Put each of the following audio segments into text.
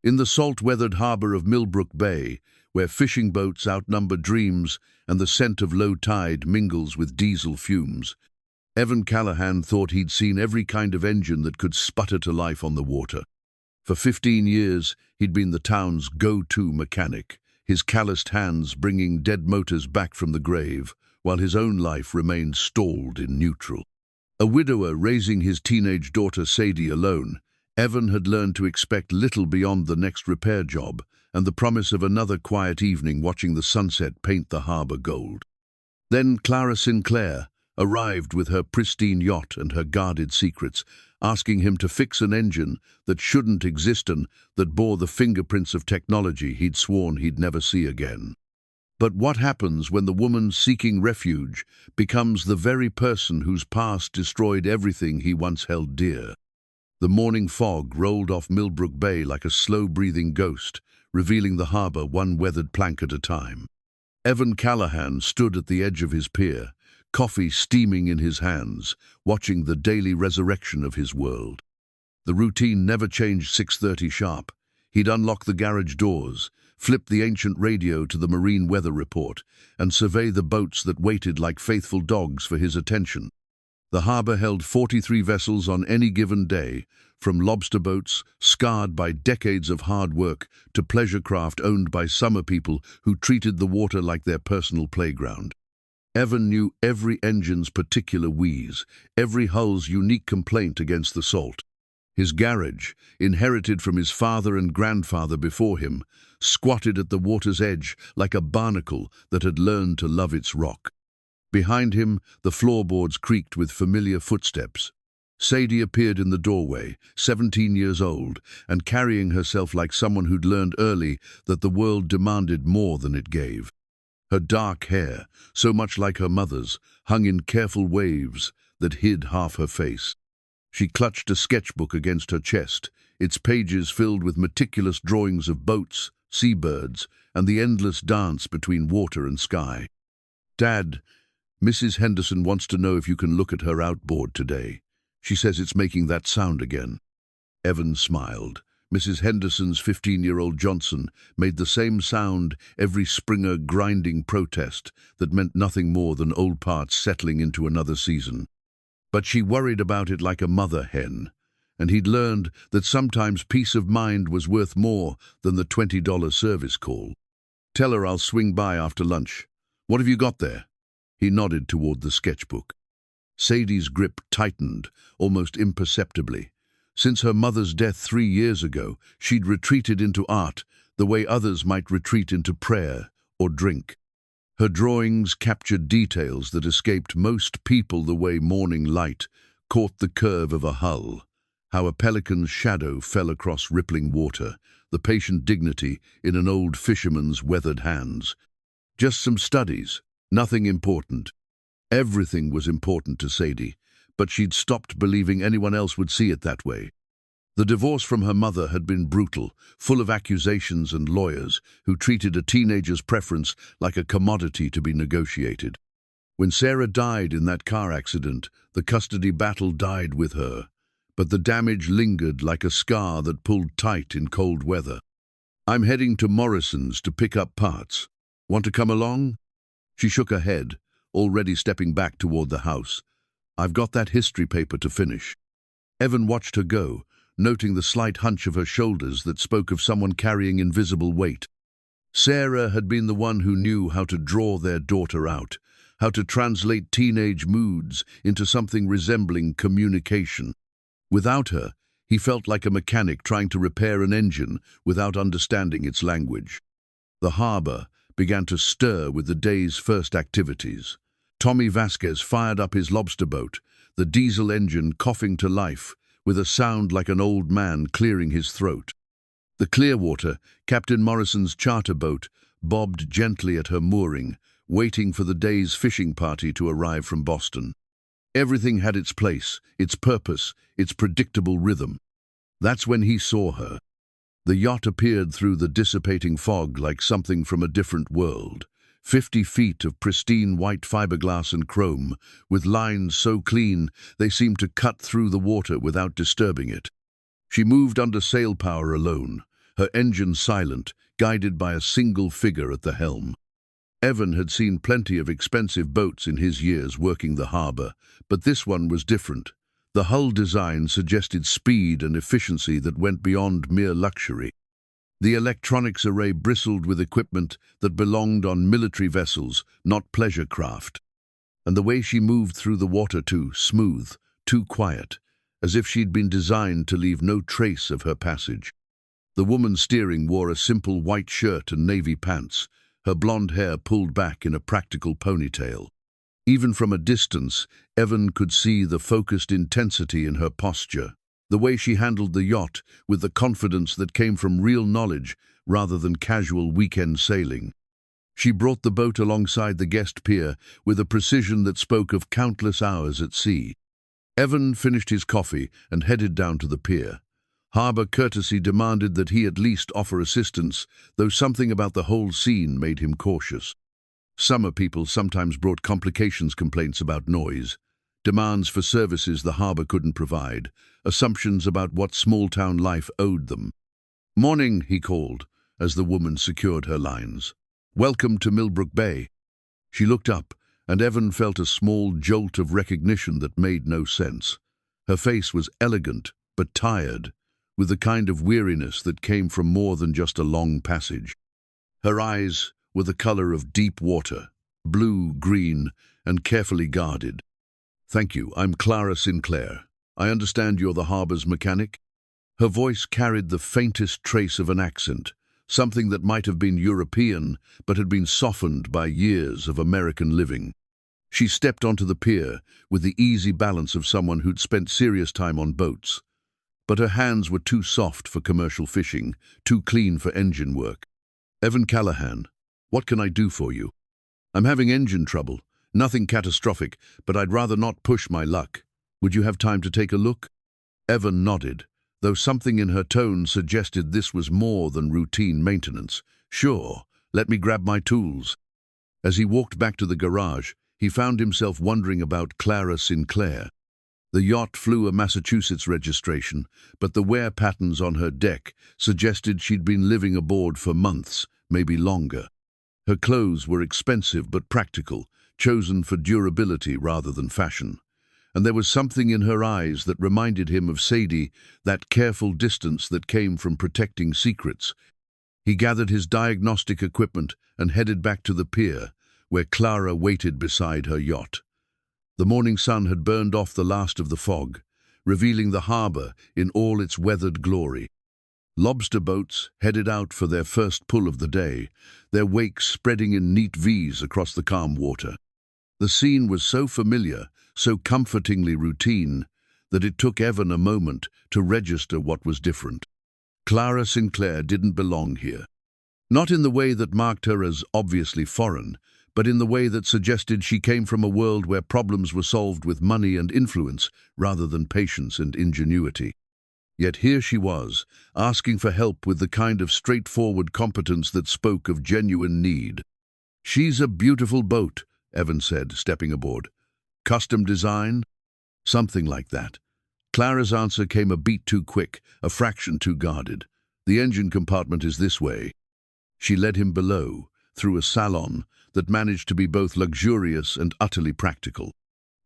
In the salt-weathered harbor of Millbrook Bay, where fishing boats outnumber dreams and the scent of low tide mingles with diesel fumes, Evan Callahan thought he'd seen every kind of engine that could sputter to life on the water. For 15 years, he'd been the town's go-to mechanic, his calloused hands bringing dead motors back from the grave, while his own life remained stalled in neutral. A widower raising his teenage daughter Sadie alone, Evan had learned to expect little beyond the next repair job and the promise of another quiet evening watching the sunset paint the harbor gold. Then Clara Sinclair arrived with her pristine yacht and her guarded secrets, asking him to fix an engine that shouldn't exist and that bore the fingerprints of technology he'd sworn he'd never see again. But what happens when the woman seeking refuge becomes the very person whose past destroyed everything he once held dear? The morning fog rolled off Millbrook Bay like a slow-breathing ghost, revealing the harbor one weathered plank at a time. Evan Callahan stood at the edge of his pier, coffee steaming in his hands, watching the daily resurrection of his world. The routine never changed. 6:30 sharp. He'd unlock the garage doors, flip the ancient radio to the marine weather report, and survey the boats that waited like faithful dogs for his attention. The harbor held 43 vessels on any given day, from lobster boats, scarred by decades of hard work, to pleasure craft owned by summer people who treated the water like their personal playground. Evan knew every engine's particular wheeze, every hull's unique complaint against the salt. His garage, inherited from his father and grandfather before him, squatted at the water's edge like a barnacle that had learned to love its rock. Behind him, the floorboards creaked with familiar footsteps. Sadie appeared in the doorway, 17 years old, and carrying herself like someone who'd learned early that the world demanded more than it gave. Her dark hair, so much like her mother's, hung in careful waves that hid half her face. She clutched a sketchbook against her chest, its pages filled with meticulous drawings of boats, seabirds, and the endless dance between water and sky. "Dad, Mrs. Henderson wants to know if you can look at her outboard today. She says it's making that sound again." Evan smiled. Mrs. Henderson's 15-year-old Johnson made the same sound every Springer grinding protest that meant nothing more than old parts settling into another season. But she worried about it like a mother hen, and he'd learned that sometimes peace of mind was worth more than the $20 service call. "Tell her I'll swing by after lunch. What have you got there?" He nodded toward the sketchbook. Sadie's grip tightened, almost imperceptibly. Since her mother's death 3 years ago, she'd retreated into art the way others might retreat into prayer or drink. Her drawings captured details that escaped most people the way morning light caught the curve of a hull, how a pelican's shadow fell across rippling water, the patient dignity in an old fisherman's weathered hands. Just some studies. Nothing important. Everything was important to Sadie, but she'd stopped believing anyone else would see it that way. The divorce from her mother had been brutal, full of accusations and lawyers who treated a teenager's preference like a commodity to be negotiated. When Sarah died in that car accident, the custody battle died with her, but the damage lingered like a scar that pulled tight in cold weather. "I'm heading to Morrison's to pick up parts. Want to come along?" She shook her head, already stepping back toward the house. "I've got that history paper to finish." Evan watched her go, noting the slight hunch of her shoulders that spoke of someone carrying invisible weight. Sarah had been the one who knew how to draw their daughter out, how to translate teenage moods into something resembling communication. Without her, he felt like a mechanic trying to repair an engine without understanding its language. The harbor began to stir with the day's first activities. Tommy Vasquez fired up his lobster boat, the diesel engine coughing to life, with a sound like an old man clearing his throat. The Clearwater, Captain Morrison's charter boat, bobbed gently at her mooring, waiting for the day's fishing party to arrive from Boston. Everything had its place, its purpose, its predictable rhythm. That's when he saw her. The yacht appeared through the dissipating fog like something from a different world. 50 feet of pristine white fiberglass and chrome, with lines so clean they seemed to cut through the water without disturbing it. She moved under sail power alone, her engine silent, guided by a single figure at the helm. Evan had seen plenty of expensive boats in his years working the harbour, but this one was different. The hull design suggested speed and efficiency that went beyond mere luxury. The electronics array bristled with equipment that belonged on military vessels, not pleasure craft. And the way she moved through the water too smooth, too quiet, as if she'd been designed to leave no trace of her passage. The woman steering wore a simple white shirt and navy pants, her blonde hair pulled back in a practical ponytail. Even from a distance, Evan could see the focused intensity in her posture, the way she handled the yacht with the confidence that came from real knowledge rather than casual weekend sailing. She brought the boat alongside the guest pier with a precision that spoke of countless hours at sea. Evan finished his coffee and headed down to the pier. Harbour courtesy demanded that he at least offer assistance, though something about the whole scene made him cautious. Summer people sometimes brought complaints about noise, demands for services the harbour couldn't provide, assumptions about what small-town life owed them. "Morning," he called, as the woman secured her lines. "Welcome to Millbrook Bay." She looked up, and Evan felt a small jolt of recognition that made no sense. Her face was elegant, but tired, with the kind of weariness that came from more than just a long passage. Her eyes were the color of deep water, blue, green, and carefully guarded. "Thank you, I'm Clara Sinclair. I understand you're the harbor's mechanic?" Her voice carried the faintest trace of an accent, something that might have been European but had been softened by years of American living. She stepped onto the pier with the easy balance of someone who'd spent serious time on boats. But her hands were too soft for commercial fishing, too clean for engine work. "Evan Callahan, what can I do for you?" "I'm having engine trouble. Nothing catastrophic, but I'd rather not push my luck. Would you have time to take a look?" Evan nodded, though something in her tone suggested this was more than routine maintenance. "Sure, let me grab my tools." As he walked back to the garage, he found himself wondering about Clara Sinclair. The yacht flew a Massachusetts registration, but the wear patterns on her deck suggested she'd been living aboard for months, maybe longer. Her clothes were expensive but practical, chosen for durability rather than fashion. And there was something in her eyes that reminded him of Sadie, that careful distance that came from protecting secrets. He gathered his diagnostic equipment and headed back to the pier, where Clara waited beside her yacht. The morning sun had burned off the last of the fog, revealing the harbour in all its weathered glory. Lobster boats headed out for their first pull of the day, their wakes spreading in neat V's across the calm water. The scene was so familiar, so comfortingly routine, that it took Evan a moment to register what was different. Clara Sinclair didn't belong here. Not in the way that marked her as obviously foreign, but in the way that suggested she came from a world where problems were solved with money and influence rather than patience and ingenuity. Yet here she was, asking for help with the kind of straightforward competence that spoke of genuine need. "She's a beautiful boat," Evan said, stepping aboard. "Custom design?" "Something like that." Clara's answer came a beat too quick, a fraction too guarded. "The engine compartment is this way." She led him below, through a salon that managed to be both luxurious and utterly practical.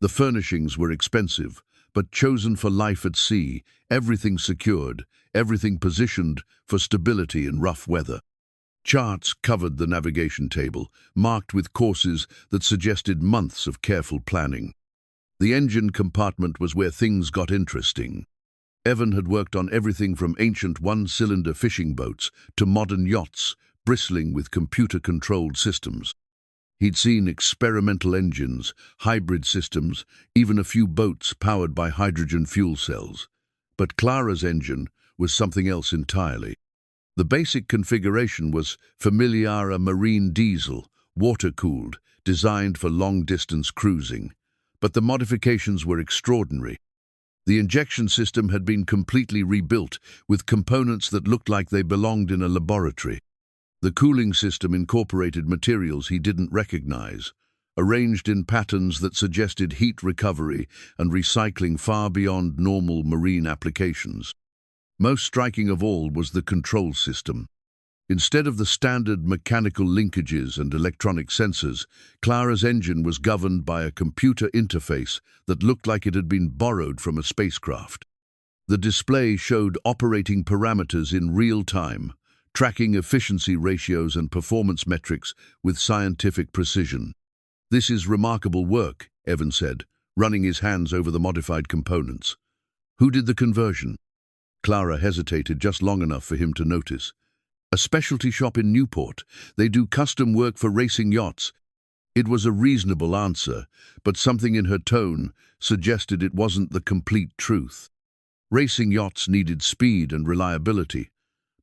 The furnishings were expensive, but chosen for life at sea, everything secured, everything positioned for stability in rough weather. Charts covered the navigation table, marked with courses that suggested months of careful planning. The engine compartment was where things got interesting. Evan had worked on everything from ancient one-cylinder fishing boats to modern yachts, bristling with computer-controlled systems. He'd seen experimental engines, hybrid systems, even a few boats powered by hydrogen fuel cells. But Clara's engine was something else entirely. The basic configuration was familiar, a marine diesel, water-cooled, designed for long-distance cruising. But the modifications were extraordinary. The injection system had been completely rebuilt, with components that looked like they belonged in a laboratory. The cooling system incorporated materials he didn't recognize, arranged in patterns that suggested heat recovery and recycling far beyond normal marine applications. Most striking of all was the control system. Instead of the standard mechanical linkages and electronic sensors, Clara's engine was governed by a computer interface that looked like it had been borrowed from a spacecraft. The display showed operating parameters in real time, tracking efficiency ratios and performance metrics with scientific precision. "This is remarkable work," Evan said, running his hands over the modified components. "Who did the conversion?" Clara hesitated just long enough for him to notice. "A specialty shop in Newport. They do custom work for racing yachts." It was a reasonable answer, but something in her tone suggested it wasn't the complete truth. Racing yachts needed speed and reliability,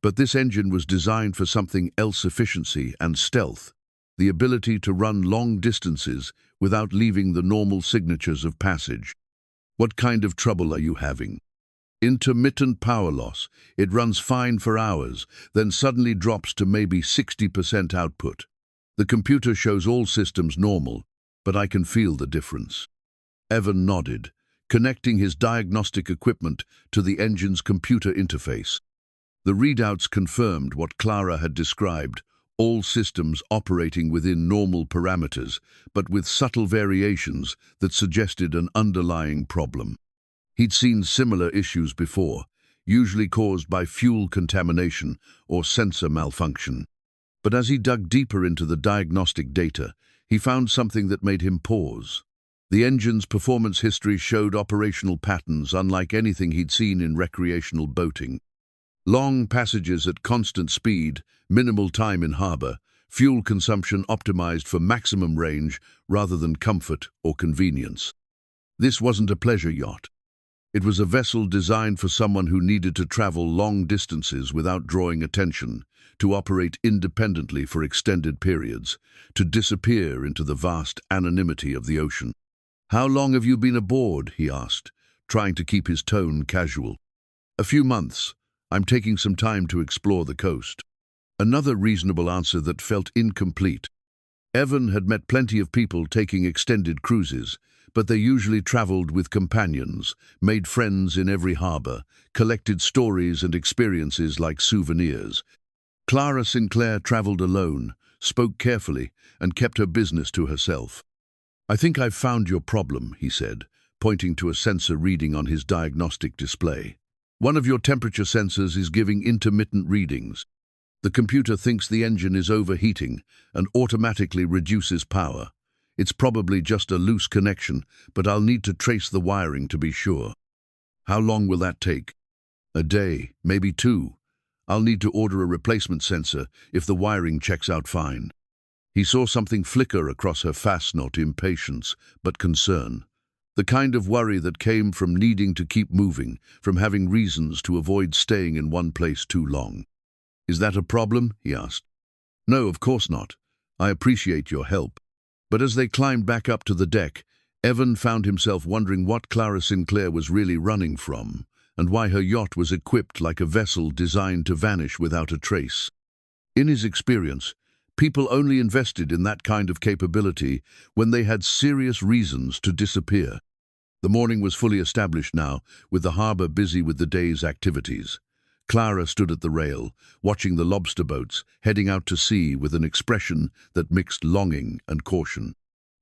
but this engine was designed for something else: efficiency and stealth, the ability to run long distances without leaving the normal signatures of passage. "What kind of trouble are you having?" "Intermittent power loss. It runs fine for hours, then suddenly drops to maybe 60% output. The computer shows all systems normal, but I can feel the difference." Evan nodded, connecting his diagnostic equipment to the engine's computer interface. The readouts confirmed what Clara had described: all systems operating within normal parameters, but with subtle variations that suggested an underlying problem. He'd seen similar issues before, usually caused by fuel contamination or sensor malfunction. But as he dug deeper into the diagnostic data, he found something that made him pause. The engine's performance history showed operational patterns unlike anything he'd seen in recreational boating. Long passages at constant speed, minimal time in harbor, fuel consumption optimized for maximum range rather than comfort or convenience. This wasn't a pleasure yacht. It was a vessel designed for someone who needed to travel long distances without drawing attention, to operate independently for extended periods, to disappear into the vast anonymity of the ocean. "How long have you been aboard?" he asked, trying to keep his tone casual. "A few months. I'm taking some time to explore the coast." Another reasonable answer that felt incomplete. Evan had met plenty of people taking extended cruises, but they usually traveled with companions, made friends in every harbor, collected stories and experiences like souvenirs. Clara Sinclair traveled alone, spoke carefully, and kept her business to herself. "I think I've found your problem," he said, pointing to a sensor reading on his diagnostic display. "One of your temperature sensors is giving intermittent readings. The computer thinks the engine is overheating and automatically reduces power. It's probably just a loose connection, but I'll need to trace the wiring to be sure." "How long will that take?" "A day, maybe 2. I'll need to order a replacement sensor if the wiring checks out fine." He saw something flicker across her face, not impatience, but concern. The kind of worry that came from needing to keep moving, from having reasons to avoid staying in one place too long. "Is that a problem?" he asked. "No, of course not. I appreciate your help." But as they climbed back up to the deck, Evan found himself wondering what Clara Sinclair was really running from, and why her yacht was equipped like a vessel designed to vanish without a trace. In his experience, people only invested in that kind of capability when they had serious reasons to disappear. The morning was fully established now, with the harbor busy with the day's activities. Clara stood at the rail, watching the lobster boats heading out to sea with an expression that mixed longing and caution.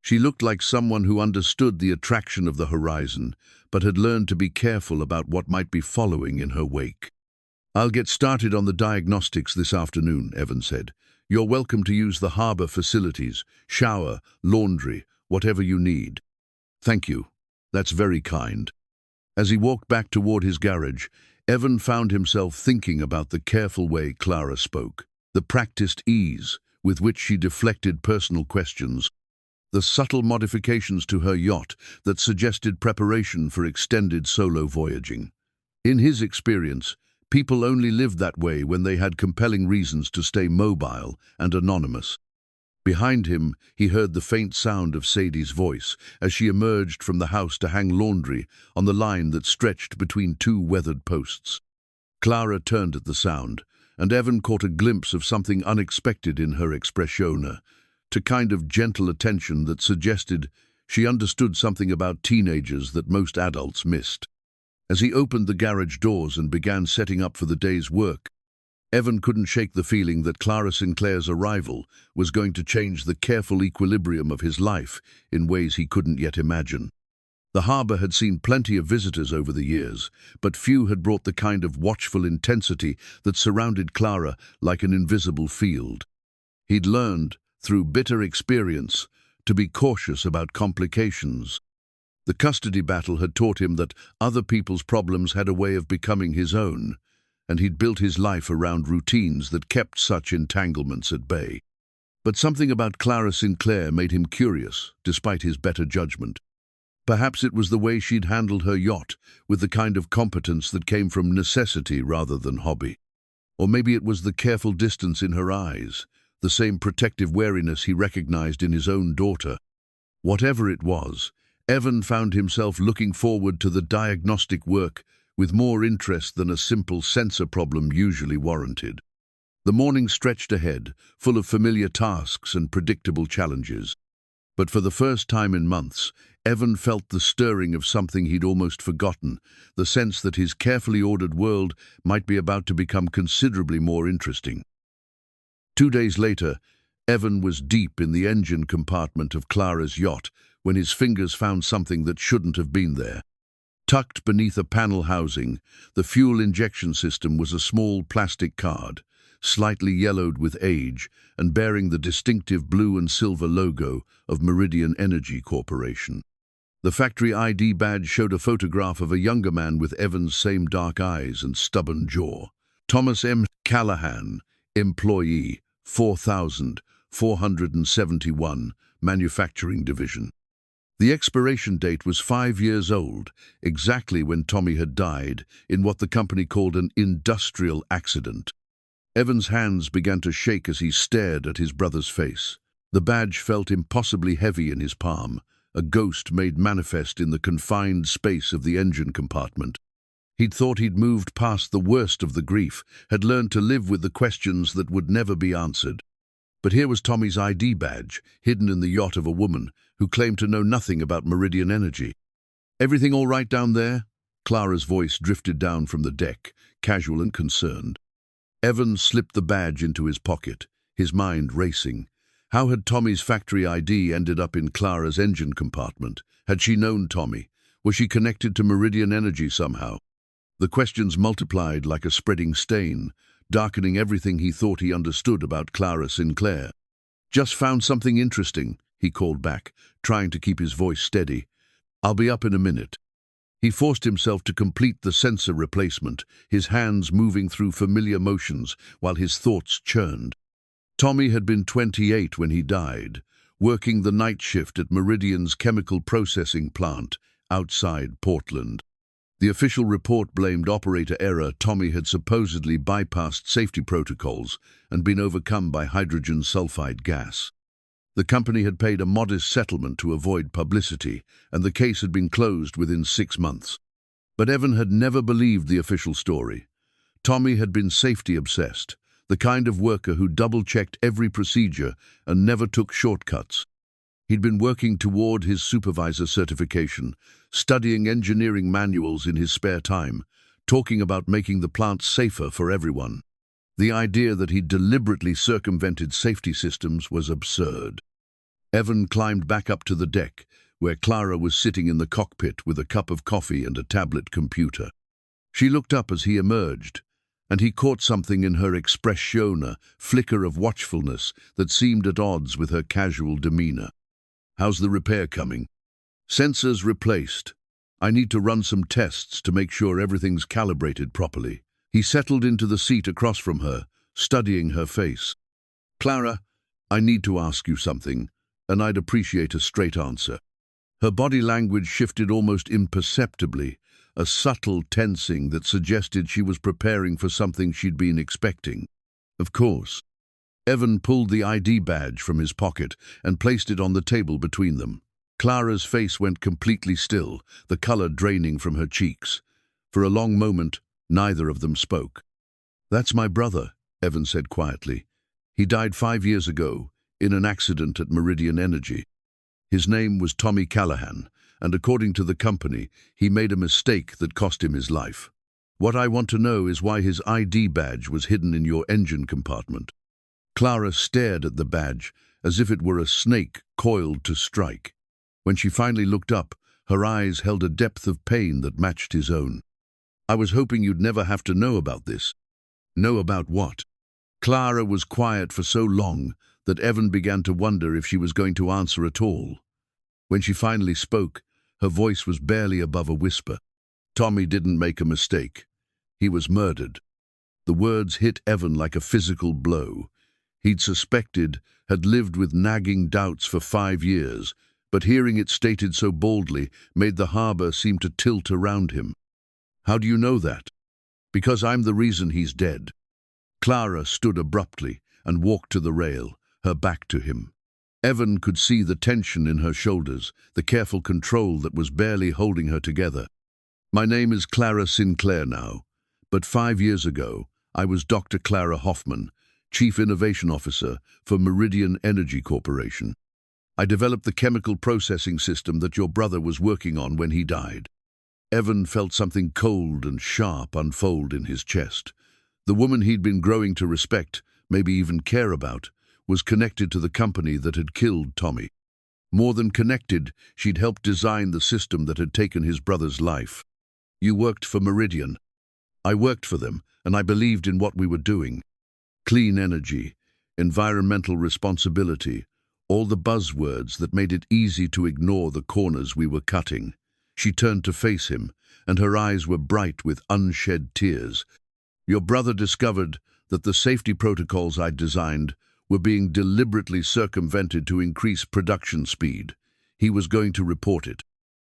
She looked like someone who understood the attraction of the horizon, but had learned to be careful about what might be following in her wake. "I'll get started on the diagnostics this afternoon," Evan said. "You're welcome to use the harbor facilities, shower, laundry, whatever you need." "Thank you. That's very kind." As he walked back toward his garage, Evan found himself thinking about the careful way Clara spoke, the practiced ease with which she deflected personal questions, the subtle modifications to her yacht that suggested preparation for extended solo voyaging. In his experience, people only lived that way when they had compelling reasons to stay mobile and anonymous. Behind him, he heard the faint sound of Sadie's voice as she emerged from the house to hang laundry on the line that stretched between 2 weathered posts. Clara turned at the sound, and Evan caught a glimpse of something unexpected in her expressione, a kind of gentle attention that suggested she understood something about teenagers that most adults missed. As he opened the garage doors and began setting up for the day's work, Evan couldn't shake the feeling that Clara Sinclair's arrival was going to change the careful equilibrium of his life in ways he couldn't yet imagine. The harbour had seen plenty of visitors over the years, but few had brought the kind of watchful intensity that surrounded Clara like an invisible field. He'd learned, through bitter experience, to be cautious about complications. The custody battle had taught him that other people's problems had a way of becoming his own, and he'd built his life around routines that kept such entanglements at bay. But something about Clara Sinclair made him curious, despite his better judgment. Perhaps it was the way she'd handled her yacht, with the kind of competence that came from necessity rather than hobby. Or maybe it was the careful distance in her eyes, the same protective wariness he recognized in his own daughter. Whatever it was, Evan found himself looking forward to the diagnostic work with more interest than a simple sensor problem usually warranted. The morning stretched ahead, full of familiar tasks and predictable challenges. But for the first time in months, Evan felt the stirring of something he'd almost forgotten, the sense that his carefully ordered world might be about to become considerably more interesting. 2 days later, Evan was deep in the engine compartment of Clara's yacht when his fingers found something that shouldn't have been there. Tucked beneath a panel housing, the fuel injection system was a small plastic card, slightly yellowed with age and bearing the distinctive blue and silver logo of Meridian Energy Corporation. The factory ID badge showed a photograph of a younger man with Evan's same dark eyes and stubborn jaw. Thomas M. Callahan, employee, 4471, Manufacturing Division. The expiration date was 5 years old, exactly when Tommy had died, in what the company called an industrial accident. Evan's hands began to shake as he stared at his brother's face. The badge felt impossibly heavy in his palm, a ghost made manifest in the confined space of the engine compartment. He'd thought he'd moved past the worst of the grief, had learned to live with the questions that would never be answered. But here was Tommy's ID badge, hidden in the yacht of a woman who claimed to know nothing about Meridian Energy. "Everything all right down there?" Clara's voice drifted down from the deck, casual and concerned. Evan slipped the badge into his pocket, his mind racing. How had Tommy's factory ID ended up in Clara's engine compartment? Had she known Tommy? Was she connected to Meridian Energy somehow? The questions multiplied like a spreading stain, darkening everything he thought he understood about Clara Sinclair. "Just found something interesting," he called back, trying to keep his voice steady. "I'll be up in a minute." He forced himself to complete the sensor replacement, his hands moving through familiar motions while his thoughts churned. Tommy had been 28 when he died, working the night shift at Meridian's chemical processing plant outside Portland. The official report blamed operator error. Tommy had supposedly bypassed safety protocols and been overcome by hydrogen sulfide gas. The company had paid a modest settlement to avoid publicity, and the case had been closed within 6 months. But Evan had never believed the official story. Tommy had been safety-obsessed, the kind of worker who double-checked every procedure and never took shortcuts. He'd been working toward his supervisor certification, studying engineering manuals in his spare time, talking about making the plant safer for everyone. The idea that he'd deliberately circumvented safety systems was absurd. Evan climbed back up to the deck, where Clara was sitting in the cockpit with a cup of coffee and a tablet computer. She looked up as he emerged, and he caught something in her expression, a flicker of watchfulness that seemed at odds with her casual demeanor. "How's the repair coming?" "Sensors replaced. I need to run some tests to make sure everything's calibrated properly." He settled into the seat across from her, studying her face. "Clara, I need to ask you something, and I'd appreciate a straight answer." Her body language shifted almost imperceptibly, a subtle tensing that suggested she was preparing for something she'd been expecting. "Of course." Evan pulled the ID badge from his pocket and placed it on the table between them. Clara's face went completely still, the color draining from her cheeks. For a long moment, neither of them spoke. "That's my brother," Evan said quietly. "He died 5 years ago in an accident at Meridian Energy. His name was Tommy Callahan, and according to the company, he made a mistake that cost him his life. What I want to know is why his ID badge was hidden in your engine compartment." Clara stared at the badge as if it were a snake coiled to strike. When she finally looked up, her eyes held a depth of pain that matched his own. "I was hoping you'd never have to know about this." "Know about what?" Clara was quiet for so long that Evan began to wonder if she was going to answer at all. When she finally spoke, her voice was barely above a whisper. "Tommy didn't make a mistake. He was murdered." The words hit Evan like a physical blow. He'd suspected, had lived with nagging doubts for 5 years, but hearing it stated so boldly made the harbor seem to tilt around him. "How do you know that?" "Because I'm the reason he's dead." Clara stood abruptly and walked to the rail, her back to him. Evan could see the tension in her shoulders, the careful control that was barely holding her together. "My name is Clara Sinclair now, but 5 years ago, I was Dr. Clara Hoffman, Chief Innovation Officer for Meridian Energy Corporation. I developed the chemical processing system that your brother was working on when he died." Evan felt something cold and sharp unfold in his chest. The woman he'd been growing to respect, maybe even care about, was connected to the company that had killed Tommy. More than connected, she'd helped design the system that had taken his brother's life. "You worked for Meridian." "I worked for them, and I believed in what we were doing. Clean energy, environmental responsibility, all the buzzwords that made it easy to ignore the corners we were cutting." She turned to face him, and her eyes were bright with unshed tears. "Your brother discovered that the safety protocols I'd designed were being deliberately circumvented to increase production speed. He was going to report it.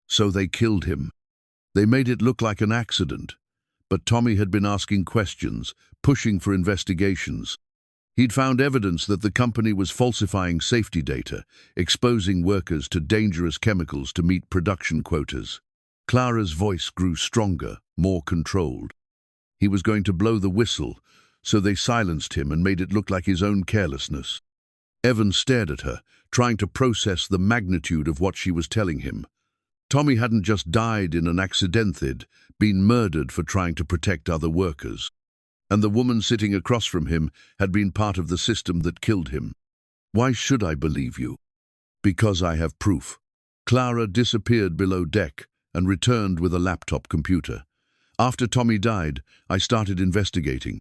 So they killed him. They made it look like an accident, but Tommy had been asking questions, pushing for investigations. He'd found evidence that the company was falsifying safety data, exposing workers to dangerous chemicals to meet production quotas." Clara's voice grew stronger, more controlled. He was going to blow the whistle, so they silenced him and made it look like his own carelessness. Evan stared at her, trying to process the magnitude of what she was telling him. Tommy hadn't just died in an accident, he'd been murdered for trying to protect other workers. And the woman sitting across from him had been part of the system that killed him. "Why should I believe you?" "Because I have proof." Clara disappeared below deck and returned with a laptop computer. "After Tommy died, I started investigating.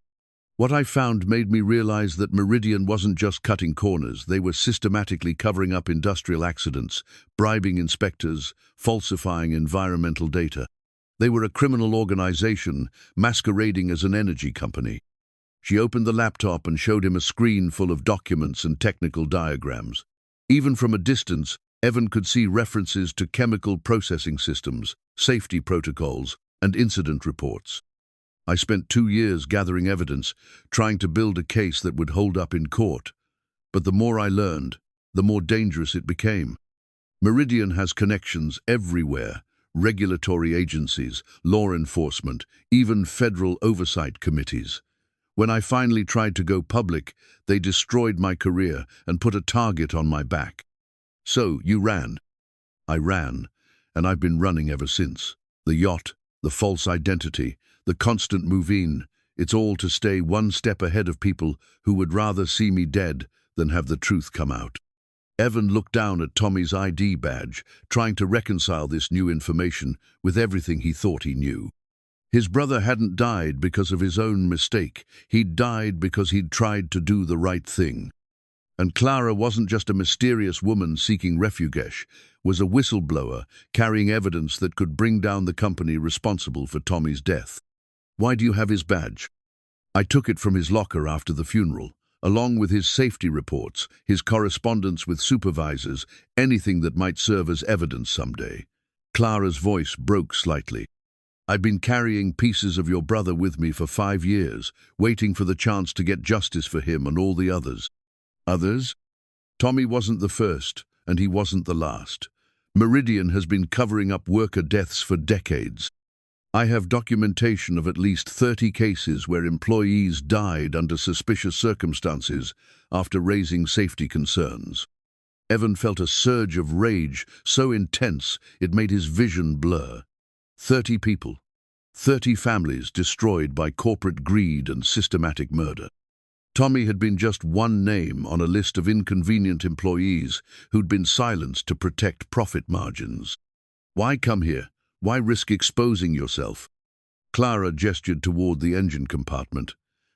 What I found made me realize that Meridian wasn't just cutting corners. They were systematically covering up industrial accidents, bribing inspectors, falsifying environmental data. They were a criminal organization masquerading as an energy company." She opened the laptop and showed him a screen full of documents and technical diagrams. Even from a distance, Evan could see references to chemical processing systems, safety protocols, and incident reports. "I spent 2 years gathering evidence, trying to build a case that would hold up in court. But the more I learned, the more dangerous it became. Meridian has connections everywhere, regulatory agencies, law enforcement, even federal oversight committees. When I finally tried to go public, they destroyed my career and put a target on my back." "So, you ran?" "I ran, and I've been running ever since. The yacht, the false identity, the constant move-in, it's all to stay one step ahead of people who would rather see me dead than have the truth come out." Evan looked down at Tommy's ID badge, trying to reconcile this new information with everything he thought he knew. His brother hadn't died because of his own mistake. He'd died because he'd tried to do the right thing. And Clara wasn't just a mysterious woman seeking refuge, was a whistleblower carrying evidence that could bring down the company responsible for Tommy's death. "Why do you have his badge?" "I took it from his locker after the funeral, along with his safety reports, his correspondence with supervisors, anything that might serve as evidence someday." Clara's voice broke slightly. "I've been carrying pieces of your brother with me for 5 years, waiting for the chance to get justice for him and all the others." "Others?" "Tommy wasn't the first, and he wasn't the last. Meridian has been covering up worker deaths for decades. I have documentation of at least 30 cases where employees died under suspicious circumstances after raising safety concerns." Evan felt a surge of rage so intense it made his vision blur. 30 people, 30 families destroyed by corporate greed and systematic murder. Tommy had been just one name on a list of inconvenient employees who'd been silenced to protect profit margins. Why come here? Why risk exposing yourself? Clara gestured toward the engine compartment.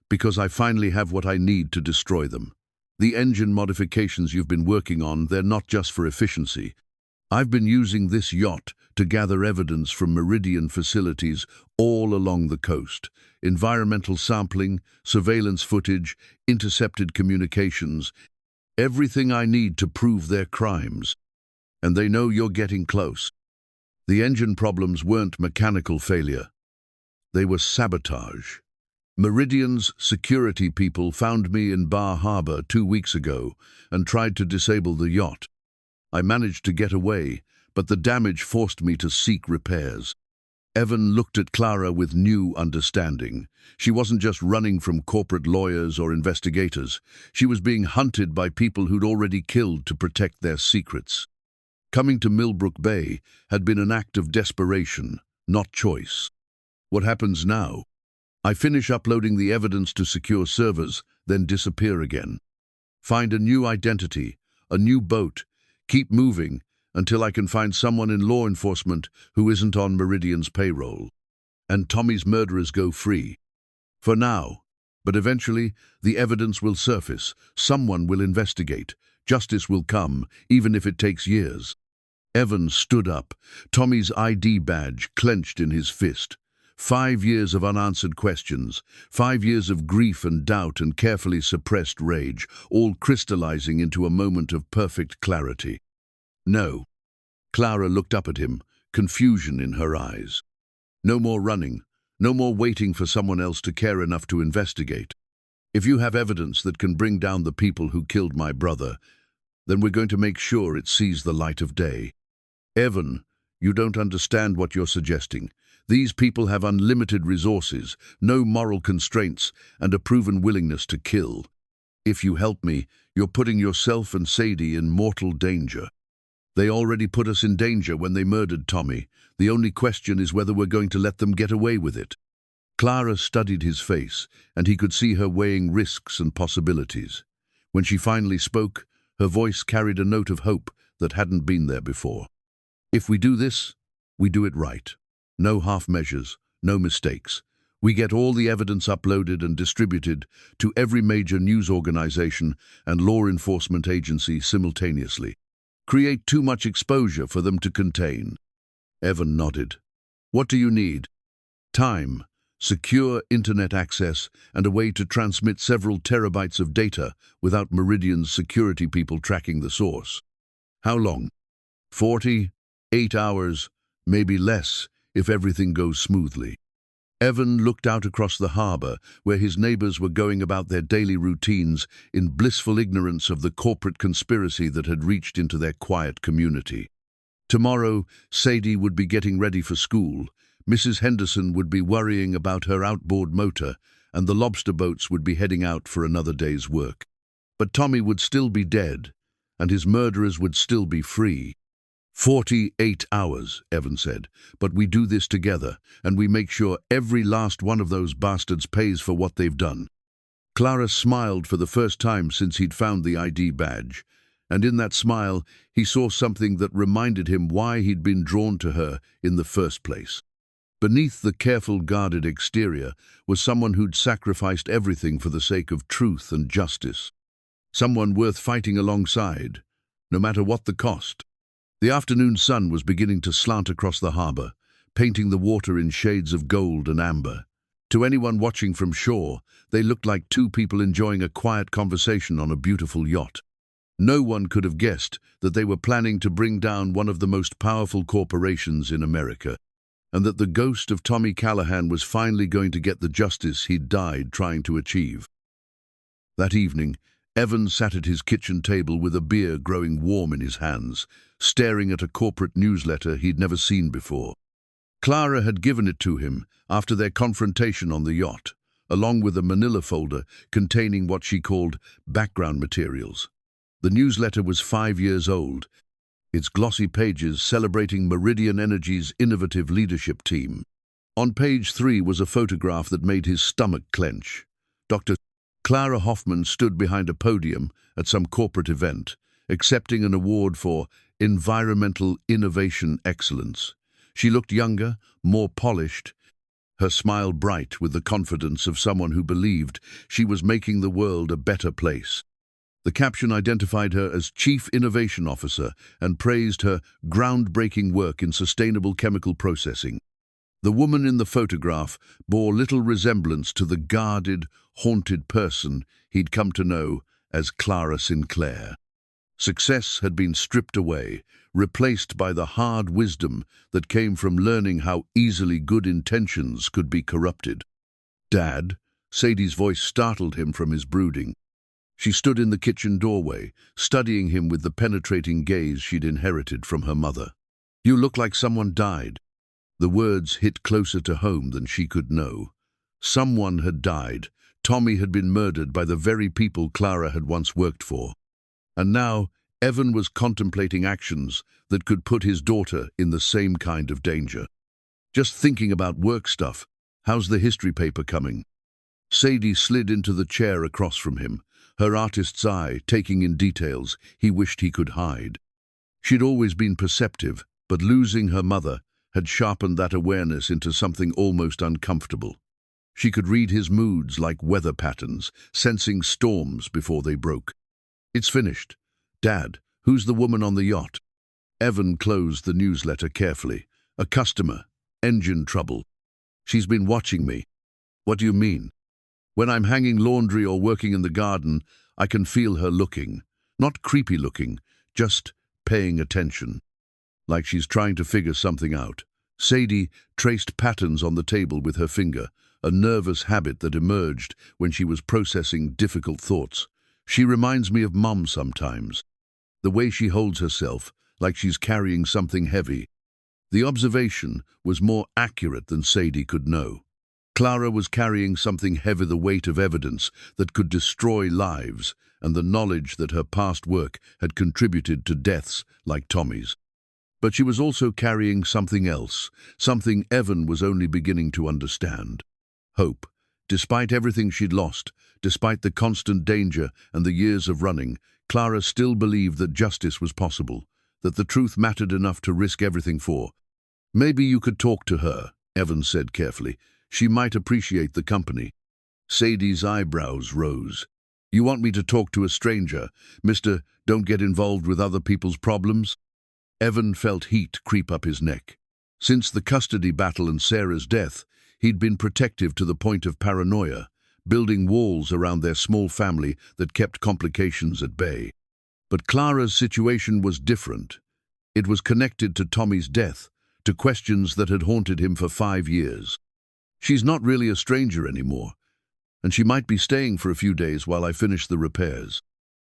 Because I finally have what I need to destroy them. The engine modifications you've been working on, they're not just for efficiency. I've been using this yacht to gather evidence from Meridian facilities all along the coast. Environmental sampling, surveillance footage, intercepted communications. Everything I need to prove their crimes. And they know you're getting close. The engine problems weren't mechanical failure. They were sabotage. Meridian's security people found me in Bar Harbor 2 weeks ago and tried to disable the yacht. I managed to get away, but the damage forced me to seek repairs. Evan looked at Clara with new understanding. She wasn't just running from corporate lawyers or investigators. She was being hunted by people who'd already killed to protect their secrets. Coming to Millbrook Bay had been an act of desperation, not choice. What happens now? I finish uploading the evidence to secure servers, then disappear again. Find a new identity, a new boat, keep moving until I can find someone in law enforcement who isn't on Meridian's payroll. And Tommy's murderers go free. For now. But eventually, the evidence will surface. Someone will investigate. Justice will come, even if it takes years. Evan stood up, Tommy's ID badge clenched in his fist. 5 years of unanswered questions, 5 years of grief and doubt and carefully suppressed rage, all crystallizing into a moment of perfect clarity. No. Clara looked up at him, confusion in her eyes. No more running, no more waiting for someone else to care enough to investigate. If you have evidence that can bring down the people who killed my brother, then we're going to make sure it sees the light of day. Evan, you don't understand what you're suggesting. These people have unlimited resources, no moral constraints, and a proven willingness to kill. If you help me, you're putting yourself and Sadie in mortal danger. They already put us in danger when they murdered Tommy. The only question is whether we're going to let them get away with it. Clara studied his face, and he could see her weighing risks and possibilities. When she finally spoke, her voice carried a note of hope that hadn't been there before. If we do this, we do it right. No half measures, no mistakes. We get all the evidence uploaded and distributed to every major news organization and law enforcement agency simultaneously. Create too much exposure for them to contain. Evan nodded. What do you need? Time, secure internet access, and a way to transmit several terabytes of data without Meridian's security people tracking the source. How long? 48 hours, maybe less, if everything goes smoothly. Evan looked out across the harbor, where his neighbors were going about their daily routines in blissful ignorance of the corporate conspiracy that had reached into their quiet community. Tomorrow, Sadie would be getting ready for school, Mrs. Henderson would be worrying about her outboard motor, and the lobster boats would be heading out for another day's work. But Tommy would still be dead, and his murderers would still be free. 48 hours, Evan said, but we do this together, and we make sure every last one of those bastards pays for what they've done. Clara smiled for the first time since he'd found the ID badge, and in that smile he saw something that reminded him why he'd been drawn to her in the first place. Beneath the careful, guarded exterior was someone who'd sacrificed everything for the sake of truth and justice. Someone worth fighting alongside, no matter what the cost. The afternoon sun was beginning to slant across the harbor, painting the water in shades of gold and amber. To anyone watching from shore, they looked like two people enjoying a quiet conversation on a beautiful yacht. No one could have guessed that they were planning to bring down one of the most powerful corporations in America, and that the ghost of Tommy Callahan was finally going to get the justice he'd died trying to achieve. That evening, Evan sat at his kitchen table with a beer growing warm in his hands, staring at a corporate newsletter he'd never seen before. Clara had given it to him after their confrontation on the yacht, along with a manila folder containing what she called background materials. The newsletter was 5 years old, its glossy pages celebrating Meridian Energy's innovative leadership team. On page 3 was a photograph that made his stomach clench. Dr. Clara Hoffman stood behind a podium at some corporate event, accepting an award for environmental innovation excellence. She looked younger, more polished, her smile bright with the confidence of someone who believed she was making the world a better place. The caption identified her as Chief Innovation Officer and praised her groundbreaking work in sustainable chemical processing. The woman in the photograph bore little resemblance to the guarded, haunted person he'd come to know as Clara Sinclair. Success had been stripped away, replaced by the hard wisdom that came from learning how easily good intentions could be corrupted. "Dad," Sadie's voice startled him from his brooding. She stood in the kitchen doorway, studying him with the penetrating gaze she'd inherited from her mother. "You look like someone died." The words hit closer to home than she could know. Someone had died. Tommy had been murdered by the very people Clara had once worked for. And now, Evan was contemplating actions that could put his daughter in the same kind of danger. "Just thinking about work stuff. How's the history paper coming?" Sadie slid into the chair across from him, her artist's eye taking in details he wished he could hide. She'd always been perceptive, but losing her mother had sharpened that awareness into something almost uncomfortable. She could read his moods like weather patterns, sensing storms before they broke. "It's finished. Dad, who's the woman on the yacht?" Evan closed the newsletter carefully. "A customer. Engine trouble. She's been watching me." "What do you mean?" "When I'm hanging laundry or working in the garden, I can feel her looking. Not creepy looking, just paying attention. Like she's trying to figure something out." Sadie traced patterns on the table with her finger, a nervous habit that emerged when she was processing difficult thoughts. "She reminds me of Mom sometimes. The way she holds herself, like she's carrying something heavy." The observation was more accurate than Sadie could know. Clara was carrying something heavy, the weight of evidence that could destroy lives, and the knowledge that her past work had contributed to deaths like Tommy's. But she was also carrying something else, something Evan was only beginning to understand. Hope. Despite everything she'd lost, despite the constant danger and the years of running, Clara still believed that justice was possible, that the truth mattered enough to risk everything for. "Maybe you could talk to her," Evan said carefully. "She might appreciate the company." Sadie's eyebrows rose. "You want me to talk to a stranger, Mr. Don't get involved with other people's problems?" Evan felt heat creep up his neck. Since the custody battle and Sarah's death, he'd been protective to the point of paranoia, building walls around their small family that kept complications at bay. But Clara's situation was different. It was connected to Tommy's death, to questions that had haunted him for 5 years. "She's not really a stranger anymore, and she might be staying for a few days while I finish the repairs."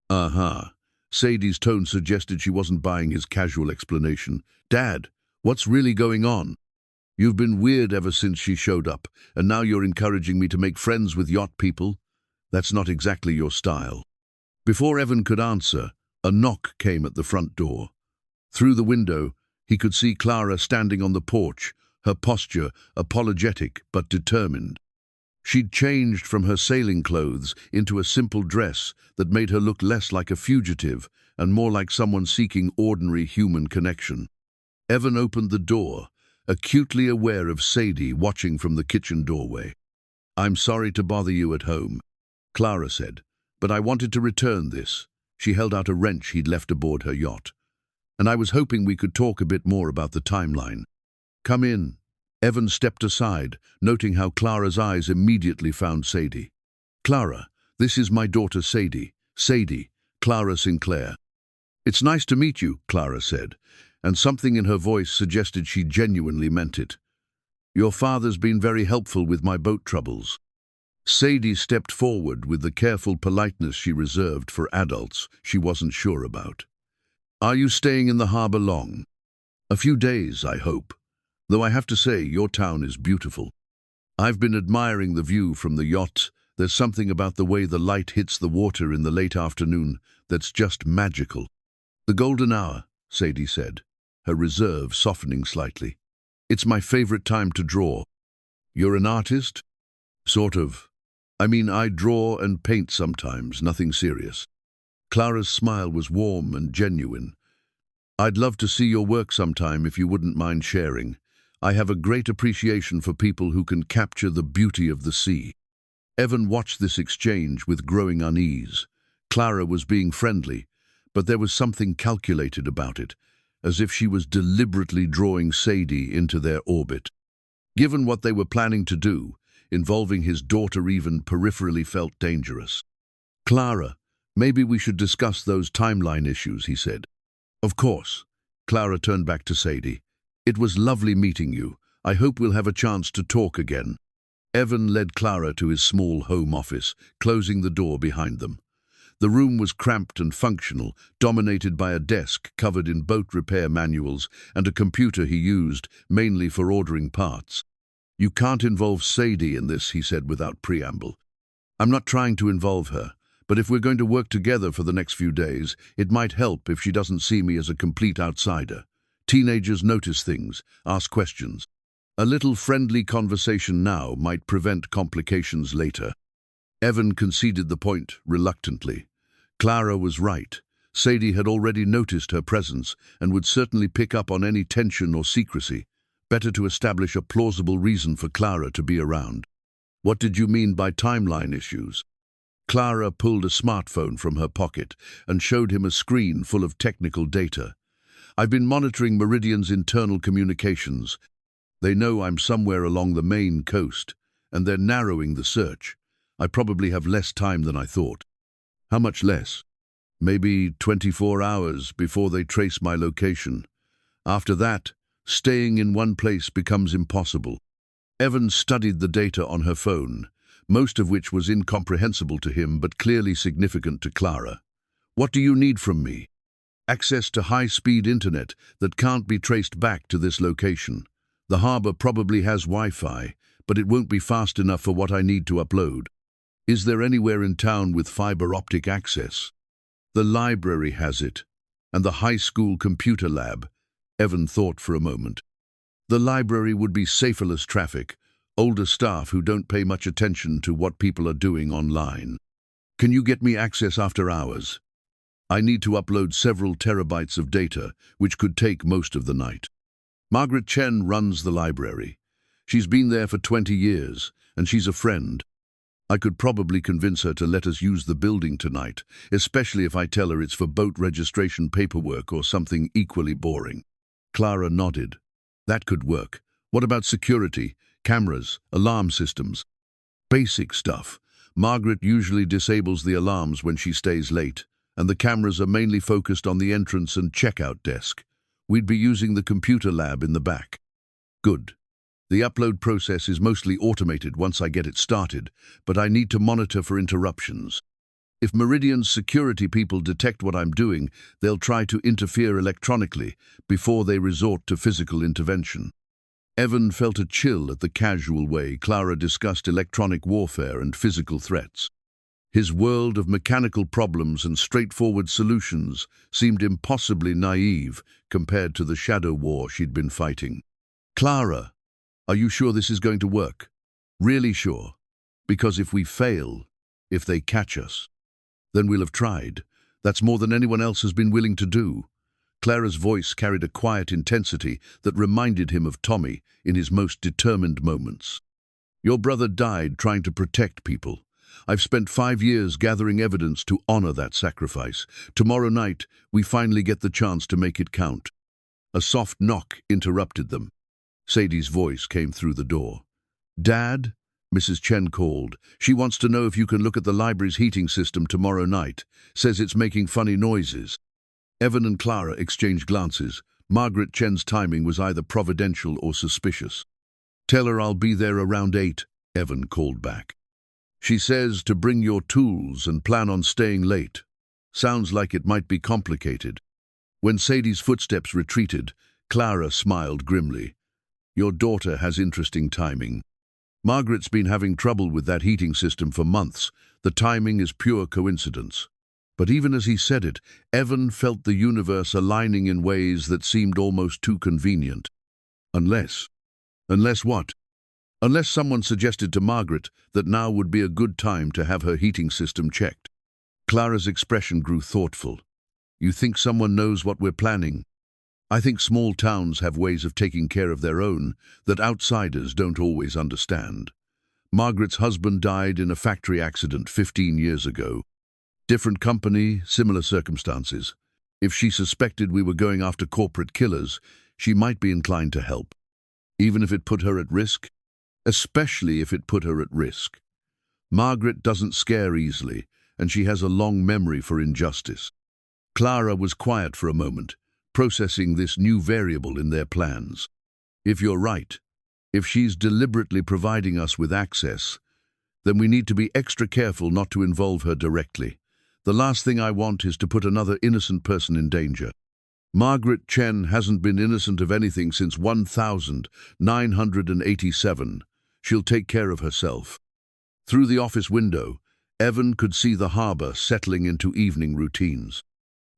"Uh-huh." Sadie's tone suggested she wasn't buying his casual explanation. "Dad, what's really going on? You've been weird ever since she showed up, and now you're encouraging me to make friends with yacht people? That's not exactly your style." Before Evan could answer, a knock came at the front door. Through the window, he could see Clara standing on the porch, her posture apologetic but determined. She'd changed from her sailing clothes into a simple dress that made her look less like a fugitive and more like someone seeking ordinary human connection. Evan opened the door, acutely aware of Sadie watching from the kitchen doorway. "I'm sorry to bother you at home," Clara said, "but I wanted to return this." She held out a wrench he'd left aboard her yacht. "And I was hoping we could talk a bit more about the timeline." "Come in." Evan stepped aside, noting how Clara's eyes immediately found Sadie. "Clara, this is my daughter Sadie. Sadie, Clara Sinclair." "It's nice to meet you," Clara said, and something in her voice suggested she genuinely meant it. "Your father's been very helpful with my boat troubles." Sadie stepped forward with the careful politeness she reserved for adults she wasn't sure about. "Are you staying in the harbor long?" "A few days, I hope. Though I have to say, your town is beautiful. I've been admiring the view from the yacht There's something about the way the light hits the water in the late afternoon that's just magical. The golden hour, Sadie said, her reserve softening slightly. It's my favorite time to draw. You're an artist? Sort of. I mean, I draw and paint sometimes, nothing serious. Clara's smile was warm and genuine. I'd love to see your work sometime if you wouldn't mind sharing. I have a great appreciation for people who can capture the beauty of the sea. Evan watched this exchange with growing unease. Clara was being friendly, but there was something calculated about it, as if she was deliberately drawing Sadie into their orbit. Given what they were planning to do, involving his daughter even peripherally felt dangerous. Clara, maybe we should discuss those timeline issues, he said. Of course. Clara turned back to Sadie. It was lovely meeting you. I hope we'll have a chance to talk again. Evan led Clara to his small home office, closing the door behind them. The room was cramped and functional, dominated by a desk covered in boat repair manuals and a computer he used mainly for ordering parts. You can't involve Sadie in this, he said without preamble. I'm not trying to involve her, but if we're going to work together for the next few days, it might help if she doesn't see me as a complete outsider. Teenagers notice things, ask questions. A little friendly conversation now might prevent complications later. Evan conceded the point reluctantly. Clara was right. Sadie had already noticed her presence and would certainly pick up on any tension or secrecy. Better to establish a plausible reason for Clara to be around. What did you mean by timeline issues? Clara pulled a smartphone from her pocket and showed him a screen full of technical data. I've been monitoring Meridian's internal communications. They know I'm somewhere along the Maine coast, and they're narrowing the search. I probably have less time than I thought. How much less? Maybe 24 hours before they trace my location. After that, staying in one place becomes impossible. Evan studied the data on her phone, most of which was incomprehensible to him but clearly significant to Clara. What do you need from me? Access to high-speed internet that can't be traced back to this location. The harbor probably has Wi-Fi, but it won't be fast enough for what I need to upload. Is there anywhere in town with fiber optic access? The library has it, and the high school computer lab. Evan thought for a moment. The library would be saferless traffic, older staff who don't pay much attention to what people are doing online. Can you get me access after hours? I need to upload several terabytes of data, which could take most of the night. Margaret Chen runs the library. She's been there for 20 years, and she's a friend. I could probably convince her to let us use the building tonight, especially if I tell her it's for boat registration paperwork or something equally boring. Clara nodded. That could work. What about security, cameras, alarm systems? Basic stuff. Margaret usually disables the alarms when she stays late, and the cameras are mainly focused on the entrance and checkout desk. We'd be using the computer lab in the back. Good. The upload process is mostly automated once I get it started, but I need to monitor for interruptions. If Meridian's security people detect what I'm doing, they'll try to interfere electronically before they resort to physical intervention. Evan felt a chill at the casual way Clara discussed electronic warfare and physical threats. His world of mechanical problems and straightforward solutions seemed impossibly naive compared to the shadow war she'd been fighting. Clara, are you sure this is going to work? Really sure? Because if we fail, if they catch us, then we'll have tried. That's more than anyone else has been willing to do. Clara's voice carried a quiet intensity that reminded him of Tommy in his most determined moments. Your brother died trying to protect people. I've spent 5 years gathering evidence to honor that sacrifice. Tomorrow night, we finally get the chance to make it count. A soft knock interrupted them. Sadie's voice came through the door. Dad? Mrs. Chen called. She wants to know if you can look at the library's heating system tomorrow night. Says it's making funny noises. Evan and Clara exchanged glances. Margaret Chen's timing was either providential or suspicious. Tell her I'll be there around 8, Evan called back. She says to bring your tools and plan on staying late. Sounds like it might be complicated. When Sadie's footsteps retreated, Clara smiled grimly. Your daughter has interesting timing. Margaret's been having trouble with that heating system for months. The timing is pure coincidence. But even as he said it, Evan felt the universe aligning in ways that seemed almost too convenient. Unless what? Unless someone suggested to Margaret that now would be a good time to have her heating system checked. Clara's expression grew thoughtful. You think someone knows what we're planning? I think small towns have ways of taking care of their own that outsiders don't always understand. Margaret's husband died in a factory accident 15 years ago. Different company, similar circumstances. If she suspected we were going after corporate killers, she might be inclined to help. Even if it put her at risk? Especially if it put her at risk. Margaret doesn't scare easily, and she has a long memory for injustice. Clara was quiet for a moment, processing this new variable in their plans. If you're right, if she's deliberately providing us with access, then we need to be extra careful not to involve her directly. The last thing I want is to put another innocent person in danger. Margaret Chen hasn't been innocent of anything since 1987. She'll take care of herself. Through the office window, Evan could see the harbor settling into evening routines.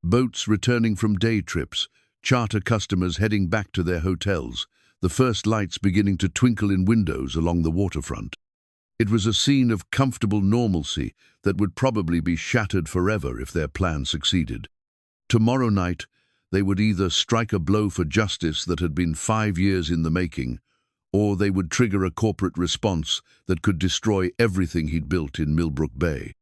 Boats returning from day trips, charter customers heading back to their hotels, the first lights beginning to twinkle in windows along the waterfront. It was a scene of comfortable normalcy that would probably be shattered forever if their plan succeeded. Tomorrow night, they would either strike a blow for justice that had been 5 years in the making, or they would trigger a corporate response that could destroy everything he'd built in Millbrook Bay.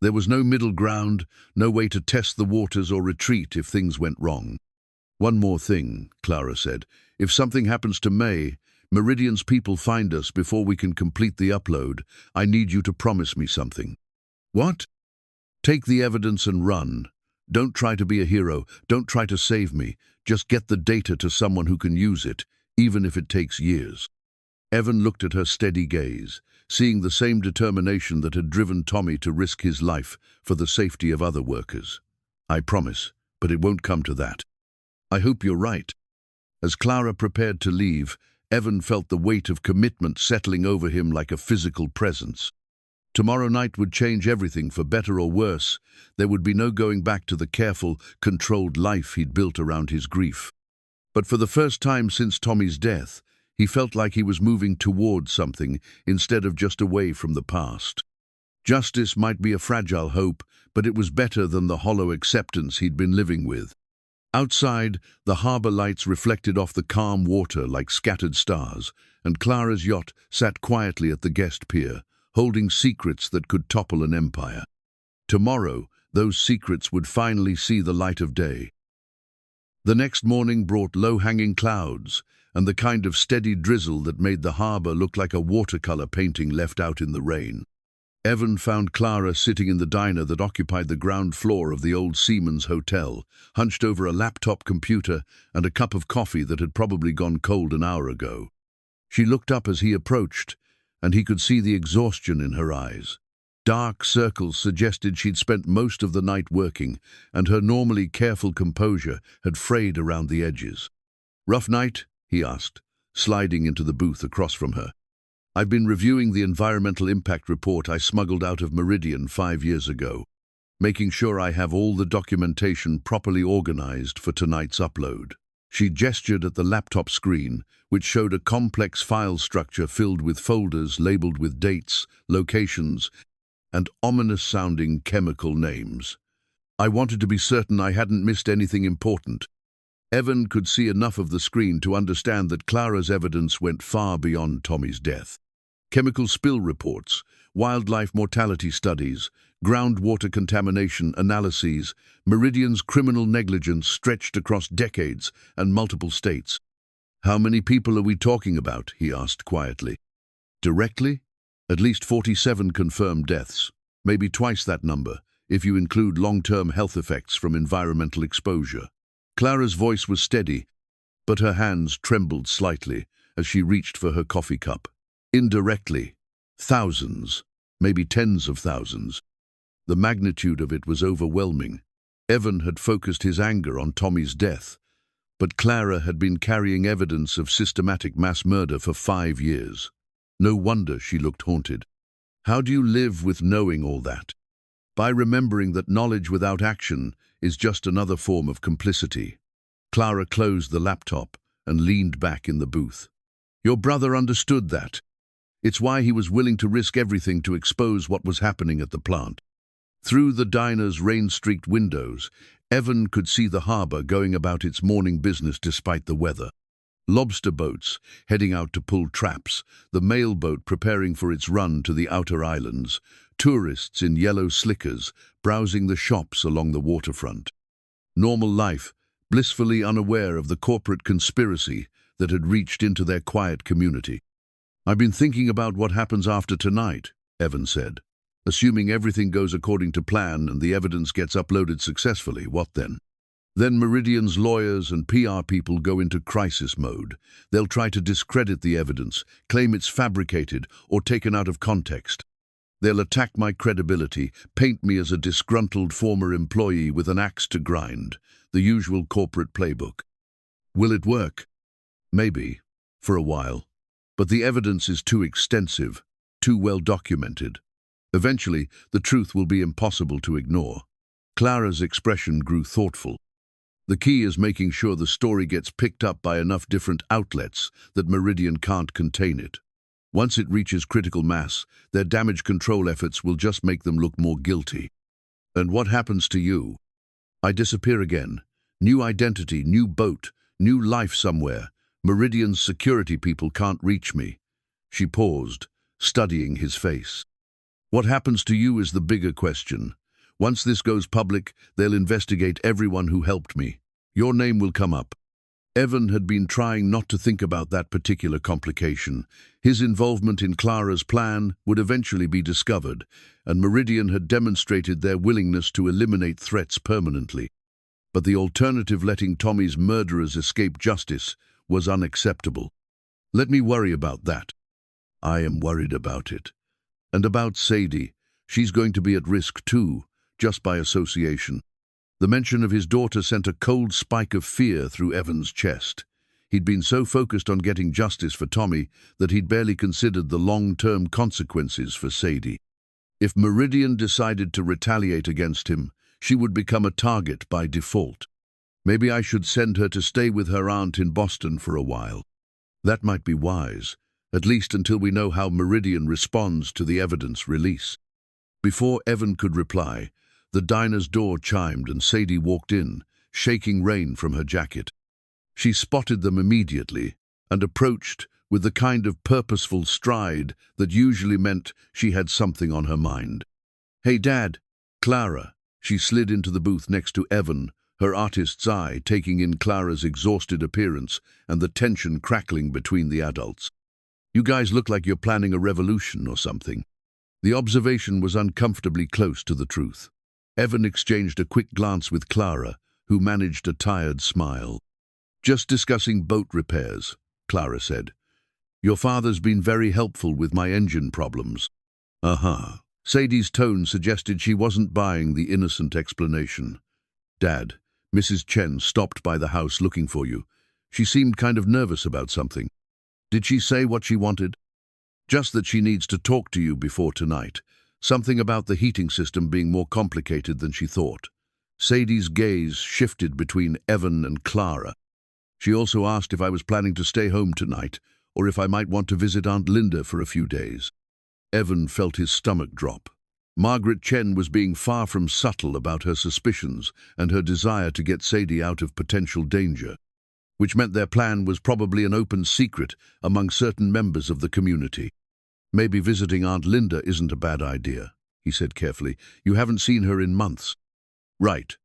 There was no middle ground, no way to test the waters or retreat if things went wrong. One more thing, Clara said. If something happens to May, Meridian's people find us before we can complete the upload, I need you to promise me something. What? Take the evidence and run. Don't try to be a hero. Don't try to save me. Just get the data to someone who can use it, even if it takes years. Evan looked at her steady gaze, seeing the same determination that had driven Tommy to risk his life for the safety of other workers. I promise, but it won't come to that. I hope you're right. As Clara prepared to leave, Evan felt the weight of commitment settling over him like a physical presence. Tomorrow night would change everything for better or worse. There would be no going back to the careful, controlled life he'd built around his grief. But for the first time since Tommy's death, he felt like he was moving towards something instead of just away from the past. Justice might be a fragile hope, but it was better than the hollow acceptance he'd been living with. Outside, the harbor lights reflected off the calm water like scattered stars, and Clara's yacht sat quietly at the guest pier, holding secrets that could topple an empire. Tomorrow, those secrets would finally see the light of day. The next morning brought low-hanging clouds and the kind of steady drizzle that made the harbor look like a watercolor painting left out in the rain. Evan found Clara sitting in the diner that occupied the ground floor of the old Seaman's Hotel, hunched over a laptop computer and a cup of coffee that had probably gone cold an hour ago. She looked up as he approached, and he could see the exhaustion in her eyes. Dark circles suggested she'd spent most of the night working, and her normally careful composure had frayed around the edges. "Rough night?" he asked, sliding into the booth across from her. "I've been reviewing the environmental impact report I smuggled out of Meridian 5 years ago, making sure I have all the documentation properly organized for tonight's upload." She gestured at the laptop screen, which showed a complex file structure filled with folders labeled with dates, locations, and ominous-sounding chemical names. "I wanted to be certain I hadn't missed anything important." Evan could see enough of the screen to understand that Clara's evidence went far beyond Tommy's death. Chemical spill reports, wildlife mortality studies, groundwater contamination analyses, Meridian's criminal negligence stretched across decades and multiple states. "How many people are we talking about?" he asked quietly. "Directly? At least 47 confirmed deaths, maybe twice that number, if you include long-term health effects from environmental exposure." Clara's voice was steady, but her hands trembled slightly as she reached for her coffee cup. "Indirectly, thousands, maybe tens of thousands." The magnitude of it was overwhelming. Evan had focused his anger on Tommy's death, but Clara had been carrying evidence of systematic mass murder for 5 years. No wonder she looked haunted. How do you live with knowing all that? By remembering that knowledge without action is just another form of complicity. Clara closed the laptop and leaned back in the booth. Your brother understood that. It's why he was willing to risk everything to expose what was happening at the plant. Through the diner's rain-streaked windows, Evan could see the harbor going about its morning business despite the weather. Lobster boats heading out to pull traps, the mail boat preparing for its run to the outer islands, tourists in yellow slickers browsing the shops along the waterfront. Normal life, blissfully unaware of the corporate conspiracy that had reached into their quiet community. I've been thinking about what happens after tonight, Evan said. Assuming everything goes according to plan and the evidence gets uploaded successfully, what then? Then Meridian's lawyers and PR people go into crisis mode. They'll try to discredit the evidence, claim it's fabricated or taken out of context. They'll attack my credibility, paint me as a disgruntled former employee with an axe to grind, the usual corporate playbook. Will it work? Maybe, for a while. But the evidence is too extensive, too well documented. Eventually, the truth will be impossible to ignore. Clara's expression grew thoughtful. The key is making sure the story gets picked up by enough different outlets that Meridian can't contain it. Once it reaches critical mass, their damage control efforts will just make them look more guilty. And what happens to you? I disappear again. New identity, new boat, new life somewhere. Meridian's security people can't reach me. She paused, studying his face. What happens to you is the bigger question. Once this goes public, they'll investigate everyone who helped me. Your name will come up. Evan had been trying not to think about that particular complication. His involvement in Clara's plan would eventually be discovered, and Meridian had demonstrated their willingness to eliminate threats permanently. But the alternative, letting Tommy's murderers escape justice, was unacceptable. Let me worry about that. I am worried about it. And about Sadie. She's going to be at risk too, just by association. The mention of his daughter sent a cold spike of fear through Evan's chest. He'd been so focused on getting justice for Tommy that he'd barely considered the long-term consequences for Sadie. If Meridian decided to retaliate against him, she would become a target by default. Maybe I should send her to stay with her aunt in Boston for a while. That might be wise, at least until we know how Meridian responds to the evidence release. Before Evan could reply, the diner's door chimed and Sadie walked in, shaking rain from her jacket. She spotted them immediately and approached with the kind of purposeful stride that usually meant she had something on her mind. Hey, Dad. Clara. She slid into the booth next to Evan, her artist's eye taking in Clara's exhausted appearance and the tension crackling between the adults. You guys look like you're planning a revolution or something. The observation was uncomfortably close to the truth. Evan exchanged a quick glance with Clara, who managed a tired smile. Just discussing boat repairs, Clara said. Your father's been very helpful with my engine problems. Uh-huh. Sadie's tone suggested she wasn't buying the innocent explanation. Dad, Mrs. Chen stopped by the house looking for you. She seemed kind of nervous about something. Did she say what she wanted? Just that she needs to talk to you before tonight. Something about the heating system being more complicated than she thought. Sadie's gaze shifted between Evan and Clara. She also asked if I was planning to stay home tonight, or if I might want to visit Aunt Linda for a few days. Evan felt his stomach drop. Margaret Chen was being far from subtle about her suspicions and her desire to get Sadie out of potential danger, which meant their plan was probably an open secret among certain members of the community. Maybe visiting Aunt Linda isn't a bad idea, he said carefully. You haven't seen her in months. Right,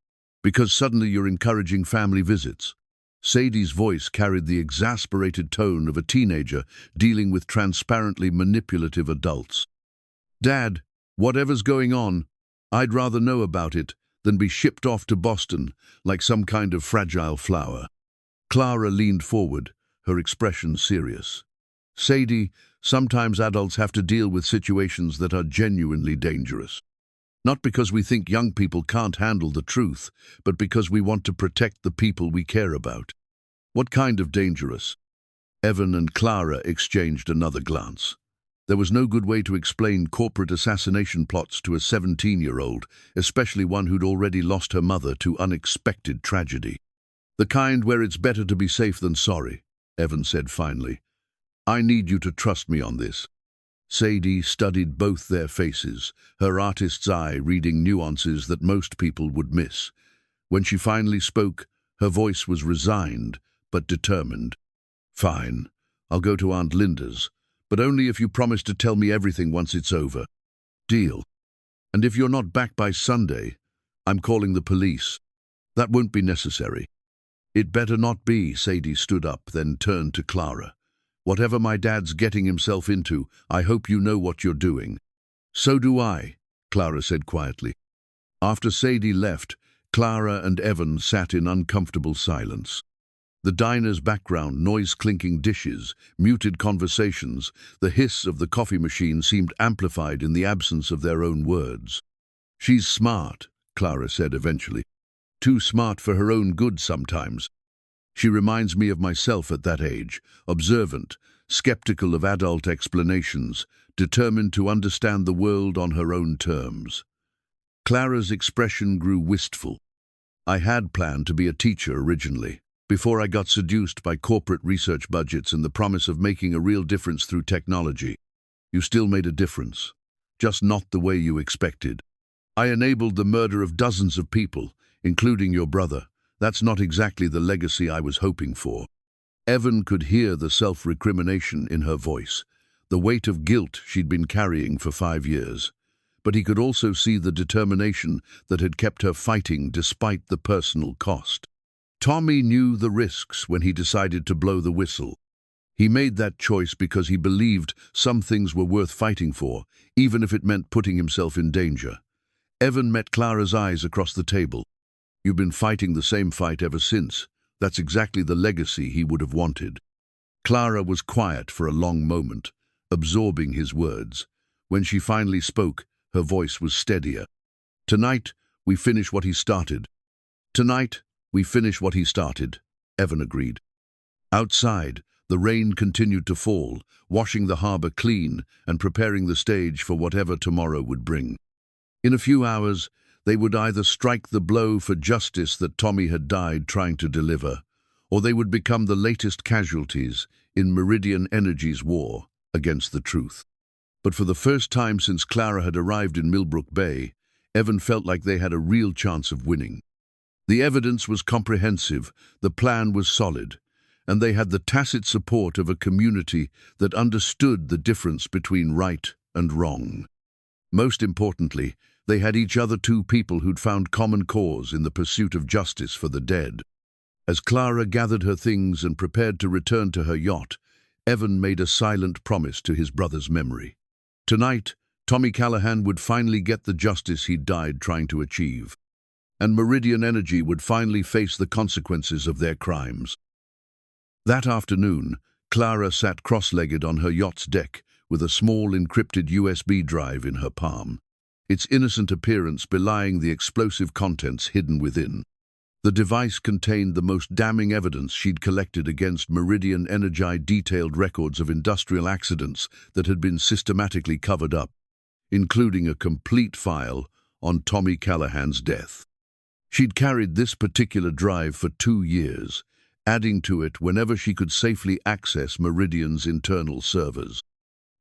because suddenly you're encouraging family visits. Sadie's voice carried the exasperated tone of a teenager dealing with transparently manipulative adults. Dad, whatever's going on, I'd rather know about it than be shipped off to Boston like some kind of fragile flower. Clara leaned forward, her expression serious. Sadie, sometimes adults have to deal with situations that are genuinely dangerous. Not because we think young people can't handle the truth, but because we want to protect the people we care about. What kind of dangerous? Evan and Clara exchanged another glance. There was no good way to explain corporate assassination plots to a 17-year-old, especially one who'd already lost her mother to unexpected tragedy. "The kind where it's better to be safe than sorry," Evan said finally. "I need you to trust me on this." Sadie studied both their faces, her artist's eye reading nuances that most people would miss. When she finally spoke, her voice was resigned, but determined. "Fine, I'll go to Aunt Linda's, but only if you promise to tell me everything once it's over." "Deal. And if you're not back by Sunday, I'm calling the police." "That won't be necessary." "It better not be." Sadie stood up, then turned to Clara. "Whatever my dad's getting himself into, I hope you know what you're doing." "So do I," Clara said quietly. After Sadie left, Clara and Evan sat in uncomfortable silence. The diner's background, noise-clinking dishes, muted conversations, the hiss of the coffee machine seemed amplified in the absence of their own words. "She's smart," Clara said eventually. "Too smart for her own good sometimes. She reminds me of myself at that age, observant, skeptical of adult explanations, determined to understand the world on her own terms." Clara's expression grew wistful. "I had planned to be a teacher originally, before I got seduced by corporate research budgets and the promise of making a real difference through technology. You still made a difference, just not the way you expected. I enabled the murder of dozens of people, including your brother. That's not exactly the legacy I was hoping for." Evan could hear the self-recrimination in her voice, the weight of guilt she'd been carrying for 5 years. But he could also see the determination that had kept her fighting despite the personal cost. Tommy knew the risks when he decided to blow the whistle. He made that choice because he believed some things were worth fighting for, even if it meant putting himself in danger. Evan met Clara's eyes across the table. "You've been fighting the same fight ever since. That's exactly the legacy he would have wanted." Clara was quiet for a long moment, absorbing his words. When she finally spoke, her voice was steadier. "Tonight, we finish what he started." "Tonight, we finish what he started," Evan agreed. Outside, the rain continued to fall, washing the harbor clean and preparing the stage for whatever tomorrow would bring. In a few hours, they would either strike the blow for justice that Tommy had died trying to deliver, or they would become the latest casualties in Meridian Energy's war against the truth. But for the first time since Clara had arrived in Millbrook Bay, Evan felt like they had a real chance of winning. The evidence was comprehensive, the plan was solid, and they had the tacit support of a community that understood the difference between right and wrong. Most importantly, they had each other, two people who'd found common cause in the pursuit of justice for the dead. As Clara gathered her things and prepared to return to her yacht, Evan made a silent promise to his brother's memory. Tonight, Tommy Callahan would finally get the justice he'd died trying to achieve, and Meridian Energy would finally face the consequences of their crimes. That afternoon, Clara sat cross-legged on her yacht's deck with a small encrypted USB drive in her palm, its innocent appearance belying the explosive contents hidden within. The device contained the most damning evidence she'd collected against Meridian Energy, detailed records of industrial accidents that had been systematically covered up, including a complete file on Tommy Callahan's death. She'd carried this particular drive for 2 years, adding to it whenever she could safely access Meridian's internal servers.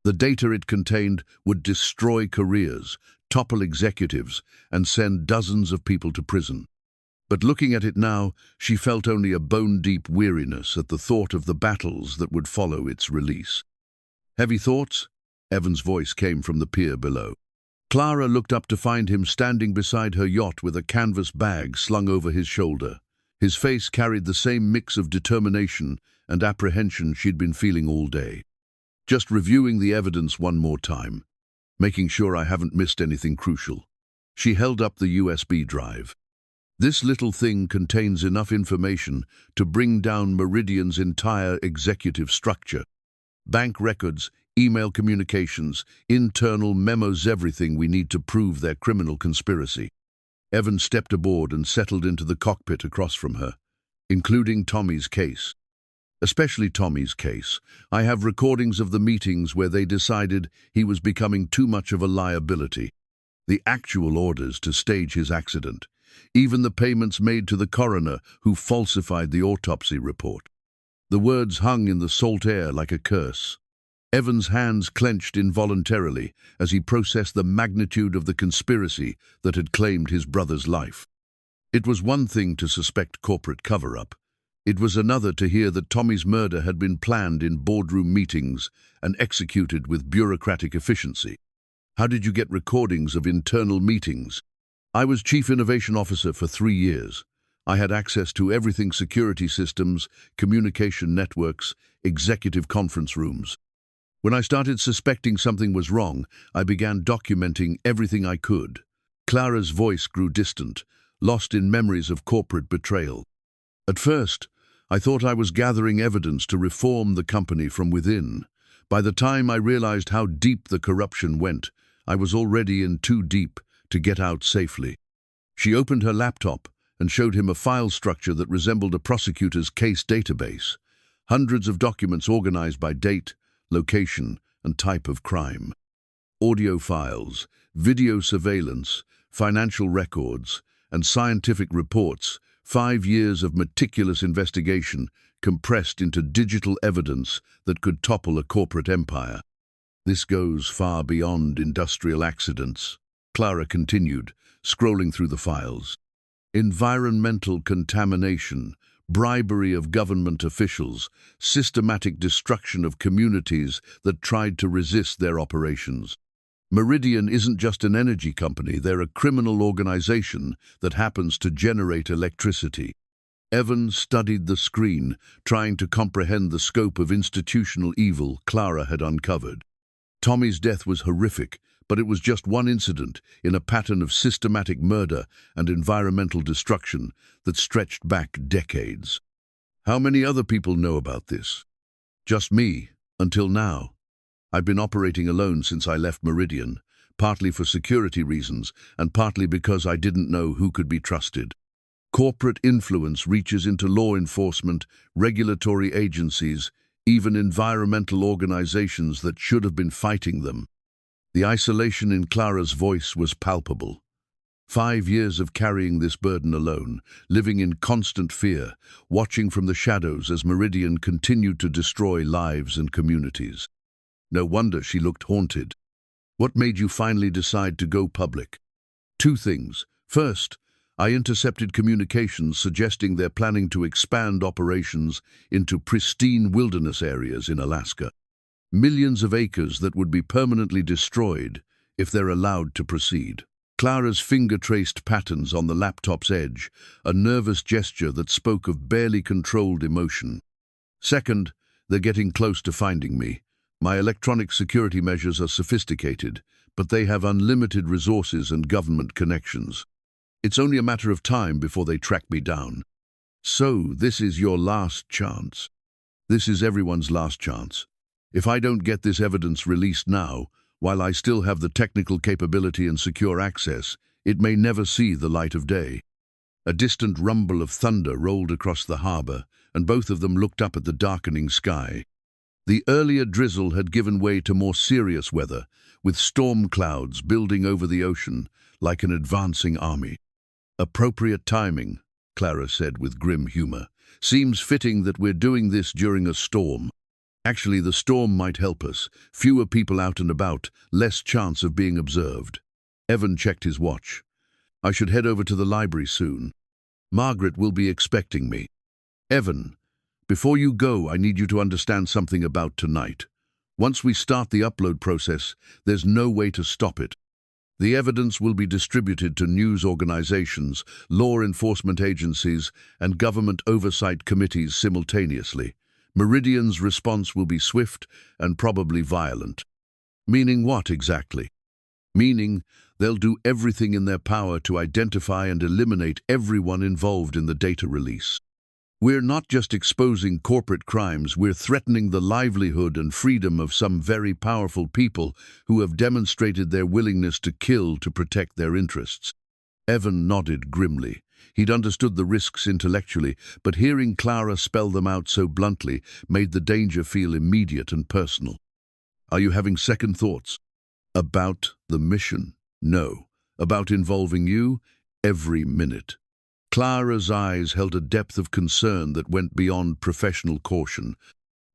The data it contained would destroy careers, topple executives, and send dozens of people to prison. But looking at it now, she felt only a bone-deep weariness at the thought of the battles that would follow its release. "Heavy thoughts?" Evan's voice came from the pier below. Clara looked up to find him standing beside her yacht with a canvas bag slung over his shoulder. His face carried the same mix of determination and apprehension she'd been feeling all day. "Just reviewing the evidence one more time, making sure I haven't missed anything crucial." She held up the USB drive. "This little thing contains enough information to bring down Meridian's entire executive structure. Bank records, email communications, internal memos, everything we need to prove their criminal conspiracy." Evan stepped aboard and settled into the cockpit across from her, including Tommy's case. Especially Tommy's case. I have recordings of the meetings where they decided he was becoming too much of a liability. The actual orders to stage his accident. Even the payments made to the coroner who falsified the autopsy report. The words hung in the salt air like a curse. Evan's hands clenched involuntarily as he processed the magnitude of the conspiracy that had claimed his brother's life. It was one thing to suspect corporate cover-up. It was another to hear that Tommy's murder had been planned in boardroom meetings and executed with bureaucratic efficiency. How did you get recordings of internal meetings? I was Chief Innovation Officer for 3 years. I had access to everything: security systems, communication networks, executive conference rooms. When I started suspecting something was wrong, I began documenting everything I could. Clara's voice grew distant, lost in memories of corporate betrayal. At first, I thought I was gathering evidence to reform the company from within. By the time I realized how deep the corruption went, I was already in too deep to get out safely. She opened her laptop and showed him a file structure that resembled a prosecutor's case database. Hundreds of documents organized by date, location, and type of crime. Audio files, video surveillance, financial records, and scientific reports. 5 years of meticulous investigation compressed into digital evidence that could topple a corporate empire. This goes far beyond industrial accidents, Clara continued, scrolling through the files. Environmental contamination, bribery of government officials, systematic destruction of communities that tried to resist their operations. Meridian isn't just an energy company, they're a criminal organization that happens to generate electricity. Evan studied the screen, trying to comprehend the scope of institutional evil Clara had uncovered. Tommy's death was horrific, but it was just one incident in a pattern of systematic murder and environmental destruction that stretched back decades. How many other people know about this? Just me, until now. I've been operating alone since I left Meridian, partly for security reasons and partly because I didn't know who could be trusted. Corporate influence reaches into law enforcement, regulatory agencies, even environmental organizations that should have been fighting them. The isolation in Clara's voice was palpable. 5 years of carrying this burden alone, living in constant fear, watching from the shadows as Meridian continued to destroy lives and communities. No wonder she looked haunted. What made you finally decide to go public? 2 things. First, I intercepted communications suggesting they're planning to expand operations into pristine wilderness areas in Alaska. Millions of acres that would be permanently destroyed if they're allowed to proceed. Clara's finger traced patterns on the laptop's edge, a nervous gesture that spoke of barely controlled emotion. Second, they're getting close to finding me. My electronic security measures are sophisticated, but they have unlimited resources and government connections. It's only a matter of time before they track me down. So, this is your last chance. This is everyone's last chance. If I don't get this evidence released now, while I still have the technical capability and secure access, it may never see the light of day. A distant rumble of thunder rolled across the harbor, and both of them looked up at the darkening sky. The earlier drizzle had given way to more serious weather, with storm clouds building over the ocean like an advancing army. Appropriate timing, Clara said with grim humor. Seems fitting that we're doing this during a storm. Actually, the storm might help us. Fewer people out and about, less chance of being observed. Evan checked his watch. I should head over to the library soon. Margaret will be expecting me. Evan, before you go, I need you to understand something about tonight. Once we start the upload process, there's no way to stop it. The evidence will be distributed to news organizations, law enforcement agencies, and government oversight committees simultaneously. Meridian's response will be swift and probably violent. Meaning what exactly? Meaning they'll do everything in their power to identify and eliminate everyone involved in the data release. We're not just exposing corporate crimes, we're threatening the livelihood and freedom of some very powerful people who have demonstrated their willingness to kill to protect their interests. Evan nodded grimly. He'd understood the risks intellectually, but hearing Clara spell them out so bluntly made the danger feel immediate and personal. Are you having second thoughts? About the mission? No. About involving you? Every minute. Clara's eyes held a depth of concern that went beyond professional caution.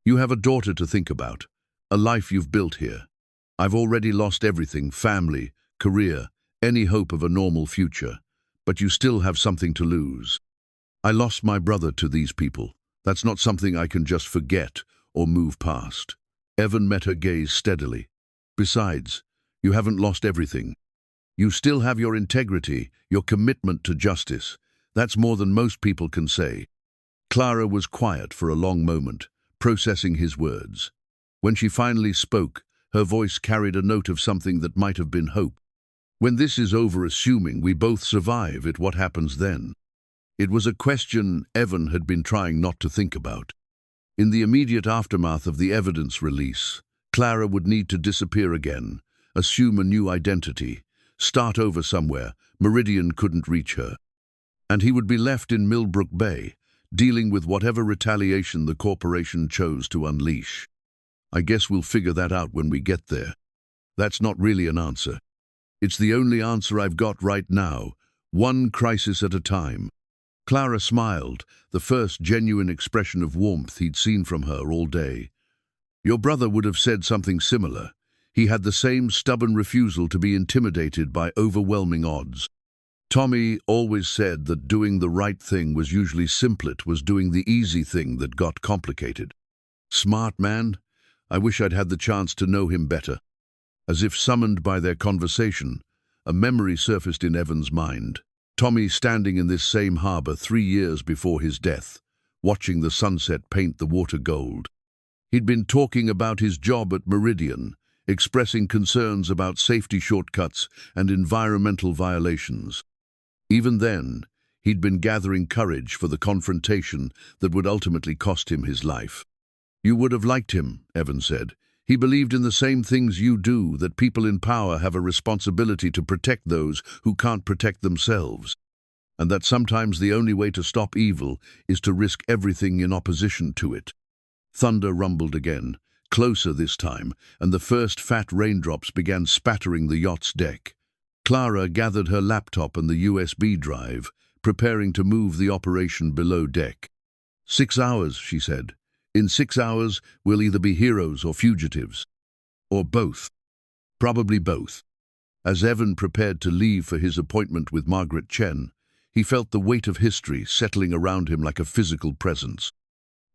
You have a daughter to think about, a life you've built here. I've already lost everything, family, career, any hope of a normal future, but you still have something to lose. I lost my brother to these people. That's not something I can just forget or move past. Evan met her gaze steadily. Besides, you haven't lost everything. You still have your integrity, your commitment to justice. That's more than most people can say. Clara was quiet for a long moment, processing his words. When she finally spoke, her voice carried a note of something that might have been hope. When this is over, assuming we both survive it, what happens then? It was a question Evan had been trying not to think about. In the immediate aftermath of the evidence release, Clara would need to disappear again, assume a new identity, start over somewhere. Meridian couldn't reach her. And he would be left in Millbrook Bay, dealing with whatever retaliation the corporation chose to unleash. I guess we'll figure that out when we get there. That's not really an answer. It's the only answer I've got right now, one crisis at a time. Clara smiled, the first genuine expression of warmth he'd seen from her all day. Your brother would have said something similar. He had the same stubborn refusal to be intimidated by overwhelming odds. Tommy always said that doing the right thing was usually simpler, it was doing the easy thing that got complicated. Smart man. I wish I'd had the chance to know him better. As if summoned by their conversation, a memory surfaced in Evan's mind. Tommy standing in this same harbour 3 years before his death, watching the sunset paint the water gold. He'd been talking about his job at Meridian, expressing concerns about safety shortcuts and environmental violations. Even then, he'd been gathering courage for the confrontation that would ultimately cost him his life. You would have liked him, Evan said. He believed in the same things you do, that people in power have a responsibility to protect those who can't protect themselves, and that sometimes the only way to stop evil is to risk everything in opposition to it. Thunder rumbled again, closer this time, and the first fat raindrops began spattering the yacht's deck. Clara gathered her laptop and the USB drive, preparing to move the operation below deck. 6 hours, she said. In 6 hours, we'll either be heroes or fugitives. Or both. Probably both. As Evan prepared to leave for his appointment with Margaret Chen, he felt the weight of history settling around him like a physical presence.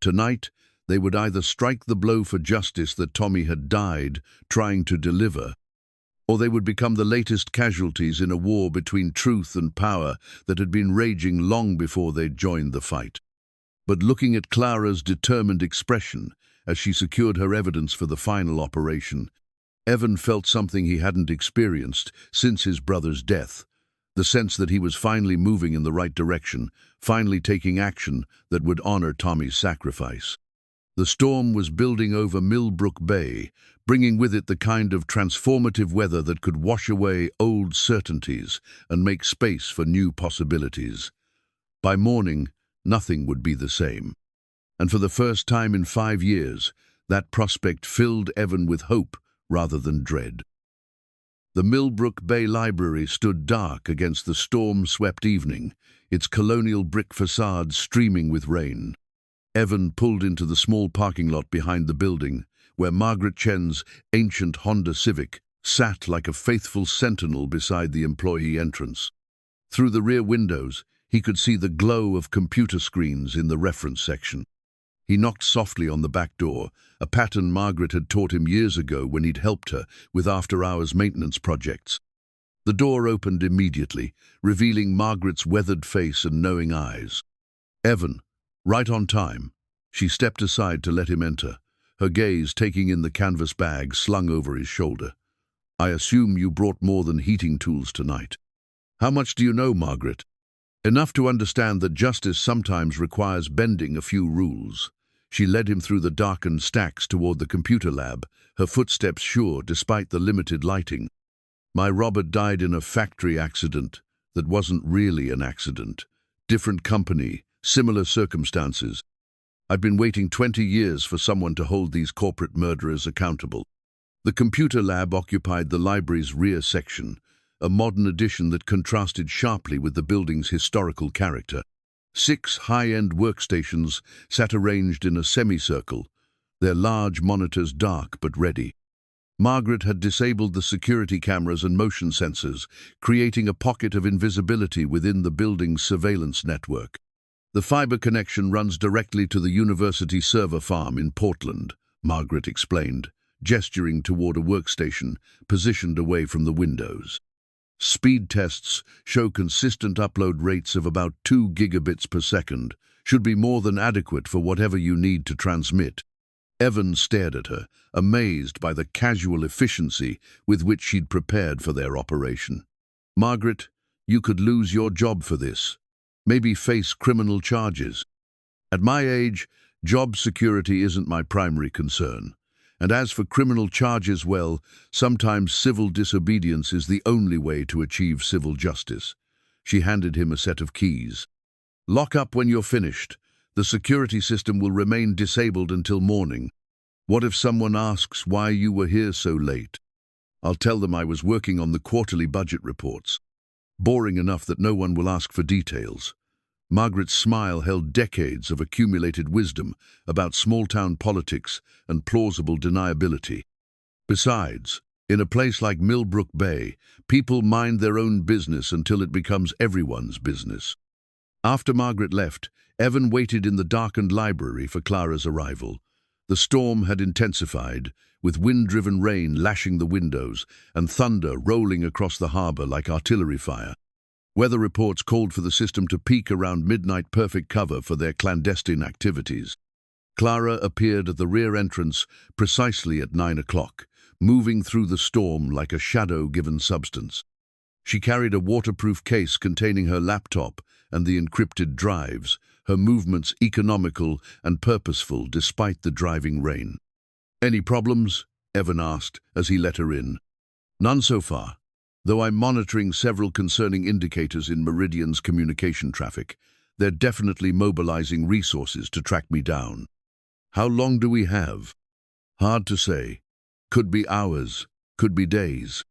Tonight, they would either strike the blow for justice that Tommy had died trying to deliver, or they would become the latest casualties in a war between truth and power that had been raging long before they'd joined the fight. But looking at Clara's determined expression as she secured her evidence for the final operation, Evan felt something he hadn't experienced since his brother's death, the sense that he was finally moving in the right direction, finally taking action that would honor Tommy's sacrifice. The storm was building over Millbrook Bay, bringing with it the kind of transformative weather that could wash away old certainties and make space for new possibilities. By morning, nothing would be the same. And for the first time in 5 years, that prospect filled Evan with hope rather than dread. The Milbrook Bay Library stood dark against the storm-swept evening, its colonial brick facade streaming with rain. Evan pulled into the small parking lot behind the building, where Margaret Chen's ancient Honda Civic sat like a faithful sentinel beside the employee entrance. Through the rear windows, he could see the glow of computer screens in the reference section. He knocked softly on the back door, a pattern Margaret had taught him years ago when he'd helped her with after-hours maintenance projects. The door opened immediately, revealing Margaret's weathered face and knowing eyes. Evan, right on time. She stepped aside to let him enter, her gaze taking in the canvas bag slung over his shoulder. I assume you brought more than heating tools tonight. How much do you know, Margaret? Enough to understand that justice sometimes requires bending a few rules. She led him through the darkened stacks toward the computer lab, her footsteps sure despite the limited lighting. My Robert died in a factory accident that wasn't really an accident. Different company, similar circumstances. I've been waiting 20 years for someone to hold these corporate murderers accountable. The computer lab occupied the library's rear section, a modern addition that contrasted sharply with the building's historical character. 6 high-end workstations sat arranged in a semicircle, their large monitors dark but ready. Margaret had disabled the security cameras and motion sensors, creating a pocket of invisibility within the building's surveillance network. The fiber connection runs directly to the university server farm in Portland, Margaret explained, gesturing toward a workstation positioned away from the windows. Speed tests show consistent upload rates of about 2 gigabits per second, should be more than adequate for whatever you need to transmit. Evan stared at her, amazed by the casual efficiency with which she'd prepared for their operation. Margaret, you could lose your job for this. Maybe face criminal charges. At my age, job security isn't my primary concern. And as for criminal charges, well, sometimes civil disobedience is the only way to achieve civil justice. She handed him a set of keys. Lock up when you're finished. The security system will remain disabled until morning. What if someone asks why you were here so late? I'll tell them I was working on the quarterly budget reports. Boring enough that no one will ask for details. Margaret's smile held decades of accumulated wisdom about small-town politics and plausible deniability. Besides, in a place like Millbrook Bay, people mind their own business until it becomes everyone's business. After Margaret left, Evan waited in the darkened library for Clara's arrival. The storm had intensified, with wind-driven rain lashing the windows and thunder rolling across the harbor like artillery fire. Weather reports called for the system to peak around midnight, perfect cover for their clandestine activities. Clara appeared at the rear entrance precisely at 9 o'clock, moving through the storm like a shadow-given substance. She carried a waterproof case containing her laptop and the encrypted drives, her movements economical and purposeful despite the driving rain. "Any problems?" Evan asked as he let her in. "None so far, though I'm monitoring several concerning indicators in Meridian's communication traffic. They're definitely mobilizing resources to track me down." "How long do we have?" "Hard to say. Could be hours, could be days.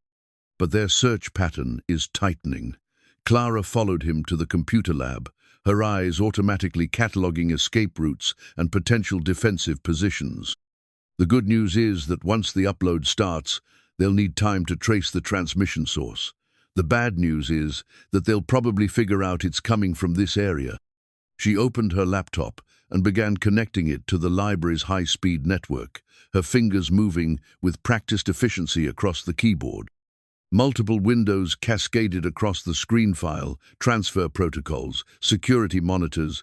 But their search pattern is tightening." Clara followed him to the computer lab, her eyes automatically cataloging escape routes and potential defensive positions. The good news is that once the upload starts, they'll need time to trace the transmission source. The bad news is that they'll probably figure out it's coming from this area. She opened her laptop and began connecting it to the library's high-speed network, her fingers moving with practiced efficiency across the keyboard. Multiple windows cascaded across the screen file, transfer protocols, security monitors,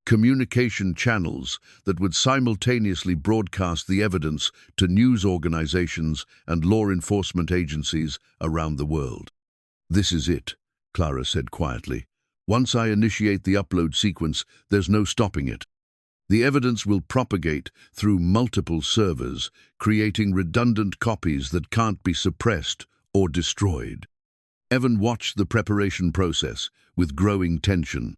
communication channels that would simultaneously broadcast the evidence to news organizations and law enforcement agencies around the world. "This is it," Clara said quietly. "Once I initiate the upload sequence, there's no stopping it. The evidence will propagate through multiple servers, creating redundant copies that can't be suppressed or destroyed." Evan watched the preparation process with growing tension.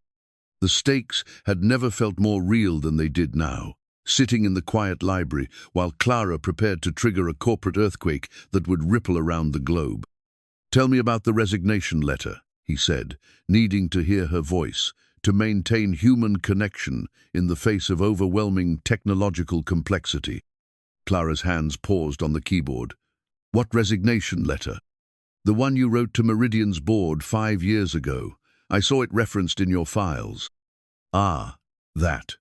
The stakes had never felt more real than they did now, sitting in the quiet library while Clara prepared to trigger a corporate earthquake that would ripple around the globe. "Tell me about the resignation letter," he said, needing to hear her voice, to maintain human connection in the face of overwhelming technological complexity. Clara's hands paused on the keyboard. "What resignation letter?" "The one you wrote to Meridian's board 5 years ago. I saw it referenced in your files." "Ah, that."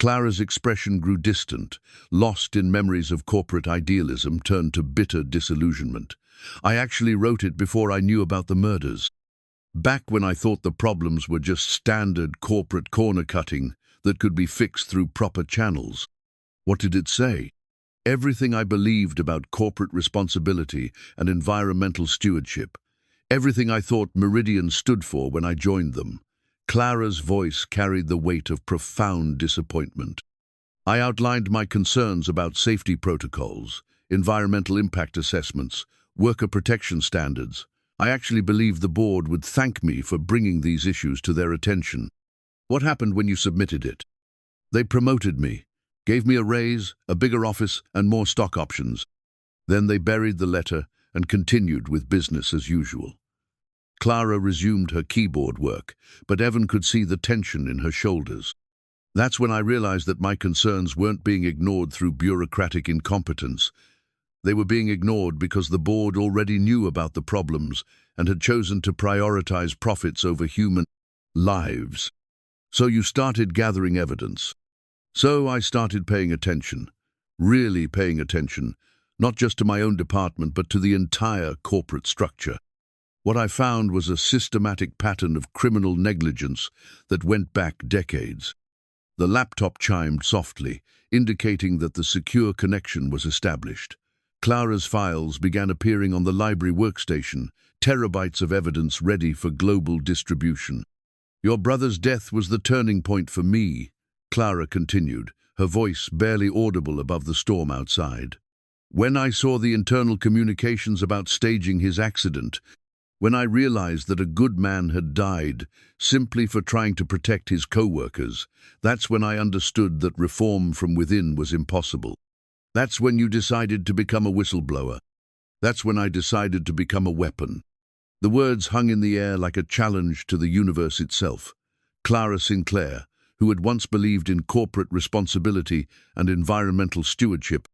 Clara's expression grew distant, lost in memories of corporate idealism turned to bitter disillusionment. "I actually wrote it before I knew about the murders. Back when I thought the problems were just standard corporate corner-cutting that could be fixed through proper channels." "What did it say?" "Everything I believed about corporate responsibility and environmental stewardship. Everything I thought Meridian stood for when I joined them." Clara's voice carried the weight of profound disappointment. "I outlined my concerns about safety protocols, environmental impact assessments, worker protection standards. I actually believed the board would thank me for bringing these issues to their attention." What happened when you submitted it? They promoted me, gave me a raise, a bigger office, and more stock options. Then they buried the letter and continued with business as usual. Clara resumed her keyboard work, but Evan could see the tension in her shoulders. That's when I realized that my concerns weren't being ignored through bureaucratic incompetence. They were being ignored because the board already knew about the problems and had chosen to prioritize profits over human lives. So you started gathering evidence. So I started paying attention, really paying attention, not just to my own department, but to the entire corporate structure. What I found was a systematic pattern of criminal negligence that went back decades. The laptop chimed softly, indicating that the secure connection was established. Clara's files began appearing on the library workstation, terabytes of evidence ready for global distribution. Your brother's death was the turning point for me, Clara continued, her voice barely audible above the storm outside. When I saw the internal communications about staging his accident, when I realized that a good man had died simply for trying to protect his co-workers, that's when I understood that reform from within was impossible. That's when you decided to become a whistleblower. That's when I decided to become a weapon. The words hung in the air like a challenge to the universe itself. Clara Sinclair, who had once believed in corporate responsibility and environmental stewardship,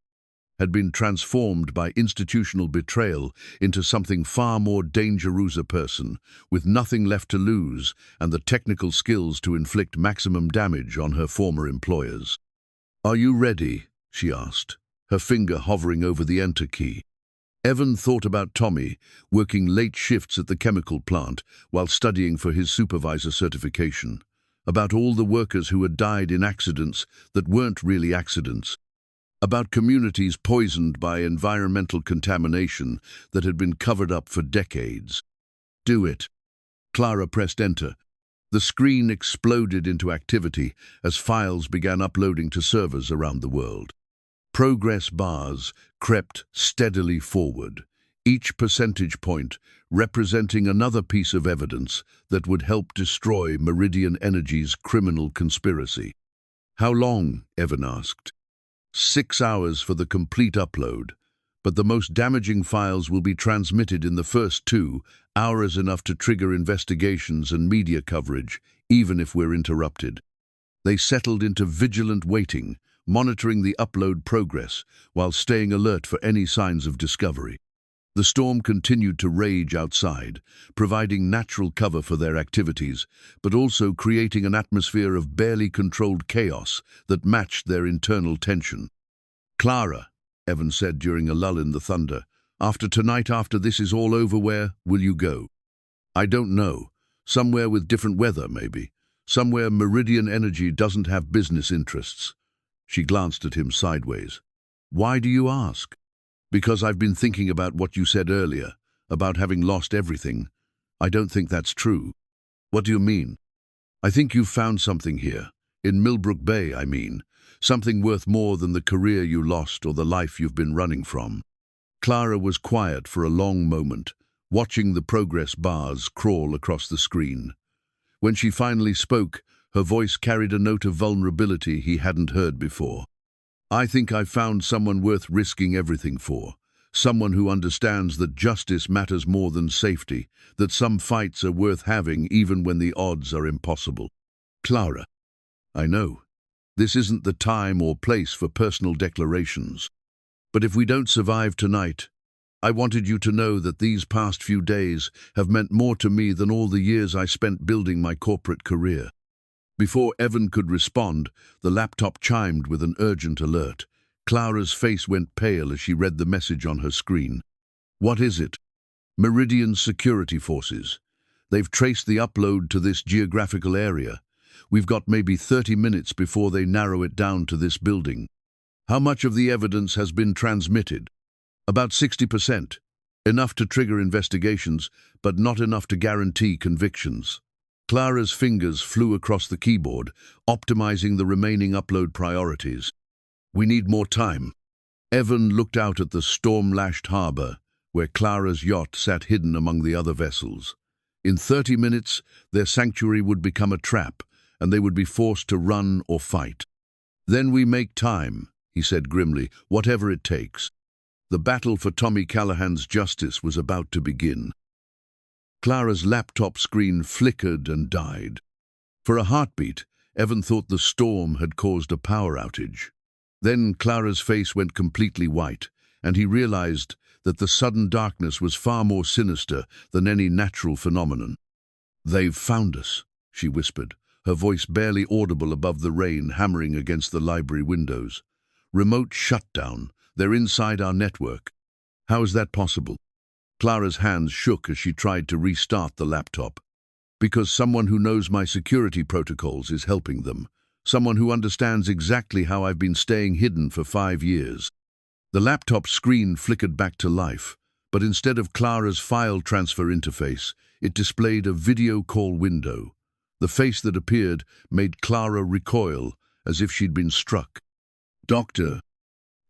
had been transformed by institutional betrayal into something far more dangerous, a person with nothing left to lose and the technical skills to inflict maximum damage on her former employers. "Are you ready?" she asked, her finger hovering over the enter key. Evan thought about Tommy, working late shifts at the chemical plant while studying for his supervisor certification, about all the workers who had died in accidents that weren't really accidents, about communities poisoned by environmental contamination that had been covered up for decades. "Do it." Clara pressed enter. The screen exploded into activity as files began uploading to servers around the world. Progress bars crept steadily forward, each percentage point representing another piece of evidence that would help destroy Meridian Energy's criminal conspiracy. "How long?" Evan asked. 6 hours for the complete upload, but the most damaging files will be transmitted in the first 2 hours, enough to trigger investigations and media coverage, even if we're interrupted. They settled into vigilant waiting, monitoring the upload progress while staying alert for any signs of discovery. The storm continued to rage outside, providing natural cover for their activities, but also creating an atmosphere of barely controlled chaos that matched their internal tension. "Clara," Evan said during a lull in the thunder, "after tonight, after this is all over, where will you go?" "I don't know. Somewhere with different weather, maybe. Somewhere Meridian Energy doesn't have business interests." She glanced at him sideways. "Why do you ask?" "Because I've been thinking about what you said earlier, about having lost everything. I don't think that's true." "What do you mean?" "I think you've found something here. In Millbrook Bay, I mean. Something worth more than the career you lost or the life you've been running from." Clara was quiet for a long moment, watching the progress bars crawl across the screen. When she finally spoke, her voice carried a note of vulnerability he hadn't heard before. "I think I've found someone worth risking everything for. Someone who understands that justice matters more than safety, that some fights are worth having even when the odds are impossible." "Clara, I know. This isn't the time or place for personal declarations. But if we don't survive tonight, I wanted you to know that these past few days have meant more to me than all the years I spent building my corporate career." Before Evan could respond, the laptop chimed with an urgent alert. Clara's face went pale as she read the message on her screen. "What is it?" "Meridian security forces. They've traced the upload to this geographical area. We've got maybe 30 minutes before they narrow it down to this building." "How much of the evidence has been transmitted?" "About 60%. Enough to trigger investigations, but not enough to guarantee convictions." Clara's fingers flew across the keyboard, optimizing the remaining upload priorities. "We need more time." Evan looked out at the storm-lashed harbor, where Clara's yacht sat hidden among the other vessels. In 30 minutes, their sanctuary would become a trap, and they would be forced to run or fight. "Then we make time," he said grimly, "whatever it takes." The battle for Tommy Callahan's justice was about to begin. Clara's laptop screen flickered and died. For a heartbeat, Evan thought the storm had caused a power outage. Then Clara's face went completely white, and he realized that the sudden darkness was far more sinister than any natural phenomenon. "They've found us," she whispered, her voice barely audible above the rain hammering against the library windows. "Remote shutdown. They're inside our network." "How is that possible?" Clara's hands shook as she tried to restart the laptop. "Because someone who knows my security protocols is helping them. Someone who understands exactly how I've been staying hidden for 5 years. The laptop screen flickered back to life, but instead of Clara's file transfer interface, it displayed a video call window. The face that appeared made Clara recoil, as if she'd been struck. "Doctor."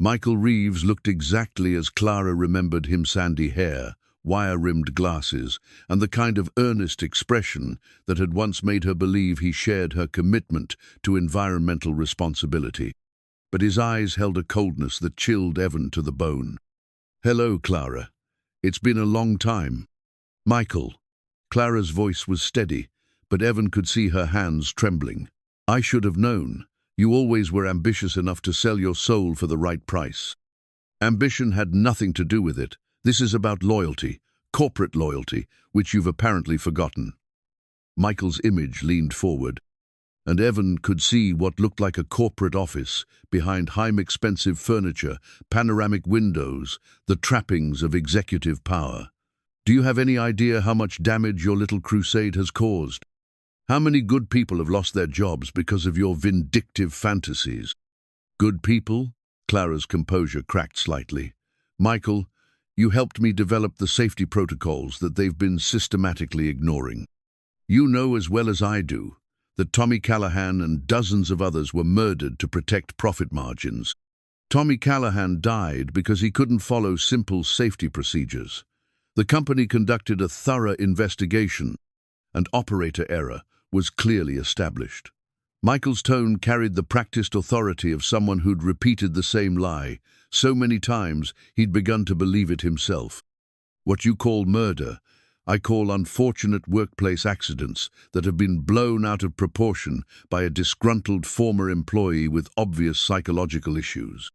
Michael Reeves looked exactly as Clara remembered him: sandy hair, wire-rimmed glasses, and the kind of earnest expression that had once made her believe he shared her commitment to environmental responsibility. But his eyes held a coldness that chilled Evan to the bone. "Hello, Clara. It's been a long time." "Michael." Clara's voice was steady, but Evan could see her hands trembling. "I should have known. You always were ambitious enough to sell your soul for the right price." "Ambition had nothing to do with it. This is about loyalty, corporate loyalty, which you've apparently forgotten." Michael's image leaned forward, and Evan could see what looked like a corporate office behind high-expensive furniture, panoramic windows, the trappings of executive power. "Do you have any idea how much damage your little crusade has caused? How many good people have lost their jobs because of your vindictive fantasies?" "Good people?" Clara's composure cracked slightly. "Michael, you helped me develop the safety protocols that they've been systematically ignoring. You know as well as I do that Tommy Callahan and dozens of others were murdered to protect profit margins. Tommy Callahan died because he couldn't follow simple safety procedures. The company conducted a thorough investigation, and operator error was clearly established." Michael's tone carried the practiced authority of someone who'd repeated the same lie so many times he'd begun to believe it himself. "What you call murder, I call unfortunate workplace accidents that have been blown out of proportion by a disgruntled former employee with obvious psychological issues."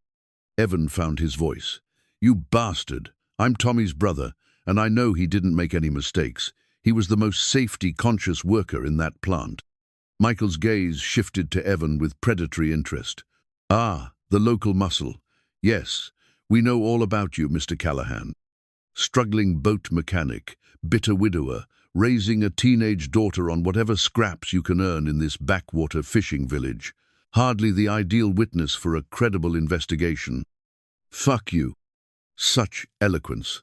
Evan found his voice. "You bastard! I'm Tommy's brother, and I know he didn't make any mistakes. He was the most safety-conscious worker in that plant." Michael's gaze shifted to Evan with predatory interest. "Ah, the local muscle. Yes, we know all about you, Mr. Callahan. Struggling boat mechanic, bitter widower, raising a teenage daughter on whatever scraps you can earn in this backwater fishing village. Hardly the ideal witness for a credible investigation. Fuck you." Such eloquence.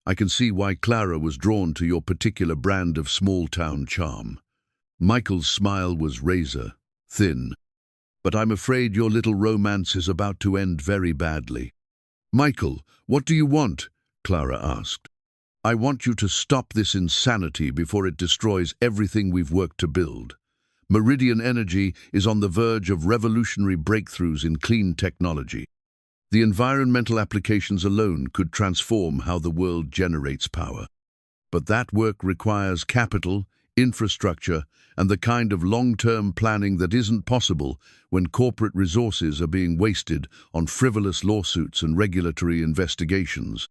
I can see why Clara was drawn to your particular brand of small-town charm. Michael's smile was razor thin. "But I'm afraid your little romance is about to end very badly." "Michael, what do you want?" Clara asked. "I want you to stop this insanity before it destroys everything we've worked to build. Meridian Energy is on the verge of revolutionary breakthroughs in clean technology. The environmental applications alone could transform how the world generates power. But that work requires capital, infrastructure, and the kind of long-term planning that isn't possible when corporate resources are being wasted on frivolous lawsuits and regulatory investigations.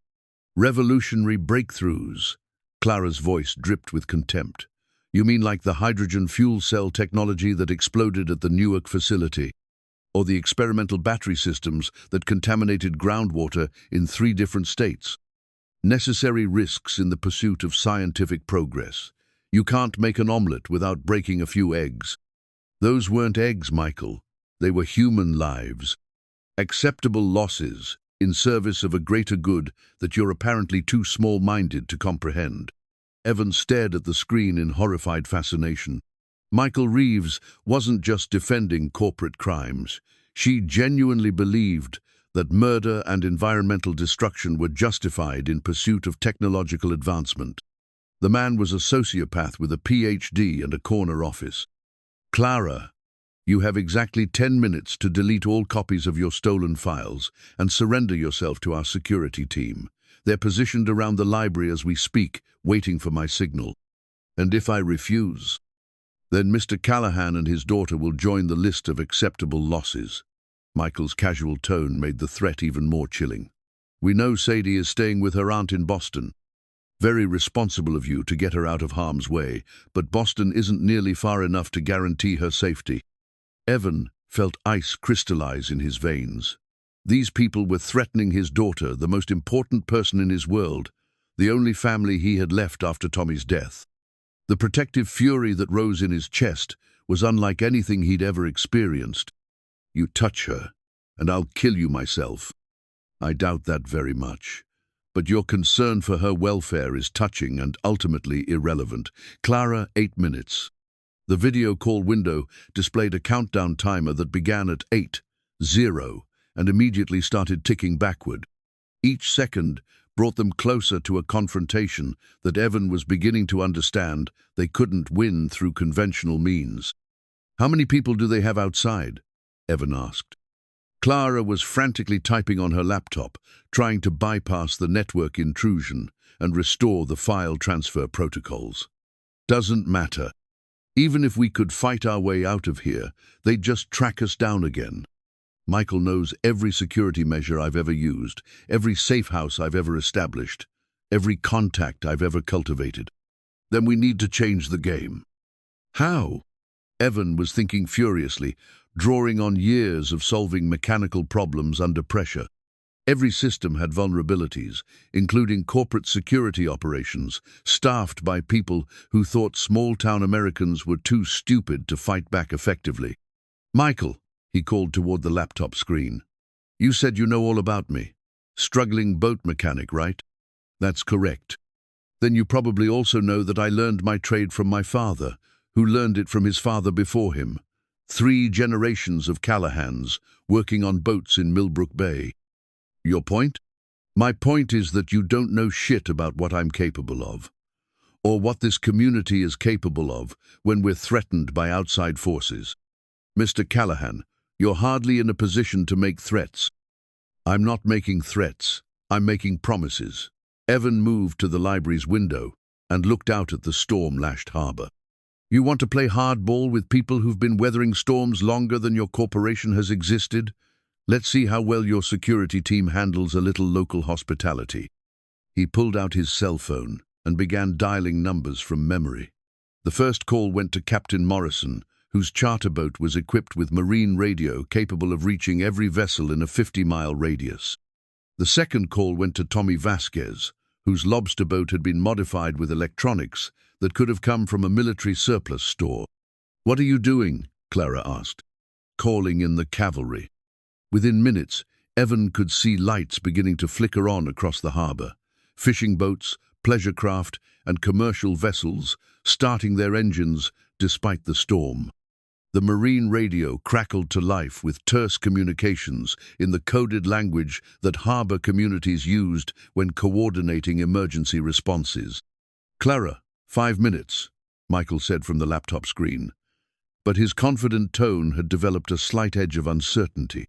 Revolutionary breakthroughs." Clara's voice dripped with contempt. "You mean like the hydrogen fuel cell technology that exploded at the Newark facility? Or the experimental battery systems that contaminated groundwater in 3 different states? Necessary risks in the pursuit of scientific progress. You can't make an omelette without breaking a few eggs." "Those weren't eggs, Michael. They were human lives. Acceptable losses in service of a greater good that you're apparently too small-minded to comprehend." Evan stared at the screen in horrified fascination. Michael Reeves wasn't just defending corporate crimes. She genuinely believed that murder and environmental destruction were justified in pursuit of technological advancement. The man was a sociopath with a PhD and a corner office. "Clara," You have exactly 10 minutes to delete all copies of your stolen files and surrender yourself to our security team. They're positioned around the library as we speak, waiting for my signal. And if I refuse, then Mr. Callahan and his daughter will join the list of acceptable losses. Michael's casual tone made the threat even more chilling. We know Sadie is staying with her aunt in Boston. Very responsible of you to get her out of harm's way, but Boston isn't nearly far enough to guarantee her safety. Evan felt ice crystallize in his veins. These people were threatening his daughter, the most important person in his world, the only family he had left after Tommy's death. The protective fury that rose in his chest was unlike anything he'd ever experienced. You touch her, and I'll kill you myself. I doubt that very much. But your concern for her welfare is touching and ultimately irrelevant. Clara, 8 minutes. The video call window displayed a countdown timer that began at 8:0 and immediately started ticking backward. Each second brought them closer to a confrontation that Evan was beginning to understand they couldn't win through conventional means. How many people do they have outside? Evan asked. Clara was frantically typing on her laptop, trying to bypass the network intrusion and restore the file transfer protocols. Doesn't matter. Even if we could fight our way out of here, they'd just track us down again. Michael knows every security measure I've ever used, every safe house I've ever established, every contact I've ever cultivated. Then we need to change the game. How? Evan was thinking furiously, drawing on years of solving mechanical problems under pressure. Every system had vulnerabilities, including corporate security operations, staffed by people who thought small-town Americans were too stupid to fight back effectively. Michael, he called toward the laptop screen. You said you know all about me. Struggling boat mechanic, right? That's correct. Then you probably also know that I learned my trade from my father, who learned it from his father before him. 3 generations of Callahans working on boats in Millbrook Bay. Your point? My point is that you don't know shit about what I'm capable of, or what this community is capable of when we're threatened by outside forces. Mr. Callahan, you're hardly in a position to make threats. I'm not making threats. I'm making promises. Evan moved to the library's window and looked out at the storm-lashed harbor. You want to play hardball with people who've been weathering storms longer than your corporation has existed? Let's see how well your security team handles a little local hospitality. He pulled out his cell phone and began dialing numbers from memory. The first call went to Captain Morrison, whose charter boat was equipped with marine radio capable of reaching every vessel in a 50-mile radius. The second call went to Tommy Vasquez, whose lobster boat had been modified with electronics that could have come from a military surplus store. What are you doing? Clara asked. Calling in the cavalry. Within minutes, Evan could see lights beginning to flicker on across the harbor. Fishing boats, pleasure craft, and commercial vessels starting their engines despite the storm. The marine radio crackled to life with terse communications in the coded language that harbor communities used when coordinating emergency responses. Clara, 5 minutes, Michael said from the laptop screen. But his confident tone had developed a slight edge of uncertainty.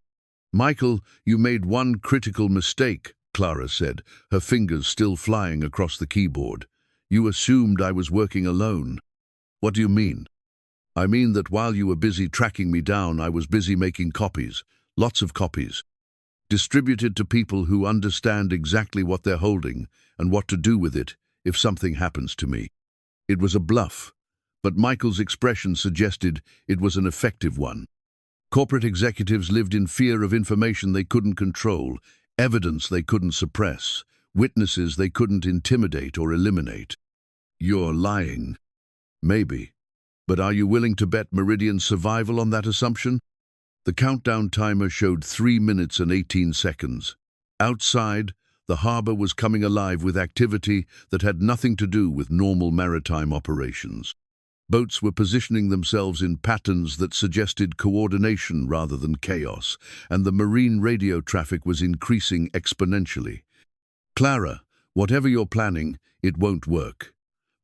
Michael, you made one critical mistake, Clara said, her fingers still flying across the keyboard. You assumed I was working alone. What do you mean? I mean that while you were busy tracking me down, I was busy making copies, lots of copies, distributed to people who understand exactly what they're holding and what to do with it if something happens to me. It was a bluff, but Michael's expression suggested it was an effective one. Corporate executives lived in fear of information they couldn't control, evidence they couldn't suppress, witnesses they couldn't intimidate or eliminate. You're lying. Maybe. But are you willing to bet Meridian's survival on that assumption? The countdown timer showed 3 minutes and 18 seconds. Outside, the harbor was coming alive with activity that had nothing to do with normal maritime operations. Boats were positioning themselves in patterns that suggested coordination rather than chaos, and the marine radio traffic was increasing exponentially. Clara, whatever you're planning, it won't work.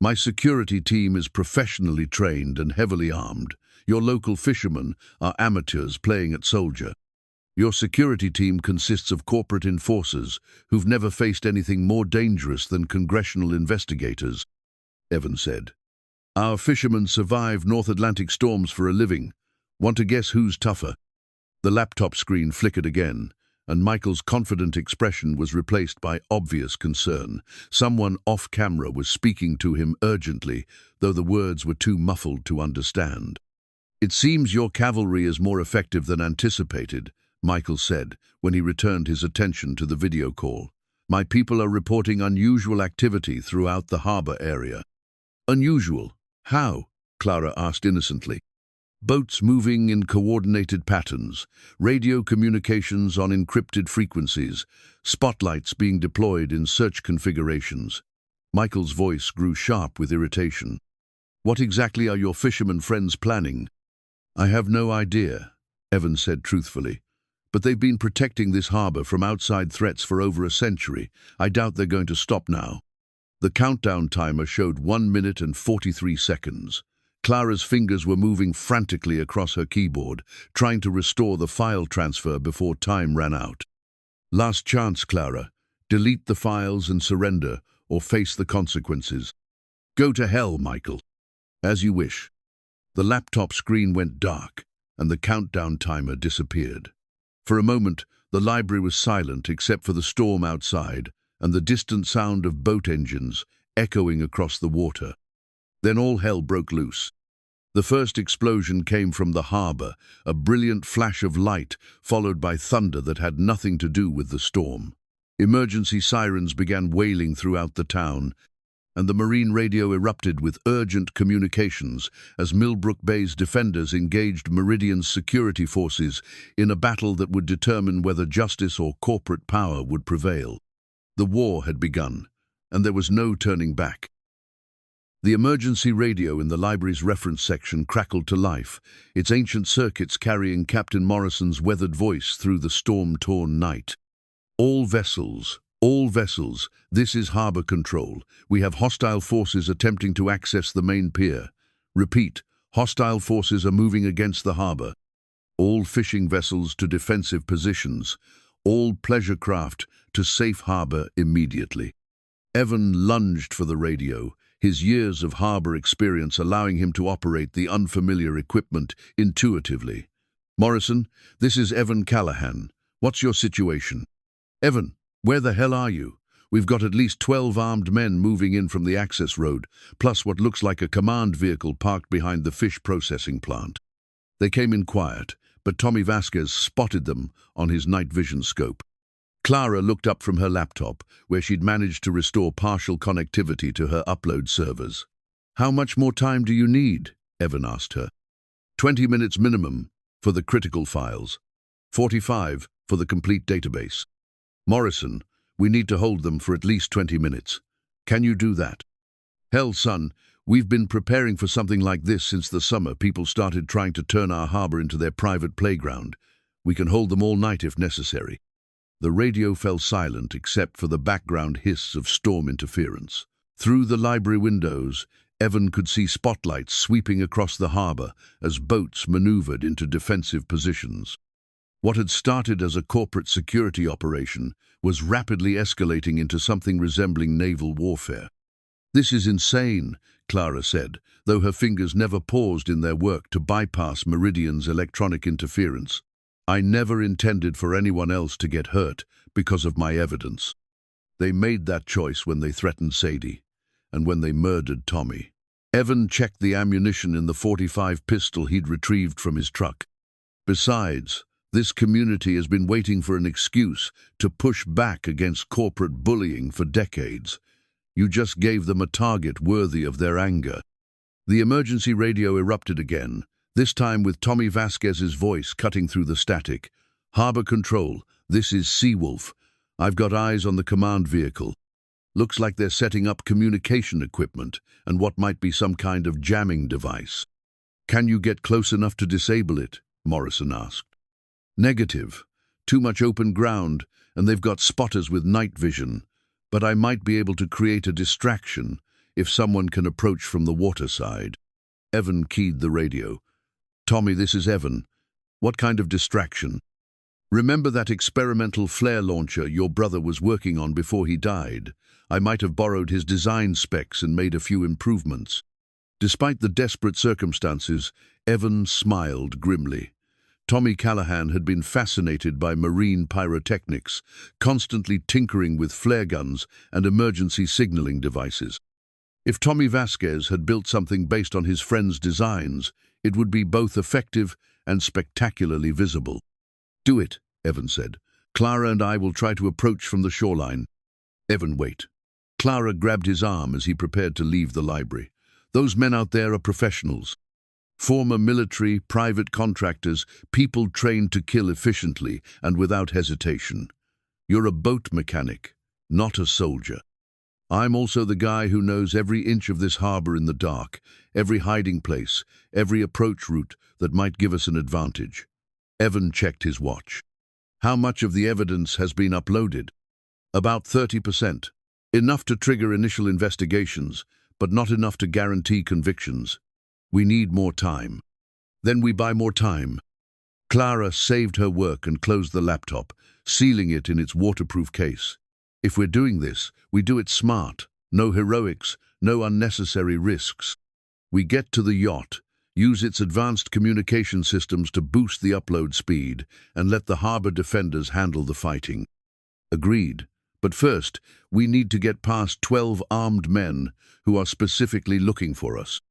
My security team is professionally trained and heavily armed. Your local fishermen are amateurs playing at soldier. Your security team consists of corporate enforcers who've never faced anything more dangerous than congressional investigators, Evan said. Our fishermen survive North Atlantic storms for a living. Want to guess who's tougher? The laptop screen flickered again, and Michael's confident expression was replaced by obvious concern. Someone off-camera was speaking to him urgently, though the words were too muffled to understand. It seems your cavalry is more effective than anticipated, Michael said when he returned his attention to the video call. My people are reporting unusual activity throughout the harbor area. Unusual? How? Clara asked innocently. Boats moving in coordinated patterns, radio communications on encrypted frequencies, spotlights being deployed in search configurations. Michael's voice grew sharp with irritation. What exactly are your fishermen friends planning? I have no idea, Evan said truthfully. But they've been protecting this harbor from outside threats for over a century. I doubt they're going to stop now. The countdown timer showed 1 minute and 43 seconds. Clara's fingers were moving frantically across her keyboard, trying to restore the file transfer before time ran out. Last chance, Clara. Delete the files and surrender, or face the consequences. Go to hell, Michael. As you wish. The laptop screen went dark, and the countdown timer disappeared. For a moment, the library was silent except for the storm outside and the distant sound of boat engines echoing across the water. Then all hell broke loose. The first explosion came from the harbor, a brilliant flash of light followed by thunder that had nothing to do with the storm. Emergency sirens began wailing throughout the town, and the marine radio erupted with urgent communications as Millbrook Bay's defenders engaged Meridian's security forces in a battle that would determine whether justice or corporate power would prevail. The war had begun, and there was no turning back. The emergency radio in the library's reference section crackled to life, its ancient circuits carrying Captain Morrison's weathered voice through the storm-torn night. All vessels, this is harbor control. We have hostile forces attempting to access the main pier. Repeat, hostile forces are moving against the harbor. All fishing vessels to defensive positions. All pleasure craft to safe harbor immediately. Evan lunged for the radio, his years of harbor experience allowing him to operate the unfamiliar equipment intuitively. Morrison, this is Evan Callahan. What's your situation? Evan, where the hell are you? We've got at least 12 armed men moving in from the access road, plus what looks like a command vehicle parked behind the fish processing plant. They came in quiet, but Tommy Vasquez spotted them on his night vision scope. Clara looked up from her laptop, where she'd managed to restore partial connectivity to her upload servers. How much more time do you need? Evan asked her. 20 minutes minimum for the critical files. 45 for the complete database. Morrison, we need to hold them for at least 20 minutes. Can you do that? Hell, son, we've been preparing for something like this since the summer people started trying to turn our harbor into their private playground. We can hold them all night if necessary. The radio fell silent except for the background hiss of storm interference. Through the library windows, Evan could see spotlights sweeping across the harbor as boats maneuvered into defensive positions. What had started as a corporate security operation was rapidly escalating into something resembling naval warfare. This is insane, Clara said, though her fingers never paused in their work to bypass Meridian's electronic interference. I never intended for anyone else to get hurt because of my evidence. They made that choice when they threatened Sadie, and when they murdered Tommy. Evan checked the ammunition in the .45 pistol he'd retrieved from his truck. Besides, this community has been waiting for an excuse to push back against corporate bullying for decades. You just gave them a target worthy of their anger. The emergency radio erupted again, this time with Tommy Vasquez's voice cutting through the static. Harbor Control, this is Seawolf. I've got eyes on the command vehicle. Looks like they're setting up communication equipment and what might be some kind of jamming device. Can you get close enough to disable it? Morrison asked. Negative. Too much open ground, and they've got spotters with night vision. But I might be able to create a distraction if someone can approach from the water side. Evan keyed the radio. Tommy, this is Evan. What kind of distraction? Remember that experimental flare launcher your brother was working on before he died? I might have borrowed his design specs and made a few improvements. Despite the desperate circumstances, Evan smiled grimly. Tommy Callahan had been fascinated by marine pyrotechnics, constantly tinkering with flare guns and emergency signaling devices. If Tommy Vasquez had built something based on his friend's designs, it would be both effective and spectacularly visible. "Do it," Evan said. "Clara and I will try to approach from the shoreline." "Evan, wait." Clara grabbed his arm as he prepared to leave the library. "Those men out there are professionals. Former military, private contractors, people trained to kill efficiently and without hesitation. You're a boat mechanic, not a soldier. I'm also the guy who knows every inch of this harbor in the dark, every hiding place, every approach route that might give us an advantage." Evan checked his watch. "How much of the evidence has been uploaded?" "About 30%. Enough to trigger initial investigations, but not enough to guarantee convictions. We need more time." "Then we buy more time." Clara saved her work and closed the laptop, sealing it in its waterproof case. "If we're doing this, we do it smart. No heroics, no unnecessary risks. We get to the yacht, use its advanced communication systems to boost the upload speed, and let the harbor defenders handle the fighting." "Agreed. But first, we need to get past 12 armed men who are specifically looking for us."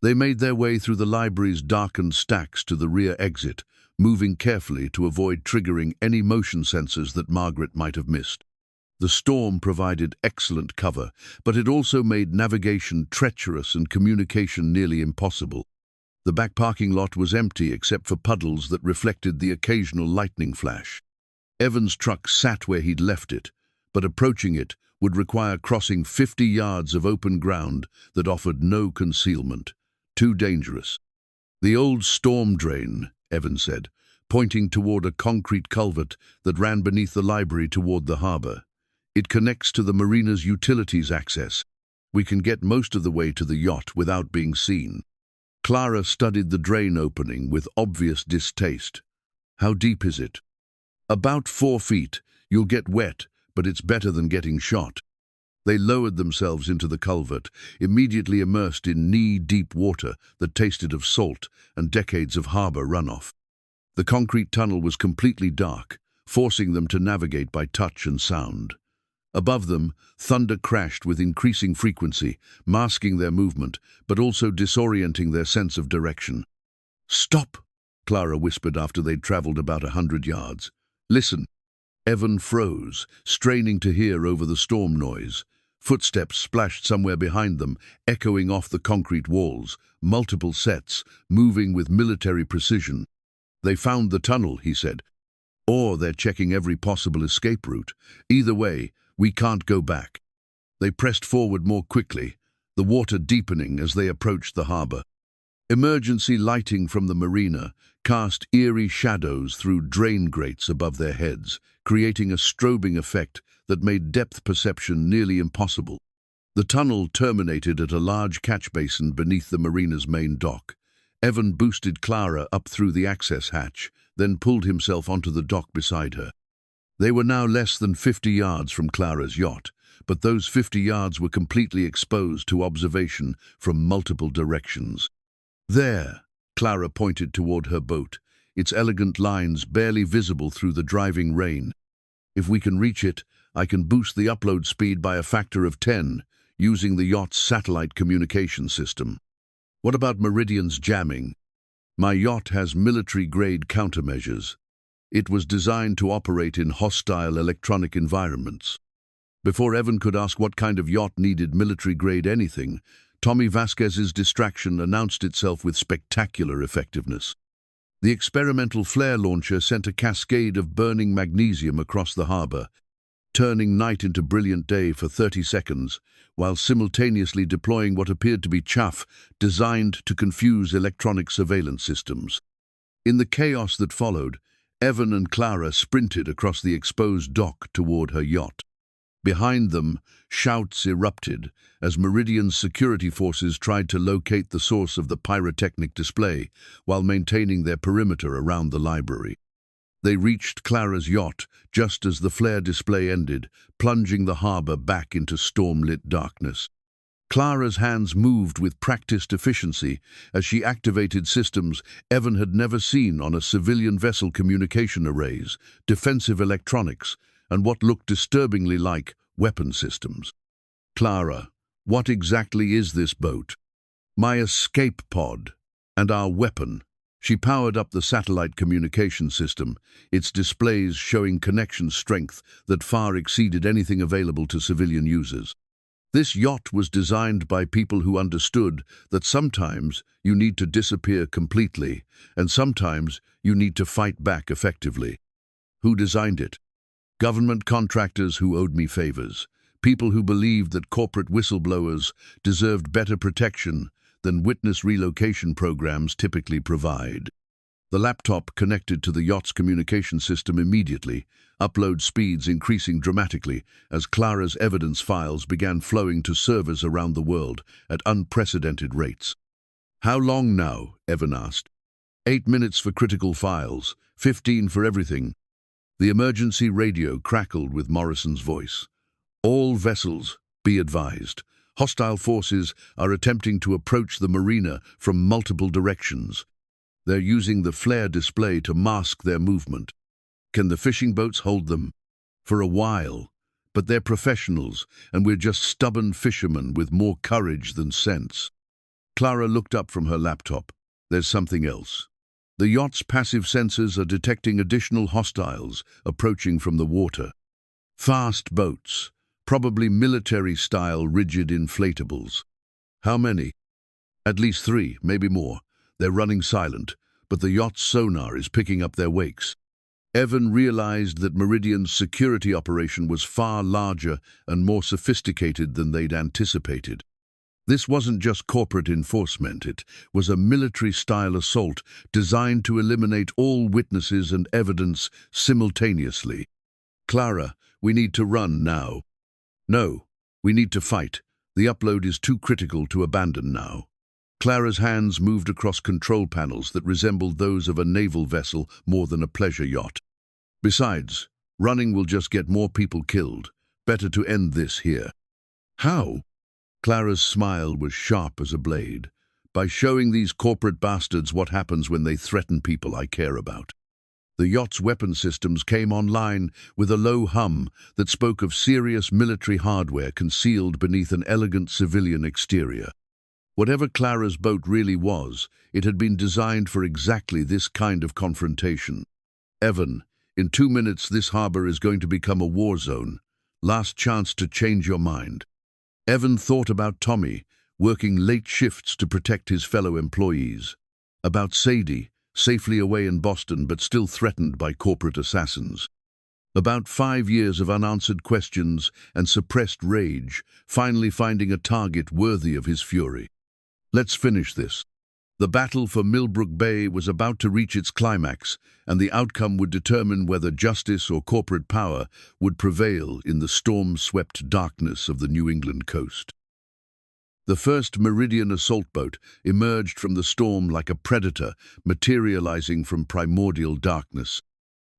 They made their way through the library's darkened stacks to the rear exit, moving carefully to avoid triggering any motion sensors that Margaret might have missed. The storm provided excellent cover, but it also made navigation treacherous and communication nearly impossible. The back parking lot was empty except for puddles that reflected the occasional lightning flash. Evan's truck sat where he'd left it, but approaching it would require crossing 50 yards of open ground that offered no concealment. Too dangerous. "The old storm drain," Evan said, pointing toward a concrete culvert that ran beneath the library toward the harbor. "It connects to the marina's utilities access. We can get most of the way to the yacht without being seen." Clara studied the drain opening with obvious distaste. "How deep is it?" "About 4 feet. You'll get wet, but it's better than getting shot." They lowered themselves into the culvert, immediately immersed in knee-deep water that tasted of salt and decades of harbor runoff. The concrete tunnel was completely dark, forcing them to navigate by touch and sound. Above them, thunder crashed with increasing frequency, masking their movement, but also disorienting their sense of direction. "Stop!" Clara whispered after they'd traveled about 100 yards. "Listen." Evan froze, straining to hear over the storm noise. Footsteps splashed somewhere behind them, echoing off the concrete walls, multiple sets, moving with military precision. "They found the tunnel," he said. "Or they're checking every possible escape route. Either way, we can't go back." They pressed forward more quickly, the water deepening as they approached the harbor. Emergency lighting from the marina cast eerie shadows through drain grates above their heads, creating a strobing effect that made depth perception nearly impossible. The tunnel terminated at a large catch basin beneath the marina's main dock. Evan boosted Clara up through the access hatch, then pulled himself onto the dock beside her. They were now less than 50 yards from Clara's yacht, but those 50 yards were completely exposed to observation from multiple directions. "There," Clara pointed toward her boat, its elegant lines barely visible through the driving rain. "If we can reach it, I can boost the upload speed by a factor of 10, using the yacht's satellite communication system." "What about Meridian's jamming?" "My yacht has military-grade countermeasures. It was designed to operate in hostile electronic environments." Before Evan could ask what kind of yacht needed military-grade anything, Tommy Vasquez's distraction announced itself with spectacular effectiveness. The experimental flare launcher sent a cascade of burning magnesium across the harbor, turning night into brilliant day for 30 seconds, while simultaneously deploying what appeared to be chaff designed to confuse electronic surveillance systems. In the chaos that followed, Evan and Clara sprinted across the exposed dock toward her yacht. Behind them, shouts erupted as Meridian's security forces tried to locate the source of the pyrotechnic display while maintaining their perimeter around the library. They reached Clara's yacht just as the flare display ended, plunging the harbor back into storm-lit darkness. Clara's hands moved with practiced efficiency as she activated systems Evan had never seen on a civilian vessel: communication arrays, defensive electronics, and what looked disturbingly like weapon systems. "Clara, what exactly is this boat?" "My escape pod. And our weapon." She powered up the satellite communication system, its displays showing connection strength that far exceeded anything available to civilian users. This yacht was designed by people who understood that sometimes you need to disappear completely, and sometimes you need to fight back effectively. Who designed it? Government contractors who owed me favors, people who believed that corporate whistleblowers deserved better protection than witness relocation programs typically provide. The laptop connected to the yacht's communication system immediately, upload speeds increasing dramatically as Clara's evidence files began flowing to servers around the world at unprecedented rates. "How long now?" Evan asked. 8 minutes for critical files, 15 for everything." The emergency radio crackled with Morrison's voice. "All vessels, be advised. Hostile forces are attempting to approach the marina from multiple directions. They're using the flare display to mask their movement. Can the fishing boats hold them?" "For a while, but they're professionals, and we're just stubborn fishermen with more courage than sense." Clara looked up from her laptop. "There's something else. The yacht's passive sensors are detecting additional hostiles approaching from the water. Fast boats, probably military-style rigid inflatables." "How many?" "At least 3, maybe more. They're running silent, but the yacht's sonar is picking up their wakes." Evan realized that Meridian's security operation was far larger and more sophisticated than they'd anticipated. This wasn't just corporate enforcement, it was a military-style assault designed to eliminate all witnesses and evidence simultaneously. "Clara, we need to run now." "No, we need to fight. The upload is too critical to abandon now." Clara's hands moved across control panels that resembled those of a naval vessel more than a pleasure yacht. "Besides, running will just get more people killed. Better to end this here." "How?" Clara's smile was sharp as a blade. "By showing these corporate bastards what happens when they threaten people I care about." The yacht's weapon systems came online with a low hum that spoke of serious military hardware concealed beneath an elegant civilian exterior. Whatever Clara's boat really was, it had been designed for exactly this kind of confrontation. "Evan, in 2 minutes this harbor is going to become a war zone. Last chance to change your mind." Evan thought about Tommy, working late shifts to protect his fellow employees. About Sadie, safely away in Boston but still threatened by corporate assassins. About 5 years of unanswered questions and suppressed rage, finally finding a target worthy of his fury. Let's finish this. The battle for Millbrook Bay was about to reach its climax, and the outcome would determine whether justice or corporate power would prevail in the storm-swept darkness of the New England coast. The first Meridian assault boat emerged from the storm like a predator, materializing from primordial darkness.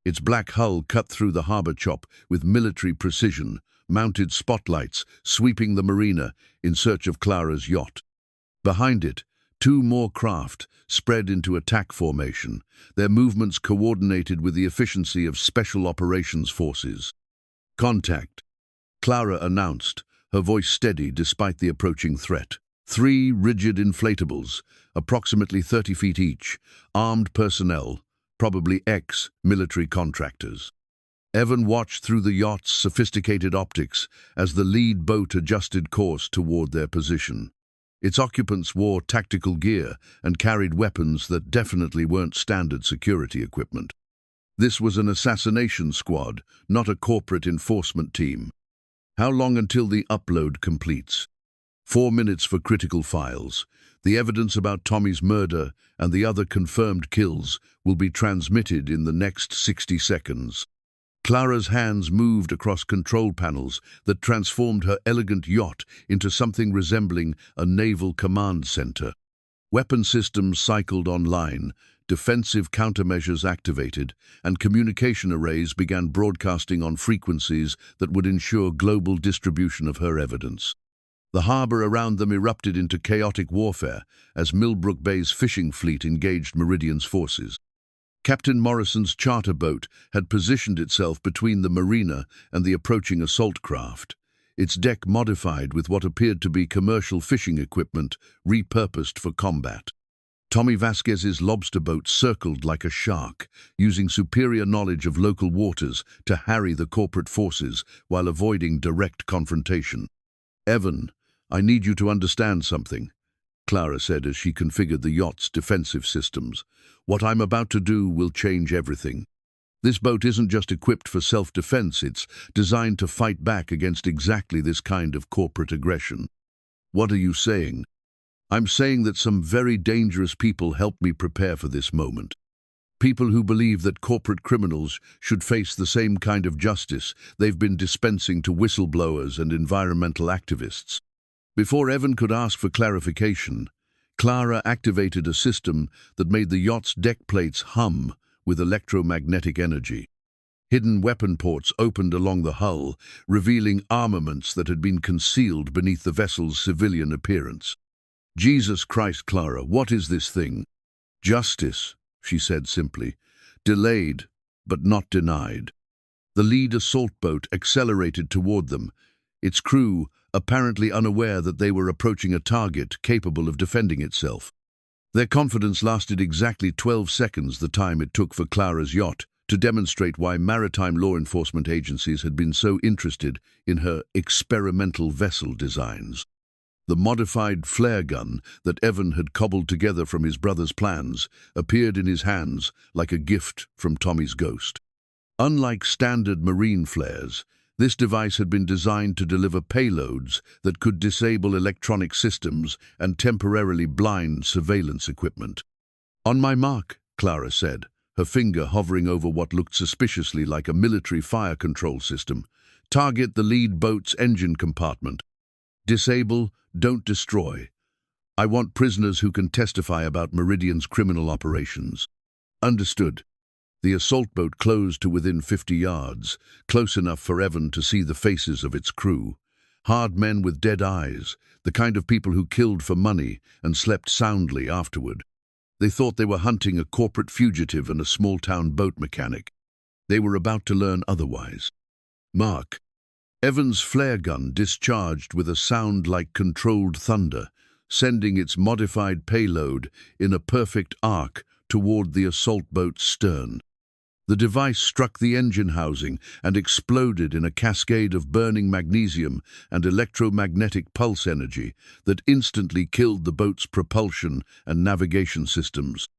Its black hull cut through the harbor chop with military precision, mounted spotlights sweeping the marina in search of Clara's yacht. Behind it, 2 more craft spread into attack formation, their movements coordinated with the efficiency of special operations forces. "Contact," Clara announced, her voice steady despite the approaching threat. 3 rigid inflatables, approximately 30 feet each, armed personnel, probably ex-military contractors. Evan watched through the yacht's sophisticated optics as the lead boat adjusted course toward their position. Its occupants wore tactical gear and carried weapons that definitely weren't standard security equipment. This was an assassination squad, not a corporate enforcement team. "How long until the upload completes?" 4 minutes for critical files. The evidence about Tommy's murder and the other confirmed kills will be transmitted in the next 60 seconds. Clara's hands moved across control panels that transformed her elegant yacht into something resembling a naval command center. Weapon systems cycled online, defensive countermeasures activated, and communication arrays began broadcasting on frequencies that would ensure global distribution of her evidence. The harbor around them erupted into chaotic warfare as Millbrook Bay's fishing fleet engaged Meridian's forces. Captain Morrison's charter boat had positioned itself between the marina and the approaching assault craft, its deck modified with what appeared to be commercial fishing equipment repurposed for combat. Tommy Vasquez's lobster boat circled like a shark, using superior knowledge of local waters to harry the corporate forces while avoiding direct confrontation. "Evan, I need you to understand something," Clara said as she configured the yacht's defensive systems. "What I'm about to do will change everything. This boat isn't just equipped for self-defense, it's designed to fight back against exactly this kind of corporate aggression." "What are you saying?" "I'm saying that some very dangerous people helped me prepare for this moment. People who believe that corporate criminals should face the same kind of justice they've been dispensing to whistleblowers and environmental activists." Before Evan could ask for clarification, Clara activated a system that made the yacht's deck plates hum with electromagnetic energy. Hidden weapon ports opened along the hull, revealing armaments that had been concealed beneath the vessel's civilian appearance. "Jesus Christ, Clara, what is this thing?" "Justice," she said simply. "Delayed, but not denied." The lead assault boat accelerated toward them, its crew apparently unaware that they were approaching a target capable of defending itself. Their confidence lasted exactly 12 seconds, the time it took for Clara's yacht to demonstrate why maritime law enforcement agencies had been so interested in her experimental vessel designs. The modified flare gun that Evan had cobbled together from his brother's plans appeared in his hands like a gift from Tommy's ghost. Unlike standard marine flares, this device had been designed to deliver payloads that could disable electronic systems and temporarily blind surveillance equipment. "On my mark," Clara said, her finger hovering over what looked suspiciously like a military fire control system. "Target the lead boat's engine compartment. Disable, don't destroy. I want prisoners who can testify about Meridian's criminal operations." "Understood." The assault boat closed to within 50 yards, close enough for Evan to see the faces of its crew. Hard men with dead eyes, the kind of people who killed for money and slept soundly afterward. They thought they were hunting a corporate fugitive and a small-town boat mechanic. They were about to learn otherwise. "Mark." Evan's flare gun discharged with a sound like controlled thunder, sending its modified payload in a perfect arc toward the assault boat's stern. The device struck the engine housing and exploded in a cascade of burning magnesium and electromagnetic pulse energy that instantly killed the boat's propulsion and navigation systems.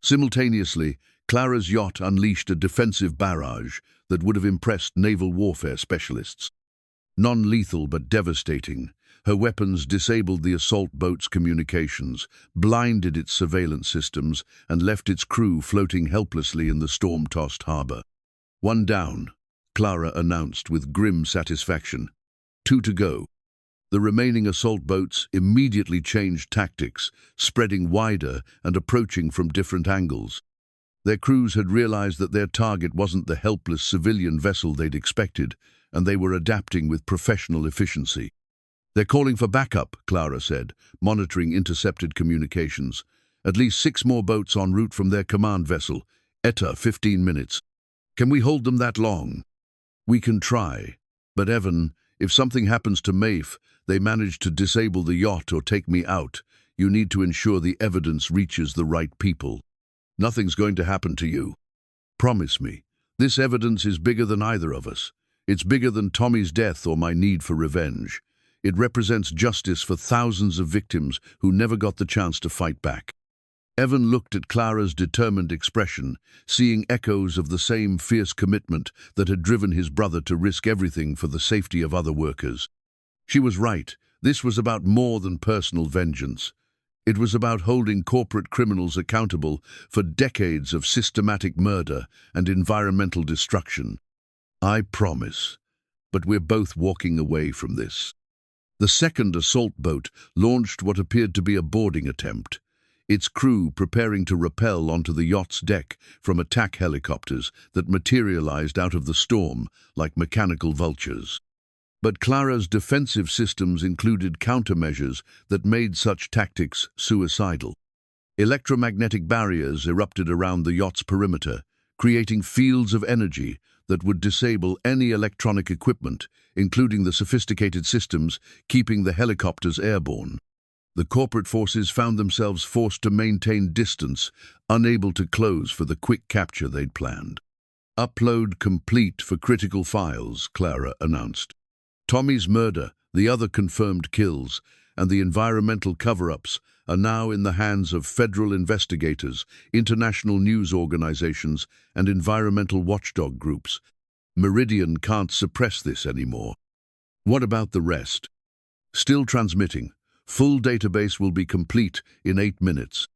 Simultaneously, Clara's yacht unleashed a defensive barrage that would have impressed naval warfare specialists. Non-lethal but devastating, her weapons disabled the assault boat's communications, blinded its surveillance systems, and left its crew floating helplessly in the storm-tossed harbor. "One down," Clara announced with grim satisfaction. 2 to go. The remaining assault boats immediately changed tactics, spreading wider and approaching from different angles. Their crews had realized that their target wasn't the helpless civilian vessel they'd expected, and they were adapting with professional efficiency. "They're calling for backup," Clara said, monitoring intercepted communications. "At least 6 more boats en route from their command vessel. ETA, 15 minutes. Can we hold them that long?" "We can try. But Evan, if something happens to Maeve, they manage to disable the yacht or take me out, you need to ensure the evidence reaches the right people." "Nothing's going to happen to you. Promise me. This evidence is bigger than either of us. It's bigger than Tommy's death or my need for revenge. It represents justice for thousands of victims who never got the chance to fight back." Evan looked at Clara's determined expression, seeing echoes of the same fierce commitment that had driven his brother to risk everything for the safety of other workers. She was right. This was about more than personal vengeance. It was about holding corporate criminals accountable for decades of systematic murder and environmental destruction. I promise. But we're both walking away from this. The second assault boat launched what appeared to be a boarding attempt, its crew preparing to rappel onto the yacht's deck from attack helicopters that materialized out of the storm like mechanical vultures. But Clara's defensive systems included countermeasures that made such tactics suicidal. Electromagnetic barriers erupted around the yacht's perimeter, creating fields of energy that would disable any electronic equipment, including the sophisticated systems keeping the helicopters airborne. The corporate forces found themselves forced to maintain distance, unable to close for the quick capture they'd planned. Upload complete for critical files, Clara announced. Tommy's murder, the other confirmed kills, and the environmental cover-ups are now in the hands of federal investigators, international news organizations, and environmental watchdog groups. Meridian can't suppress this anymore. What about the rest? Still transmitting. Full database will be complete in 8 minutes.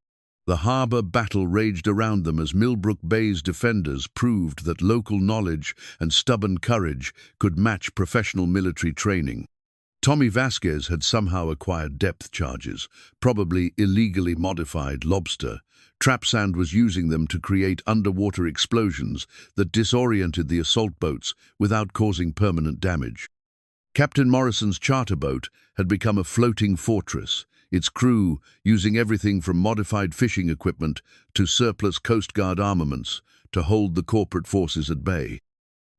The harbor battle raged around them as Millbrook Bay's defenders proved that local knowledge and stubborn courage could match professional military training. Tommy Vasquez had somehow acquired depth charges, probably illegally modified lobster. Trapsand was using them to create underwater explosions that disoriented the assault boats without causing permanent damage. Captain Morrison's charter boat had become a floating fortress, its crew using everything from modified fishing equipment to surplus Coast Guard armaments to hold the corporate forces at bay.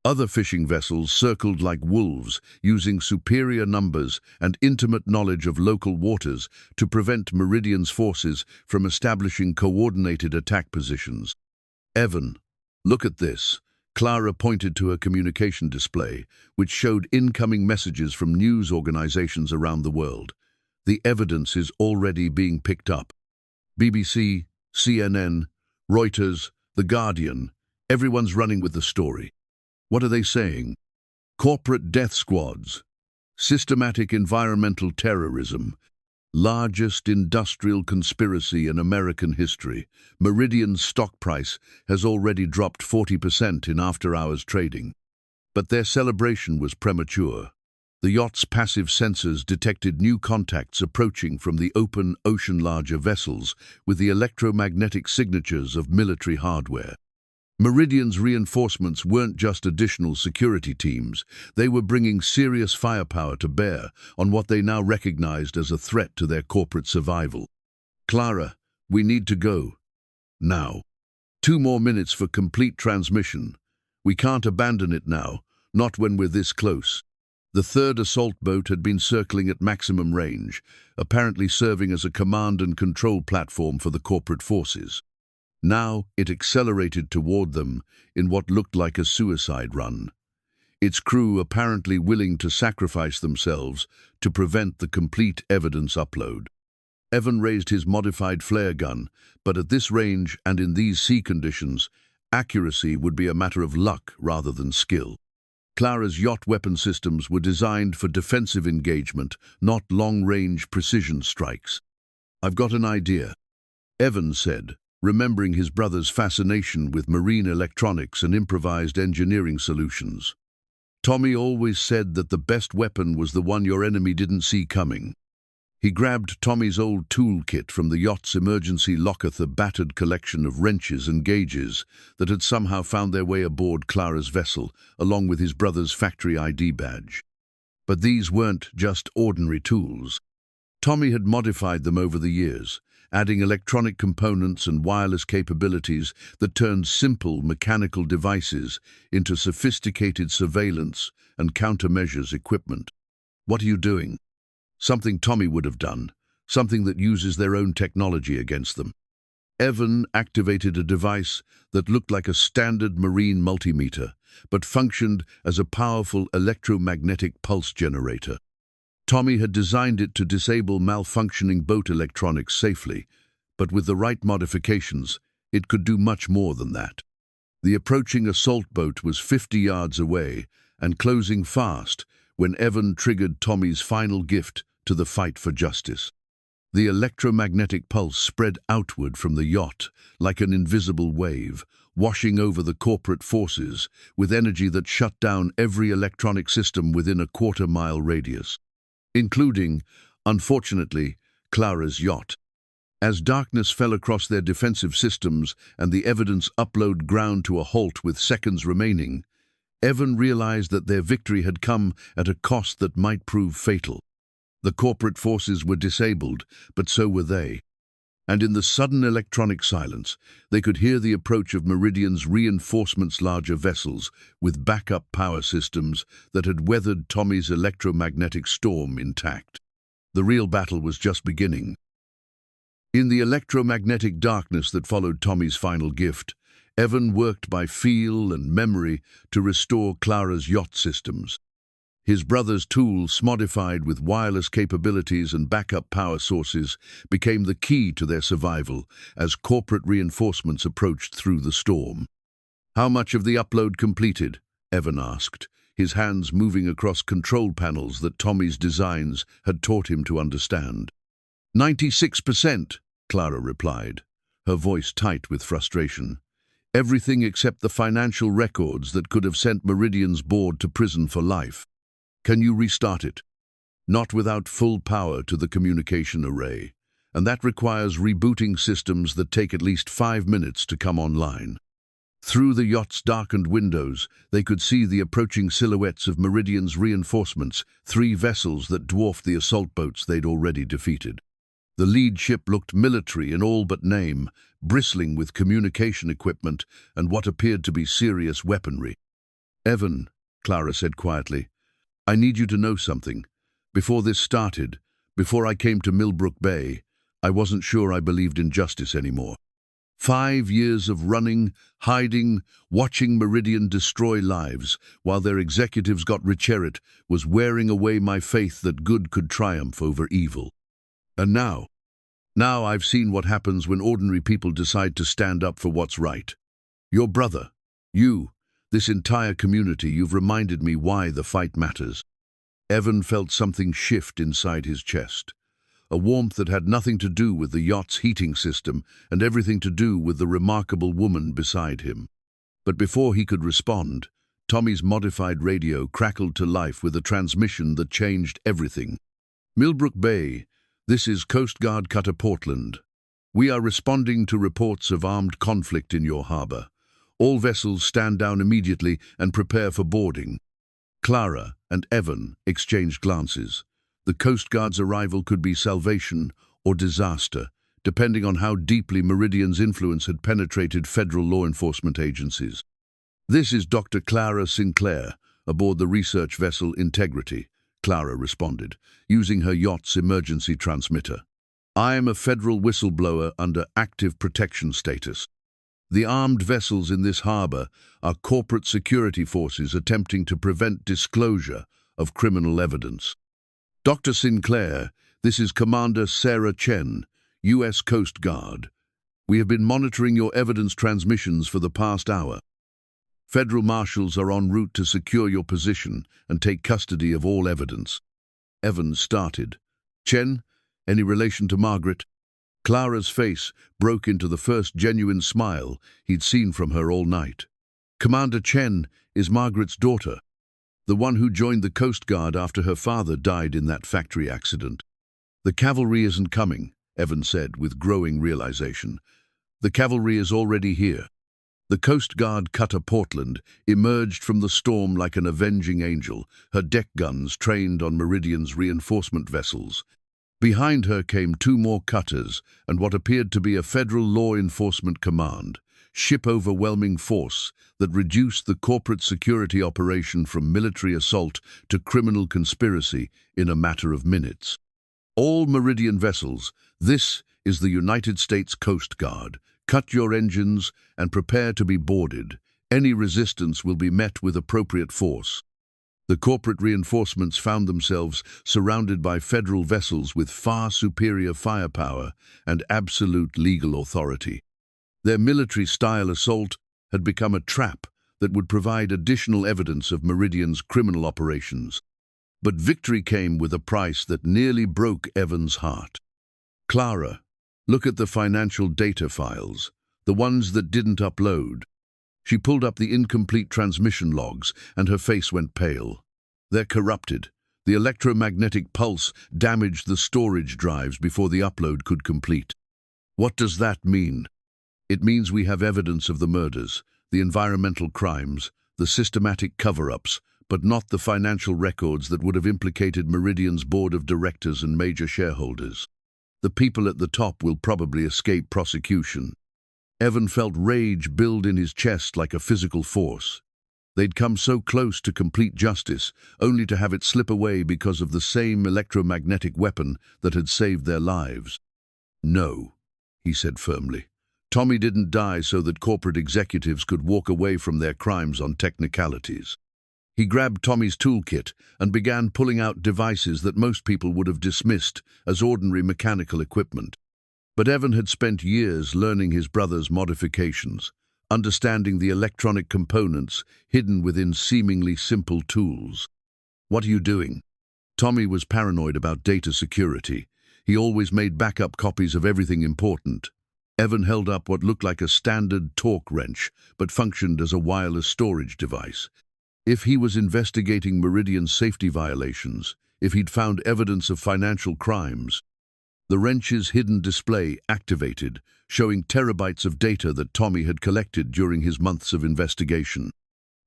Other fishing vessels circled like wolves, using superior numbers and intimate knowledge of local waters to prevent Meridian's forces from establishing coordinated attack positions. Evan, look at this. Clara pointed to her communication display, which showed incoming messages from news organizations around the world. The evidence is already being picked up. BBC, CNN, Reuters, The Guardian, everyone's running with the story. What are they saying? Corporate death squads, systematic environmental terrorism, largest industrial conspiracy in American history. Meridian's stock price has already dropped 40% in after-hours trading. But their celebration was premature. The yacht's passive sensors detected new contacts approaching from the open ocean larger vessels with the electromagnetic signatures of military hardware. Meridian's reinforcements weren't just additional security teams, they were bringing serious firepower to bear on what they now recognized as a threat to their corporate survival. Clara, we need to go. Now. 2 more minutes for complete transmission. We can't abandon it now, not when we're this close. The third assault boat had been circling at maximum range, apparently serving as a command and control platform for the corporate forces. Now it accelerated toward them in what looked like a suicide run, its crew apparently willing to sacrifice themselves to prevent the complete evidence upload. Evan raised his modified flare gun, but at this range and in these sea conditions, accuracy would be a matter of luck rather than skill. Clara's yacht weapon systems were designed for defensive engagement, not long-range precision strikes. I've got an idea, Evan said, remembering his brother's fascination with marine electronics and improvised engineering solutions. Tommy always said that the best weapon was the one your enemy didn't see coming. He grabbed Tommy's old toolkit from the yacht's emergency locker, the battered collection of wrenches and gauges that had somehow found their way aboard Clara's vessel, along with his brother's factory ID badge. But these weren't just ordinary tools. Tommy had modified them over the years, adding electronic components and wireless capabilities that turned simple mechanical devices into sophisticated surveillance and countermeasures equipment. What are you doing? Something Tommy would have done, something that uses their own technology against them. Evan activated a device that looked like a standard marine multimeter, but functioned as a powerful electromagnetic pulse generator. Tommy had designed it to disable malfunctioning boat electronics safely, but with the right modifications, it could do much more than that. The approaching assault boat was 50 yards away and closing fast when Evan triggered Tommy's final gift to the fight for justice. The electromagnetic pulse spread outward from the yacht like an invisible wave, washing over the corporate forces with energy that shut down every electronic system within a quarter-mile radius, including, unfortunately, Clara's yacht. As darkness fell across their defensive systems and the evidence upload ground to a halt with seconds remaining, Evan realized that their victory had come at a cost that might prove fatal. The corporate forces were disabled, but so were they. And in the sudden electronic silence, they could hear the approach of Meridian's reinforcements' larger vessels with backup power systems that had weathered Tommy's electromagnetic storm intact. The real battle was just beginning. In the electromagnetic darkness that followed Tommy's final gift, Evan worked by feel and memory to restore Clara's yacht systems. His brother's tools, modified with wireless capabilities and backup power sources, became the key to their survival as corporate reinforcements approached through the storm. "How much of the upload completed?" Evan asked, his hands moving across control panels that Tommy's designs had taught him to understand. 96%, Clara replied, her voice tight with frustration. "Everything except the financial records that could have sent Meridian's board to prison for life. Can you restart it?" "Not without full power to the communication array, and that requires rebooting systems that take at least 5 minutes to come online." Through the yacht's darkened windows, they could see the approaching silhouettes of Meridian's reinforcements, 3 vessels that dwarfed the assault boats they'd already defeated. The lead ship looked military in all but name, bristling with communication equipment and what appeared to be serious weaponry. "Evan," Clara said quietly, "I need you to know something. Before this started, before I came to Millbrook Bay, I wasn't sure I believed in justice anymore. 5 years of running, hiding, watching Meridian destroy lives while their executives got richer was wearing away my faith that good could triumph over evil. And now I've seen what happens when ordinary people decide to stand up for what's right. Your brother, you, this entire community, you've reminded me why the fight matters." Evan felt something shift inside his chest, a warmth that had nothing to do with the yacht's heating system and everything to do with the remarkable woman beside him. But before he could respond, Tommy's modified radio crackled to life with a transmission that changed everything. "Millbrook Bay, this is Coast Guard Cutter Portland. We are responding to reports of armed conflict in your harbor. All vessels stand down immediately and prepare for boarding." Clara and Evan exchanged glances. The Coast Guard's arrival could be salvation or disaster, depending on how deeply Meridian's influence had penetrated federal law enforcement agencies. "This is Dr. Clara Sinclair, aboard the research vessel Integrity," Clara responded, using her yacht's emergency transmitter. "I am a federal whistleblower under active protection status. The armed vessels in this harbor are corporate security forces attempting to prevent disclosure of criminal evidence." "Dr. Sinclair, this is Commander Sarah Chen, U.S. Coast Guard. We have been monitoring your evidence transmissions for the past hour. Federal marshals are en route to secure your position and take custody of all evidence." Evan started. "Chen, any relation to Margaret?" Clara's face broke into the first genuine smile he'd seen from her all night. "Commander Chen is Margaret's daughter, the one who joined the Coast Guard after her father died in that factory accident." "The cavalry isn't coming," Evan said with growing realization. "The cavalry is already here." The Coast Guard Cutter Portland emerged from the storm like an avenging angel, her deck guns trained on Meridian's reinforcement vessels. Behind her came 2 more cutters and what appeared to be a federal law enforcement command, ship overwhelming force that reduced the corporate security operation from military assault to criminal conspiracy in a matter of minutes. "All Meridian vessels, this is the United States Coast Guard. Cut your engines and prepare to be boarded. Any resistance will be met with appropriate force." The corporate reinforcements found themselves surrounded by federal vessels with far superior firepower and absolute legal authority. Their military-style assault had become a trap that would provide additional evidence of Meridian's criminal operations. But victory came with a price that nearly broke Evan's heart. "Clara, look at the financial data files, the ones that didn't upload." She pulled up the incomplete transmission logs, and her face went pale. They're corrupted. The electromagnetic pulse damaged the storage drives before the upload could complete. What does that mean? It means we have evidence of the murders, the environmental crimes, the systematic cover-ups, but not the financial records that would have implicated Meridian's board of directors and major shareholders. The people at the top will probably escape prosecution. Evan felt rage build in his chest like a physical force. They'd come so close to complete justice, only to have it slip away because of the same electromagnetic weapon that had saved their lives. No, he said firmly. Tommy didn't die so that corporate executives could walk away from their crimes on technicalities. He grabbed Tommy's toolkit and began pulling out devices that most people would have dismissed as ordinary mechanical equipment. But Evan had spent years learning his brother's modifications, understanding the electronic components hidden within seemingly simple tools. "What are you doing?" Tommy was paranoid about data security. He always made backup copies of everything important. Evan held up what looked like a standard torque wrench, but functioned as a wireless storage device. If he was investigating Meridian's safety violations, if he'd found evidence of financial crimes, the wrench's hidden display activated, showing terabytes of data that Tommy had collected during his months of investigation.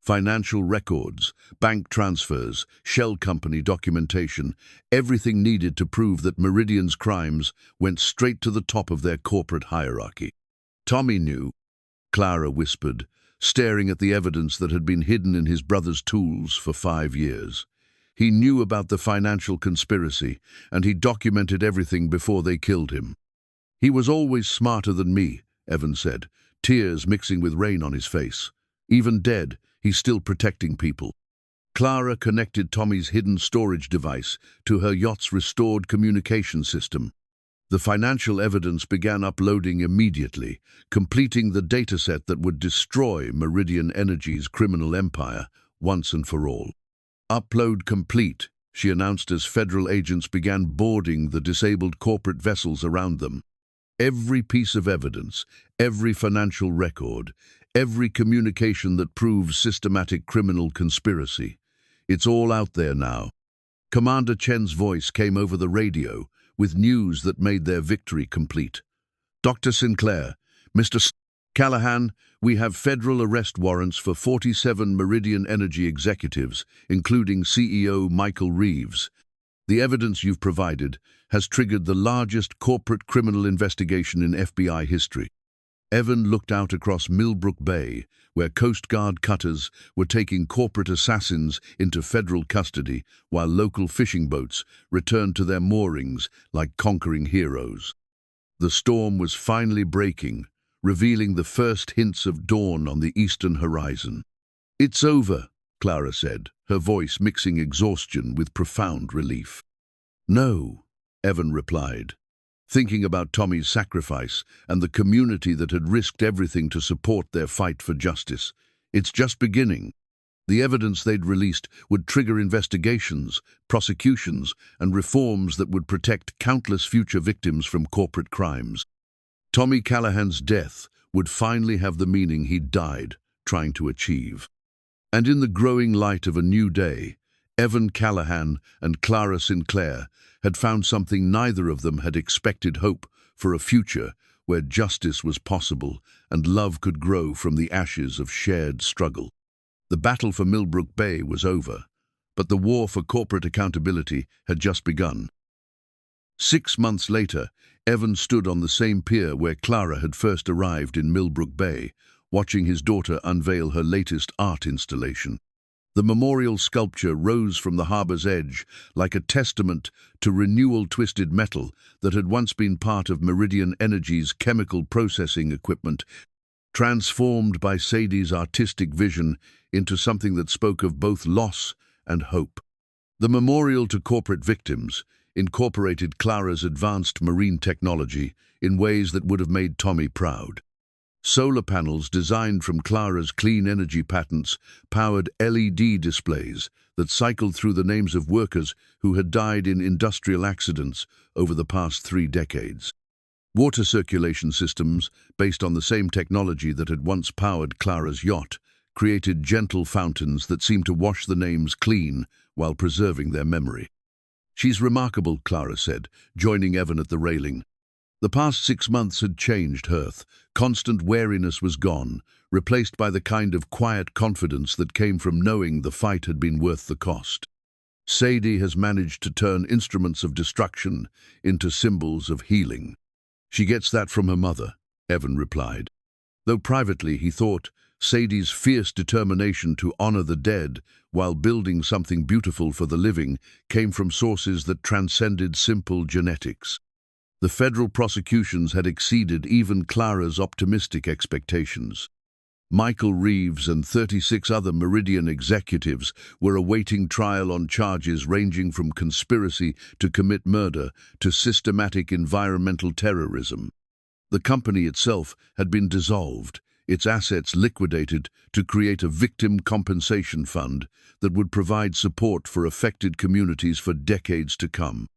Financial records, bank transfers, shell company documentation, everything needed to prove that Meridian's crimes went straight to the top of their corporate hierarchy. Tommy knew, Clara whispered, staring at the evidence that had been hidden in his brother's tools for 5 years. He knew about the financial conspiracy, and he documented everything before they killed him. "He was always smarter than me," Evan said, tears mixing with rain on his face. "Even dead, he's still protecting people." Clara connected Tommy's hidden storage device to her yacht's restored communication system. The financial evidence began uploading immediately, completing the dataset that would destroy Meridian Energy's criminal empire once and for all. "Upload complete," she announced as federal agents began boarding the disabled corporate vessels around them. Every piece of evidence, every financial record, every communication that proves systematic criminal conspiracy. It's all out there now. Commander Chen's voice came over the radio with news that made their victory complete. "Dr. Sinclair, Mr. Callahan, we have federal arrest warrants for 47 Meridian Energy executives, including CEO Michael Reeves. The evidence you've provided has triggered the largest corporate criminal investigation in FBI history." Evan looked out across Millbrook Bay, where Coast Guard cutters were taking corporate assassins into federal custody while local fishing boats returned to their moorings like conquering heroes. The storm was finally breaking, revealing the first hints of dawn on the eastern horizon. "It's over," Clara said, her voice mixing exhaustion with profound relief. "No," Evan replied, thinking about Tommy's sacrifice and the community that had risked everything to support their fight for justice. "It's just beginning." The evidence they'd released would trigger investigations, prosecutions, and reforms that would protect countless future victims from corporate crimes. Tommy Callahan's death would finally have the meaning he'd died trying to achieve. And in the growing light of a new day, Evan Callahan and Clara Sinclair had found something neither of them had expected: hope for a future where justice was possible and love could grow from the ashes of shared struggle. The battle for Millbrook Bay was over, but the war for corporate accountability had just begun. 6 months later, Evan stood on the same pier where Clara had first arrived in Millbrook Bay, watching his daughter unveil her latest art installation. The memorial sculpture rose from the harbor's edge like a testament to renewal twisted metal that had once been part of Meridian Energy's chemical processing equipment, transformed by Sadie's artistic vision into something that spoke of both loss and hope. The memorial to corporate victims incorporated Clara's advanced marine technology in ways that would have made Tommy proud. Solar panels designed from Clara's clean energy patents powered LED displays that cycled through the names of workers who had died in industrial accidents over the past 3 decades. Water circulation systems, based on the same technology that had once powered Clara's yacht, created gentle fountains that seemed to wash the names clean while preserving their memory. "She's remarkable," Clara said, joining Evan at the railing. The past 6 months had changed Hearth. Constant wariness was gone, replaced by the kind of quiet confidence that came from knowing the fight had been worth the cost. Sadie has managed to turn instruments of destruction into symbols of healing. "She gets that from her mother," Evan replied. Though privately he thought Sadie's fierce determination to honor the dead while building something beautiful for the living came from sources that transcended simple genetics. The federal prosecutions had exceeded even Clara's optimistic expectations. Michael Reeves and 36 other Meridian executives were awaiting trial on charges ranging from conspiracy to commit murder to systematic environmental terrorism. The company itself had been dissolved, its assets liquidated to create a victim compensation fund that would provide support for affected communities for decades to come.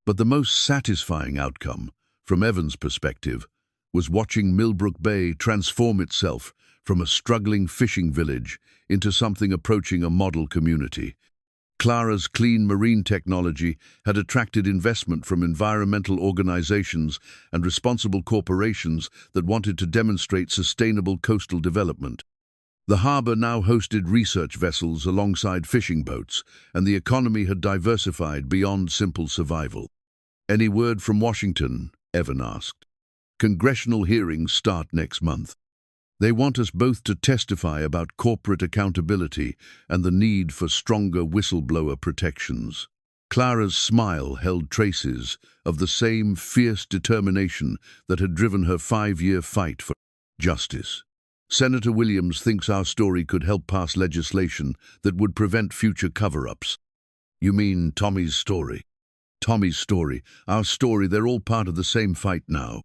But the most satisfying outcome, from Evan's perspective, was watching Millbrook Bay transform itself from a struggling fishing village into something approaching a model community. Clara's clean marine technology had attracted investment from environmental organizations and responsible corporations that wanted to demonstrate sustainable coastal development. The harbor now hosted research vessels alongside fishing boats, and the economy had diversified beyond simple survival. "Any word from Washington?" Evan asked. "Congressional hearings start next month. They want us both to testify about corporate accountability and the need for stronger whistleblower protections." Clara's smile held traces of the same fierce determination that had driven her 5-year fight for justice. "Senator Williams thinks our story could help pass legislation that would prevent future cover-ups." "You mean Tommy's story?" "Tommy's story, our story, they're all part of the same fight now."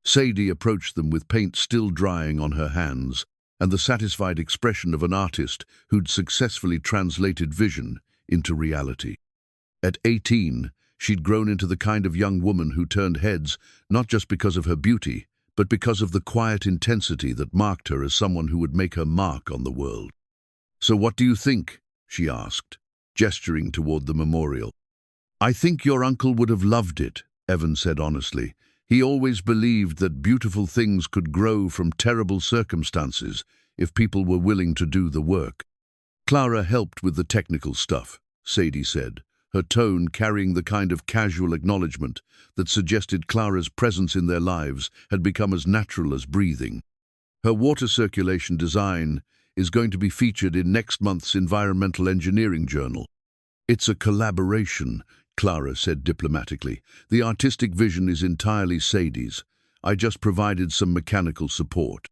Sadie approached them with paint still drying on her hands and the satisfied expression of an artist who'd successfully translated vision into reality. At 18, she'd grown into the kind of young woman who turned heads not just because of her beauty, but because of the quiet intensity that marked her as someone who would make her mark on the world. "So what do you think?" she asked, gesturing toward the memorial. "I think your uncle would have loved it," Evan said honestly. "He always believed that beautiful things could grow from terrible circumstances if people were willing to do the work." "Clara helped with the technical stuff," Sadie said, her tone carrying the kind of casual acknowledgement that suggested Clara's presence in their lives had become as natural as breathing. "Her water circulation design is going to be featured in next month's Environmental Engineering Journal." "It's a collaboration," Clara said diplomatically. "The artistic vision is entirely Sadie's. I just provided some mechanical support."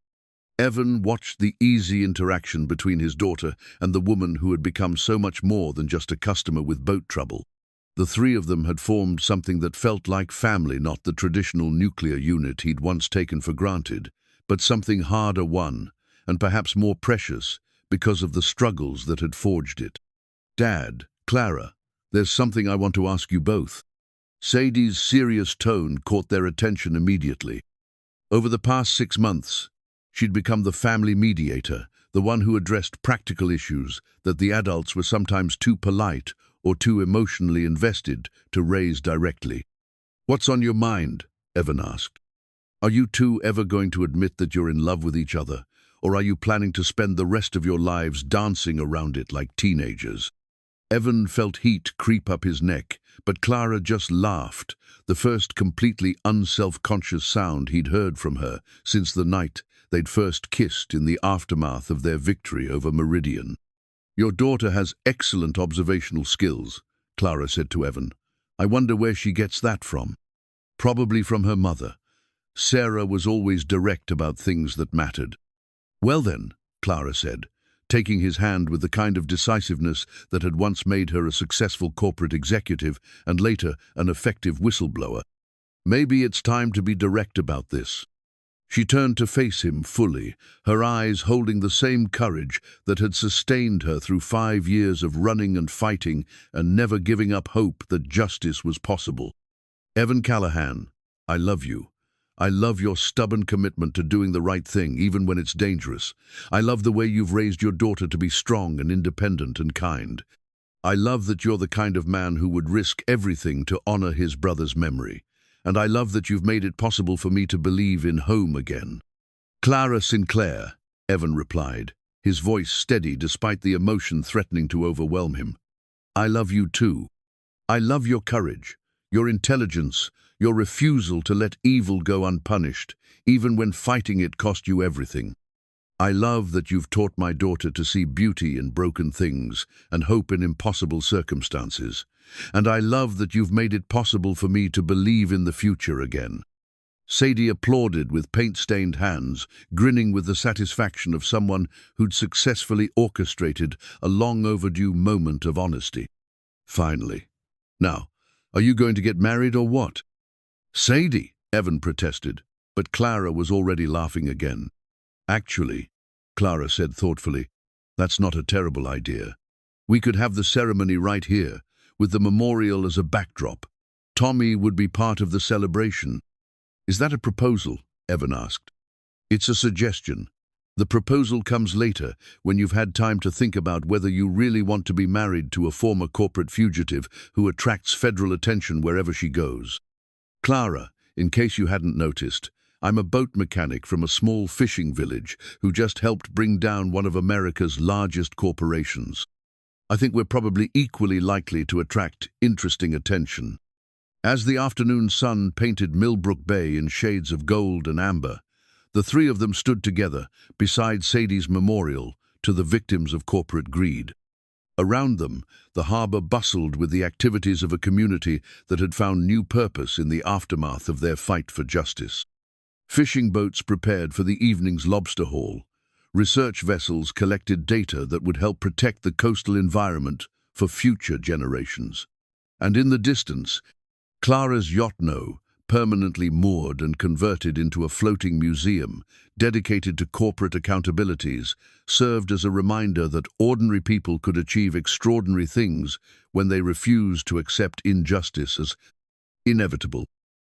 Evan watched the easy interaction between his daughter and the woman who had become so much more than just a customer with boat trouble. The three of them had formed something that felt like family, not the traditional nuclear unit he'd once taken for granted, but something harder won, and perhaps more precious, because of the struggles that had forged it. "Dad, Clara, there's something I want to ask you both." Sadie's serious tone caught their attention immediately. Over the past 6 months, she'd become the family mediator, the one who addressed practical issues that the adults were sometimes too polite or too emotionally invested to raise directly. "What's on your mind?" Evan asked. "Are you two ever going to admit that you're in love with each other, or are you planning to spend the rest of your lives dancing around it like teenagers?" Evan felt heat creep up his neck, but Clara just laughed, the first completely unself-conscious sound he'd heard from her since the night they'd first kissed in the aftermath of their victory over Meridian. "Your daughter has excellent observational skills," Clara said to Evan. "I wonder where she gets that from." "Probably from her mother. Sarah was always direct about things that mattered." "Well then," Clara said, taking his hand with the kind of decisiveness that had once made her a successful corporate executive and later an effective whistleblower, "maybe it's time to be direct about this." She turned to face him fully, her eyes holding the same courage that had sustained her through 5 years of running and fighting and never giving up hope that justice was possible. "Evan Callahan, I love you. I love your stubborn commitment to doing the right thing, even when it's dangerous. I love the way you've raised your daughter to be strong and independent and kind. I love that you're the kind of man who would risk everything to honor his brother's memory. And I love that you've made it possible for me to believe in home again. Clara Sinclair, Evan replied, his voice steady despite the emotion threatening to overwhelm him. I love you too. I love your courage, your intelligence, your refusal to let evil go unpunished, even when fighting it cost you everything. I love that you've taught my daughter to see beauty in broken things and hope in impossible circumstances. And I love that you've made it possible for me to believe in the future again. Sadie applauded with paint-stained hands, grinning with the satisfaction of someone who'd successfully orchestrated a long-overdue moment of honesty. Finally. Now, are you going to get married or what? Sadie, Evan protested, but Clara was already laughing again. Actually, Clara said thoughtfully, that's not a terrible idea. We could have the ceremony right here, with the memorial as a backdrop. Tommy would be part of the celebration. Is that a proposal? Evan asked. It's a suggestion. The proposal comes later, when you've had time to think about whether you really want to be married to a former corporate fugitive who attracts federal attention wherever she goes. Clara, in case you hadn't noticed, I'm a boat mechanic from a small fishing village who just helped bring down one of America's largest corporations. I think we're probably equally likely to attract interesting attention. As the afternoon sun painted Millbrook Bay in shades of gold and amber, the three of them stood together beside Sadie's memorial to the victims of corporate greed. Around them, the harbor bustled with the activities of a community that had found new purpose in the aftermath of their fight for justice. Fishing boats prepared for the evening's lobster haul. Research vessels collected data that would help protect the coastal environment for future generations. And in the distance, Clara's yacht, permanently moored and converted into a floating museum dedicated to corporate accountabilities, served as a reminder that ordinary people could achieve extraordinary things when they refused to accept injustice as inevitable.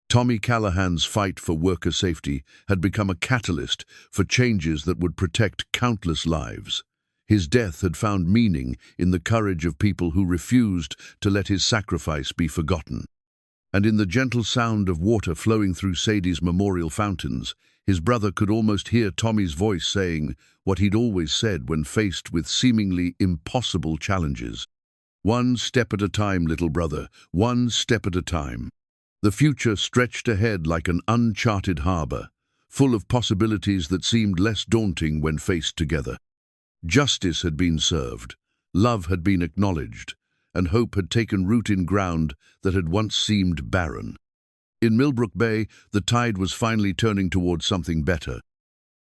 Tommy Callahan's fight for worker safety had become a catalyst for changes that would protect countless lives. His death had found meaning in the courage of people who refused to let his sacrifice be forgotten. And in the gentle sound of water flowing through Sadie's memorial fountains, his brother could almost hear Tommy's voice saying what he'd always said when faced with seemingly impossible challenges. One step at a time, little brother, one step at a time. The future stretched ahead like an uncharted harbor, full of possibilities that seemed less daunting when faced together. Justice had been served, love had been acknowledged, and hope had taken root in ground that had once seemed barren. In Millbrook Bay, the tide was finally turning towards something better,